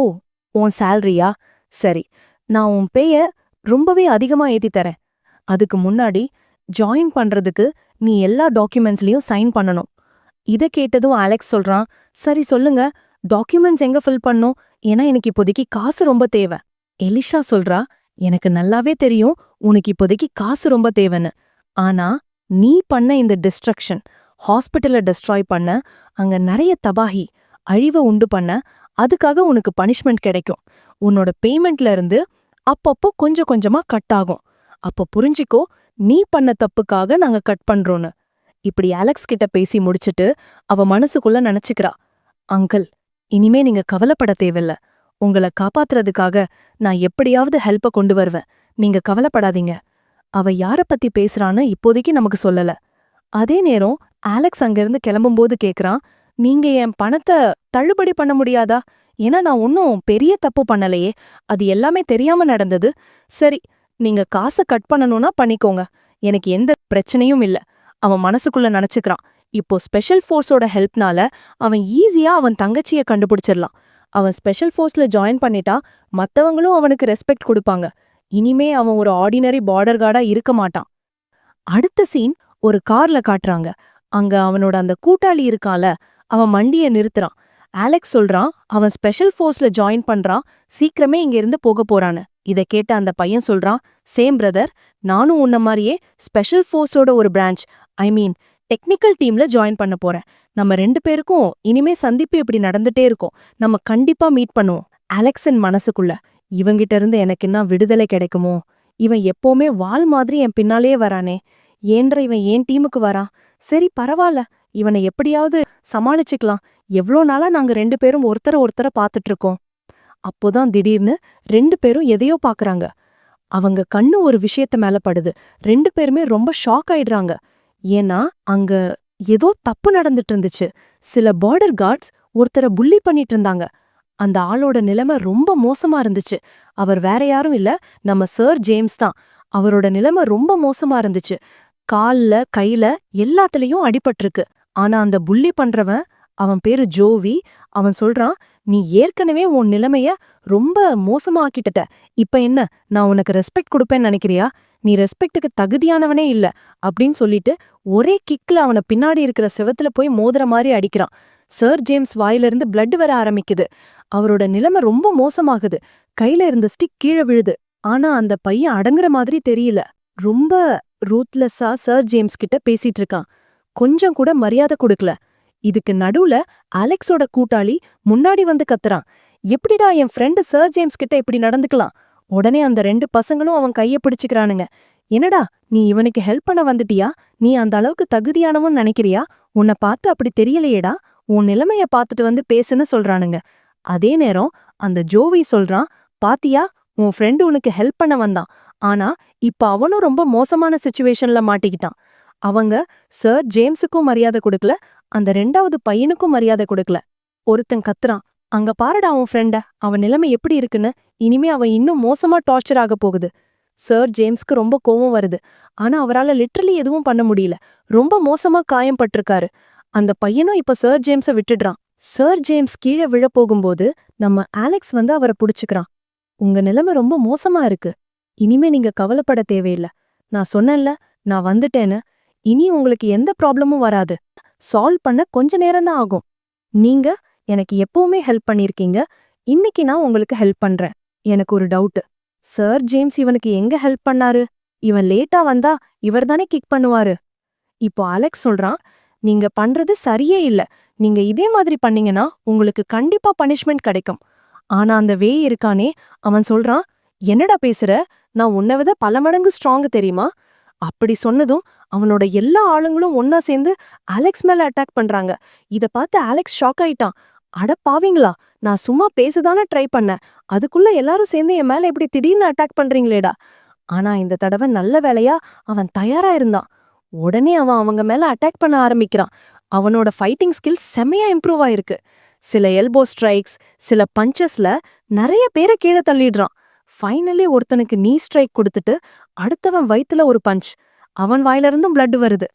உன் சேலரியா? சரி, நான் உன் பேய ரொம்பவே அதிகமா ஏத்தி தரேன். அதுக்கு முன்னாடி ஜாயின் பண்றதுக்கு நீ எல்லா டாக்குமெண்ட்ஸ்லயும் சைன் பண்ணணும். இத கேட்டதும் அலெக்ஸ் சொல்றான், சரி சொல்லுங்க, டாக்குமெண்ட்ஸ் எங்க ஃபில் பண்ணும்? ஏன்னா எனக்கு இப்போதைக்கு காசு ரொம்ப தேவை. எலிஷா சொல்றா, எனக்கு நல்லாவே தெரியும் உனக்கு இப்போதைக்கு காசு ரொம்ப தேவைன்னு. ஆனா நீ பண்ண இந்த டிஸ்ட்ரக்ஷன், ஹாஸ்பிட்டலை டெஸ்ட்ராய் பண்ண, அங்க நிறைய தபாகி அழிவை உண்டு பண்ண, அதுக்காக உனக்கு பனிஷ்மெண்ட் கிடைக்கும். உன்னோட பேமெண்ட்ல இருந்து அப்பப்போ கொஞ்சம் கொஞ்சமா கட் ஆகும். அப்போ புரிஞ்சிக்கோ, நீ பண்ண தப்புக்காக நாங்க கட் பண்றோன்னு. இப்படி அலெக்ஸ் கிட்ட பேசி முடிச்சிட்டு அவ மனசுக்குள்ள நினைச்சுக்கிறா, அங்கிள் இனிமே நீங்க கவலைப்பட தேவையில்ல. உங்கள காப்பாத்துறதுக்காக நான் எப்படியாவது ஹெல்ப்ப கொண்டு வருவேன். நீங்க கவலைப்படாதீங்க. அவ யார பத்தி பேசுறான்னு இப்போதைக்கு நமக்கு சொல்லல. அதே நேரம் அலெக்ஸ் அங்கிருந்து கிளம்பும்போது கேக்குறான், நீங்க என் பணத்தை தள்ளுபடி பண்ண முடியாதா? ஏன்னா நான் ஒன்னும் பெரிய தப்பு பண்ணலையே. அது எல்லாமே தெரியாம நடந்தது. சரி, நீங்க காசை கட் பண்ணணும்னா பண்ணிக்கோங்க. எனக்கு எந்த பிரச்சனையும் இல்ல. அவன் மனசுக்குள்ள நினைச்சுக்கிறான், இப்போ ஸ்பெஷல் ஃபோர்ஸோட ஹெல்ப்னால அவன் ஈஸியா அவன் தங்கச்சிய கண்டுபிடிச்சிடலாம். அவன் ஸ்பெஷல் ஃபோர்ஸ்ல ஜாயின் பண்ணிட்டா மத்தவங்களும் அவனுக்கு ரெஸ்பெக்ட் கொடுப்பாங்க. இனிமே அவன் ஒரு ஆர்டினரி பார்டர் கார்டா இருக்க மாட்டான். அடுத்த சீன் ஒரு கார்ல காட்டுறாங்க. அங்க அவனோட அந்த கூட்டாளி இருக்கால, அவன் மண்டிய நிறுத்துறான். அலெக்ஸ் சொல்றான், அவன் ஸ்பெஷல் ஃபோர்ஸ்ல ஜாயின் பண்றான், சீக்கிரமே இங்க இருந்து போக போறான்னு. இத கேட்ட அந்த பையன் சொல்றான், சேம் பிரதர், நானும் உன்ன மாதிரியே ஸ்பெஷல் ஃபோர்ஸோட ஒரு பிரான்ச், ஐ மீன் டெக்னிக்கல் டீம்ல ஜாயின் பண்ண போறேன். நம்ம 2 பேருக்கும் இனிமே சந்திப்பு இப்படி நடந்துட்டே இருக்கும். நம்ம கண்டிப்பா மீட் பண்ணுவோம். அலெக்ஸின் மனசுக்குள்ள, இவங்கிட்ட இருந்து எனக்கு என்ன விடுதலை கிடைக்குமோ? இவன் எப்பவுமே வாள் மாதிரி என் பின்னாலேயே வரானே, ஏன்ற இவன் ஏன் டீமுக்கு வரான்? சரி பரவாயில்ல, இவனை எப்படியாவது சமாளிச்சுக்கலாம். எவ்ளோ நாளா நாங்க 2 பேரும் ஒருத்தர பாத்துட்டு இருக்கோம். அப்போதான் திடீர்னு 2 பேரும் எதையோ பாக்குறாங்க. அவங்க கண்ணு ஒரு விஷயத்த மேல படுது. 2 பேருமே ரொம்ப ஷாக் ஆயிடுறாங்க. ஏன்னா அங்க ஏதோ தப்பு நடந்துட்டு இருந்துச்சு. சில பார்டர் கார்ட்ஸ் ஒருத்தர புள்ளி பண்ணிட்டு இருந்தாங்க. அந்த ஆளோட நிலைமை ரொம்ப மோசமா இருந்துச்சு. அவர் வேற யாரும் இல்ல, நம்ம சர் ஜேம்ஸ் தான். அவரோட நிலைமை ரொம்ப மோசமா இருந்துச்சு. கால்ல கையில எல்லாத்துலயும் அடிபட்டிருக்கு. ஆனா அந்த புள்ளி பண்றவன், அவன் பேரு ஜோவி, அவன் சொல்றான், நீ ஏற்கனவே உன் நிலைமைய ரொம்ப மோசமாக்கிட்ட. இப்ப என்ன, நான் உனக்கு ரெஸ்பெக்ட் கொடுப்பேன்னு நினைக்கிறியா? நீ ரெஸ்பெக்டுக்கு தகுதியானவனே இல்ல அப்படின்னு சொல்லிட்டு ஒரே கிக்ல அவனை பின்னாடி இருக்கிற செவத்துல போய் மோதுற மாதிரி அடிக்கிறான். சர் ஜேம்ஸ் வாயிலிருந்து பிளட் வர ஆரம்பிக்குது. அவரோட நிலைமை ரொம்ப மோசமாகுது. கையில இருந்த ஸ்டிக் கீழே விழுது. ஆனா அந்த பையன் அடங்குற மாதிரி தெரியல. ரொம்ப ரூத்லெஸ்ஸா சர் ஜேம்ஸ் கிட்ட பேசிட்டு இருக்கான். கொஞ்சம் கூட மரியாதை கொடுக்கல. இதுக்கு நடுவுல அலெக்ஸோட கூட்டாளி முன்னாடி வந்து கத்துறான், எப்படிடா என் ஃப்ரெண்டு சர் ஜேம்ஸ் கிட்ட இப்படி நடந்துக்கலாம்? உடனே அந்த 2 பசங்களும் அவன் கைய பிடிச்சுக்கிறானுங்க. என்னடா நீ இவனுக்கு ஹெல்ப் பண்ண வந்துட்டியா? நீ அந்த அளவுக்கு தகுதியானவன் நினைக்கிறியா? உன்னை பார்த்து அப்படி தெரியலையேடா. உன் நிலைமைய பார்த்துட்டு வந்து பேசுன்னு சொல்றானுங்க. அதே நேரம் அந்த ஜோவி சொல்றான், பாத்தியா, உன் ஃப்ரெண்டு உனக்கு ஹெல்ப் பண்ண வந்தான். ஆனா இப்ப அவனும் ரொம்ப மோசமான சிச்சுவேஷன்ல மாட்டிக்கிட்டான். அவங்க சர் ஜேம்ஸுக்கும் மரியாதை கொடுக்கல, அந்த 2வது பையனுக்கும் மரியாதை கொடுக்கல. ஒருத்தன் கத்துறான், அங்க பாருடா உன் ஃப்ரெண்ட, அவன் நிலைமை எப்படி இருக்குன்னு. இனிமே அவன் இன்னும் மோசமா டார்ச்சர் ஆக போகுது. சர் ஜேம்ஸ்க்கு ரொம்ப கோவம் வருது. ஆனா அவரால லிட்டரலி எதுவும் பண்ண முடியல. ரொம்ப மோசமா காயம் பட்டிருக்காரு. அந்த பையனும் இப்ப சர் ஜேம்ஸ விட்டுடுறான். சர் ஜேம்ஸ் கீழே விழ போகும்போது நம்ம ஆலெக்ஸ் வந்து அவரை புடிச்சுக்கிறான். உங்க நிலைமை ரொம்ப மோசமா இருக்கு. இனிமே நீங்க கவலைப்பட தேவையில்ல. நான் சொன்னேன்ல, நான் வந்துட்டேன்னு. இனி உங்களுக்கு எந்த ப்ராப்ளமும் வராது. சால்வ் பண்ண கொஞ்ச நேரம்தான் ஆகும். நீங்க எனக்கு எப்பவுமே ஹெல்ப் பண்ணிருக்கீங்க. இன்னைக்கு நான் உங்களுக்கு ஹெல்ப் பண்றேன். எனக்கு ஒரு டவுட். சர் ஜேம்ஸ் இவனுக்கு எங்க ஹெல்ப் பண்ணாரு? இவன் லேட்டா வந்தா இவர்தானே கிக் பண்ணுவாரு. இப்போ அலெக்ஸ் சொல்றான், நீங்க பண்றது சரியே இல்ல. நீங்க இதே மாதிரி பண்ணீங்கன்னா உங்களுக்கு கண்டிப்பா பனிஷ்மெண்ட் கிடைக்கும். ஆனா அந்த வே இருக்கானே, அவன் சொல்றான், என்னடா பேசுற? நான் உன்னை விட பல மடங்கு ஸ்ட்ராங் தெரியுமா? அப்படி சொன்னதும் அவனோட எல்லா ஆளுங்களும் ஒன்னா சேர்ந்து அலெக்ஸ் மேல அட்டாக் பண்றாங்க. இத பார்த்து அலெக்ஸ் ஷாக் ஆயிட்டான். அட பாவீங்களா, நான் சும்மா பேசதானே ட்ரை பண்ணேன். அதுக்குள்ள எல்லாரும் சேர்ந்து என் மேல இப்படி திடீர்னு அட்டாக் பண்றீங்களேடா. ஆனா இந்த தடவை நல்ல வேளையா அவன் தயாரா இருந்தான். உடனே அவன் அவங்க மேல அட்டாக் பண்ண ஆரம்பிக்கிறான். அவனோட ஃபைட்டிங் ஸ்கில்ஸ் செமையா இம்ப்ரூவ் ஆயிருக்கு. சில எல்போ ஸ்ட்ரைக்ஸ், சில பஞ்சஸ்ல நிறைய பேரை கீழே தள்ளிடுறான். ஃபைனலி ஒருத்தனுக்கு நீ ஸ்ட்ரைக் கொடுத்துட்டு அடுத்தவன் வயித்துல ஒரு பஞ்ச். அவன் வாயிலிருந்தும் பிளட் வருது.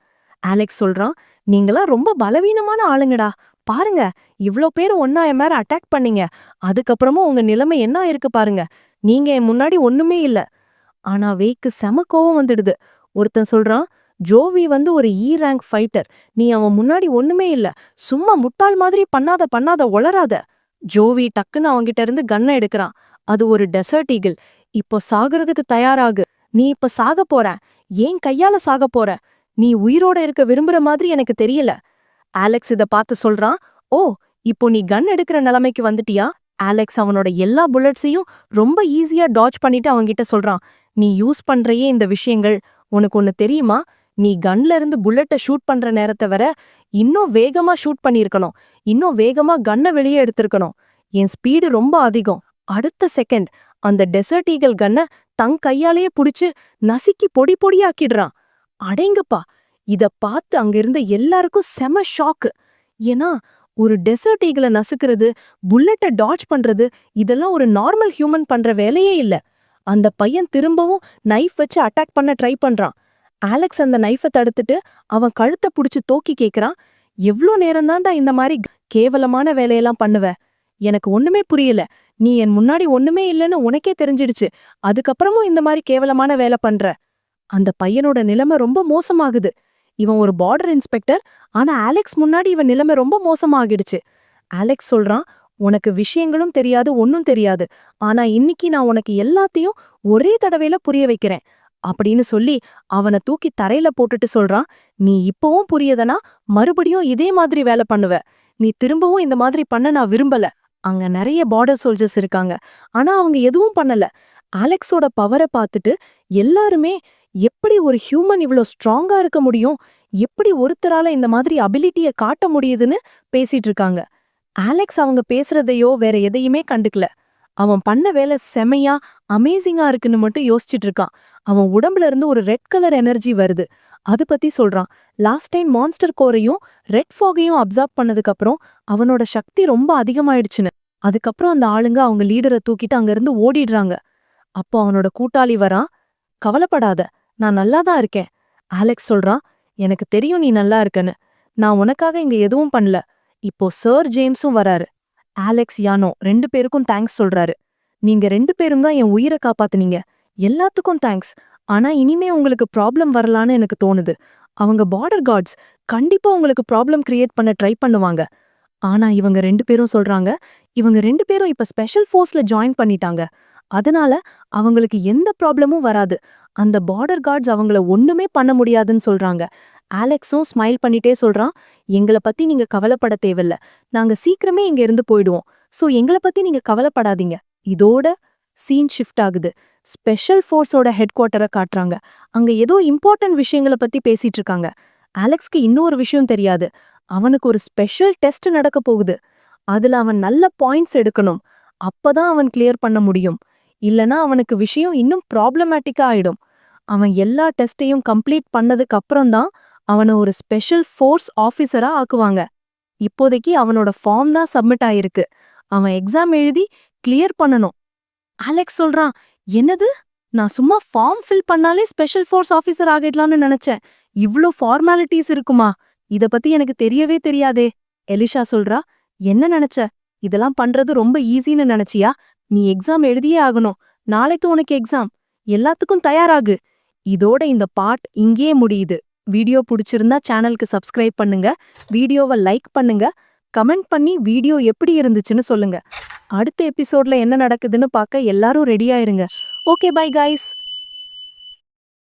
அலெக்ஸ் சொல்றான், நீங்களாம் ரொம்ப பலவீனமான ஆளுங்கடா. பாருங்க, இவ்ளோ பேர் ஒன்னா என் மேல அட்டாக் பண்ணீங்க. அதுக்கப்புறமும் உங்க நிலைமை என்ன ஆயிருக்கு பாருங்க. நீங்க என் முன்னாடி ஒண்ணுமே இல்ல. ஆனா வேக்கு செம கோவம் வந்துடுது. ஒருத்தன் சொல்றான், ஜோவி வந்து ஒரு ரேங்க் ஃபைட்டர். நீ அவன் முன்னாடி ஒண்ணுமே இல்ல. சும்மா முட்டாள் மாதிரி பண்ணாத ஒளராத. ஜோவி டக்குன்னு அவங்கிட்ட இருந்து கன்னை எடுக்கிறான். அது ஒரு டெசர்ட் ஈகிள். இப்போ சாகுறதுக்கு தயாராகு. நீ இப்ப சாக போற. ஏன் கையால சாக போற? நீ உயிரோட இருக்க விரும்புற மாதிரி எனக்கு தெரியல. அலெக்ஸ் இத பார்த்து சொல்றான், ஓ, இப்போ நீ கன் எடுக்கிற நிலைமைக்கு வந்துட்டியா? அலெக்ஸ் அவனோட எல்லா புல்லட்ஸையும் ரொம்ப ஈஸியா டாட்ஜ் பண்ணிட்டு அவன்கிட்ட சொல்றான், நீ யூஸ் பண்றையே இந்த விஷயங்கள் உனக்கு ஒன்னு தெரியுமா? நீ கன்ல இருந்து புல்லட்டை ஷூட் பண்ற நேரத்தை வர இன்னும் வேகமா ஷூட் பண்ணிருக்கணும். இன்னும் வேகமா கன்னை வெளியே எடுத்திருக்கணும். என் ஸ்பீடு ரொம்ப அதிகம். அடுத்த செகண்ட் அந்த டெசர்ட் ஈகிள் கன்னை தன் கையாலேயே புடிச்சு நசுக்கி பொடி பொடியாக்கிடுறான். அடேங்கப்பா! இத பார்த்து அங்க இருந்த எல்லாருக்கும் செம ஷாக்கு. ஏன்னா ஒரு டெசர்ட் ஈகிளை நசுக்கிறது, புல்லட்டை டாட்ஜ் பண்றது, இதெல்லாம் ஒரு நார்மல் ஹியூமன் பண்ற வேலையே இல்ல. அந்த பையன் திரும்பவும் நைஃப் வச்சு அட்டாக் பண்ண ட்ரை பண்றான். அலெக்ஸ் அந்த நைஃபை தடுத்துட்டு அவன் கழுத்தை புடிச்சு தோக்கி கேக்குறான், எவ்ளோ நேரம்தான்டா இந்த மாதிரி கேவலமான வேலையெல்லாம் பண்ணுவ? எனக்கு ஒண்ணுமே புரியல. நீ என் முன்னாடி ஒண்ணுமே இல்லைன்னு உனக்கே தெரிஞ்சிடுச்சு. அதுக்கப்புறமும் இந்த மாதிரி கேவலமான வேலை பண்ற. அந்த பையனோட நிலைமை ரொம்ப மோசமாகுது. இவன் ஒரு பார்டர் இன்ஸ்பெக்டர். ஆனா அலெக்ஸ் முன்னாடி இவன் நிலைமை ரொம்ப மோசமாகிடுச்சு. அலெக்ஸ் சொல்றான், உனக்கு விஷயங்களும் தெரியாது, ஒன்னும் தெரியாது. ஆனா இன்னைக்கு நான் உனக்கு எல்லாத்தையும் ஒரே தடவையில புரிய வைக்கிறேன் அப்படின்னு சொல்லி அவனை தூக்கி தரையில போட்டுட்டு சொல்றான், நீ இப்பவும் புரியதனா மறுபடியும் இதே மாதிரி வேலை பண்ணுவ. நீ திரும்பவும் இந்த மாதிரி பண்ண நான் விரும்பல. அங்க நிறைய பார்டர் சோல்ஜர்ஸ் இருக்காங்க. ஆனா அவங்க எதுவும் பண்ணல. அலெக்ஸோட பவரை பார்த்துட்டு எல்லாருமே எப்படி ஒரு ஹியூமன் இவ்ளோ ஸ்ட்ராங்கா இருக்க முடியும், எப்படி ஒருத்தரால இந்த மாதிரி அபிலிட்டிய காட்ட முடியுதுன்னு பேசிட்டு இருக்காங்க. அலெக்ஸ் அவங்க பேசுறதையோ வேற எதையுமே கண்டுக்கல. அவன் பண்ண வேலை செமையா அமேசிங்கா இருக்குன்னு மட்டும் யோசிச்சுட்டு இருக்கான். அவன் உடம்புல இருந்து ஒரு ரெட் கலர் எனர்ஜி வருது. அது பத்தி சொல்றான். லாஸ்ட் டைம் மான்ஸ்டர் கோரையும் ரெட் ஃபாகையும் அப்சார்ப் பண்ணதுக்கு அப்புறம் அவனோட சக்தி ரொம்ப அதிகமாயிடுச்சுன்னு. அதுக்கப்புறம் அந்த ஆளுங்க அவங்க லீடரை தூக்கிட்டு அங்கிருந்து ஓடிடுறாங்க. அப்போ அவனோட கூட்டாளி வரான், கவலைப்படாத, நான் நல்லாதான் இருக்கேன். அலெக்ஸ் சொல்றான், எனக்கு தெரியும் நீ நல்லா இருக்கன்னு. நான் உனக்காக இங்க எதுவும் பண்ணல. இப்போ சர் ஜேம்ஸும் வராரு. அலெக்ஸ் யானோ 2 பேருக்கும் தேங்க்ஸ் சொல்றாரு. நீங்க 2 பேரும் தான் என் உயிரை காப்பாத்துனீங்க. எல்லாத்துக்கும் தேங்க்ஸ். ஆனா இனிமே உங்களுக்கு ப்ராப்ளம் வரலான்னு எனக்கு தோணுது. அவங்க பார்டர் கார்ட்ஸ் கண்டிப்பா உங்களுக்கு ப்ராப்ளம் கிரியேட் பண்ண ட்ரை பண்ணுவாங்க. ஆனா இவங்க 2 பேரும் சொல்றாங்க, இவங்க 2 பேரும் இப்ப ஸ்பெஷல் ஃபோர்ஸ்ல ஜாயின் பண்ணிட்டாங்க. அதனால அவங்களுக்கு எந்த ப்ராப்ளமும் வராது. அந்த பார்டர் கார்ட்ஸ் அவங்கள ஒண்ணுமே பண்ண முடியாதுன்னு சொல்றாங்க. அலெக்ஸும் ஸ்மைல் பண்ணிட்டே சொல்றான், எங்களை பத்தி நீங்க கவலைப்பட தேவையில்ல. நாங்க சீக்கிரமே இங்க இருந்து போயிடுவோம். சோ எங்களை பத்தி நீங்க கவலைப்படாதீங்க. இதோட சீன் ஷிஃப்ட் ஆகுது. ஸ்பெஷல் ஃபோர்ஸோட ஹெட் குவார்ட்டரை காட்டுறாங்க. அங்க ஏதோ இம்பார்ட்டன்ட் விஷயங்கள பத்தி பேசிட்டு இருக்காங்க. அலெக்ஸ்க்கு இன்னொரு விஷயம் தெரியாது. அவனுக்கு ஒரு ஸ்பெஷல் டெஸ்ட் நடக்க போகுது. அதுல அவன் நல்ல பாயிண்ட்ஸ் எடுக்கணும். அப்பதான் அவன் கிளியர் பண்ண முடியும். இல்லனா அவனுக்கு விஷயம் இன்னும் ப்ராப்ளமேட்டிக்கா ஆயிடும். அவன் எல்லா டெஸ்டையும் கம்ப்ளீட் பண்ணதுக்கு அப்புறம் தான் அவனை ஒரு ஸ்பெஷல் ஃபோர்ஸ் ஆபீசரா ஆக்குவாங்க. இப்போதைக்கு அவனோட ஃபார்ம் தான் சப்மிட் ஆயிருக்கு. அவன் எக்ஸாம் எழுதி கிளியர் பண்ணணும். அலெக்ஸ் சொல்றான், என்னது? நான் சும்மா ஃபார்ம் ஃபில் பண்ணாலே ஸ்பெஷல் ஃபோர்ஸ் ஆபீசர் ஆகிடலாம்னு நினைச்சேன். இவ்ளோ ஃபார்மாலிட்டிஸ் இருக்குமா? இத பத்தி எனக்கு தெரியவே தெரியாதே. எலிஷா சொல்றா, என்ன நினைச்ச? இதெல்லாம் பண்றது ரொம்ப ஈஸின்னு நினைச்சியா? நீ எக்ஸாம் எழுதியே ஆகணும். நாளைக்கு உனக்கு எக்ஸாம். எல்லாத்துக்கும் தயாராகு. இதோட இந்த பார்ட் இங்கேயே முடியுது. வீடியோ பிடிச்சிருந்தா சேனலுக்கு சப்ஸ்கிரைப் பண்ணுங்க. வீடியோவை லைக் பண்ணுங்க. கமெண்ட் பண்ணி வீடியோ எப்படி இருந்துச்சுன்னு சொல்லுங்க. அடுத்த எபிசோட்ல என்ன நடக்குதுன்னு பார்க்க எல்லாரும் ரெடியா இருங்க. Okay bye guys.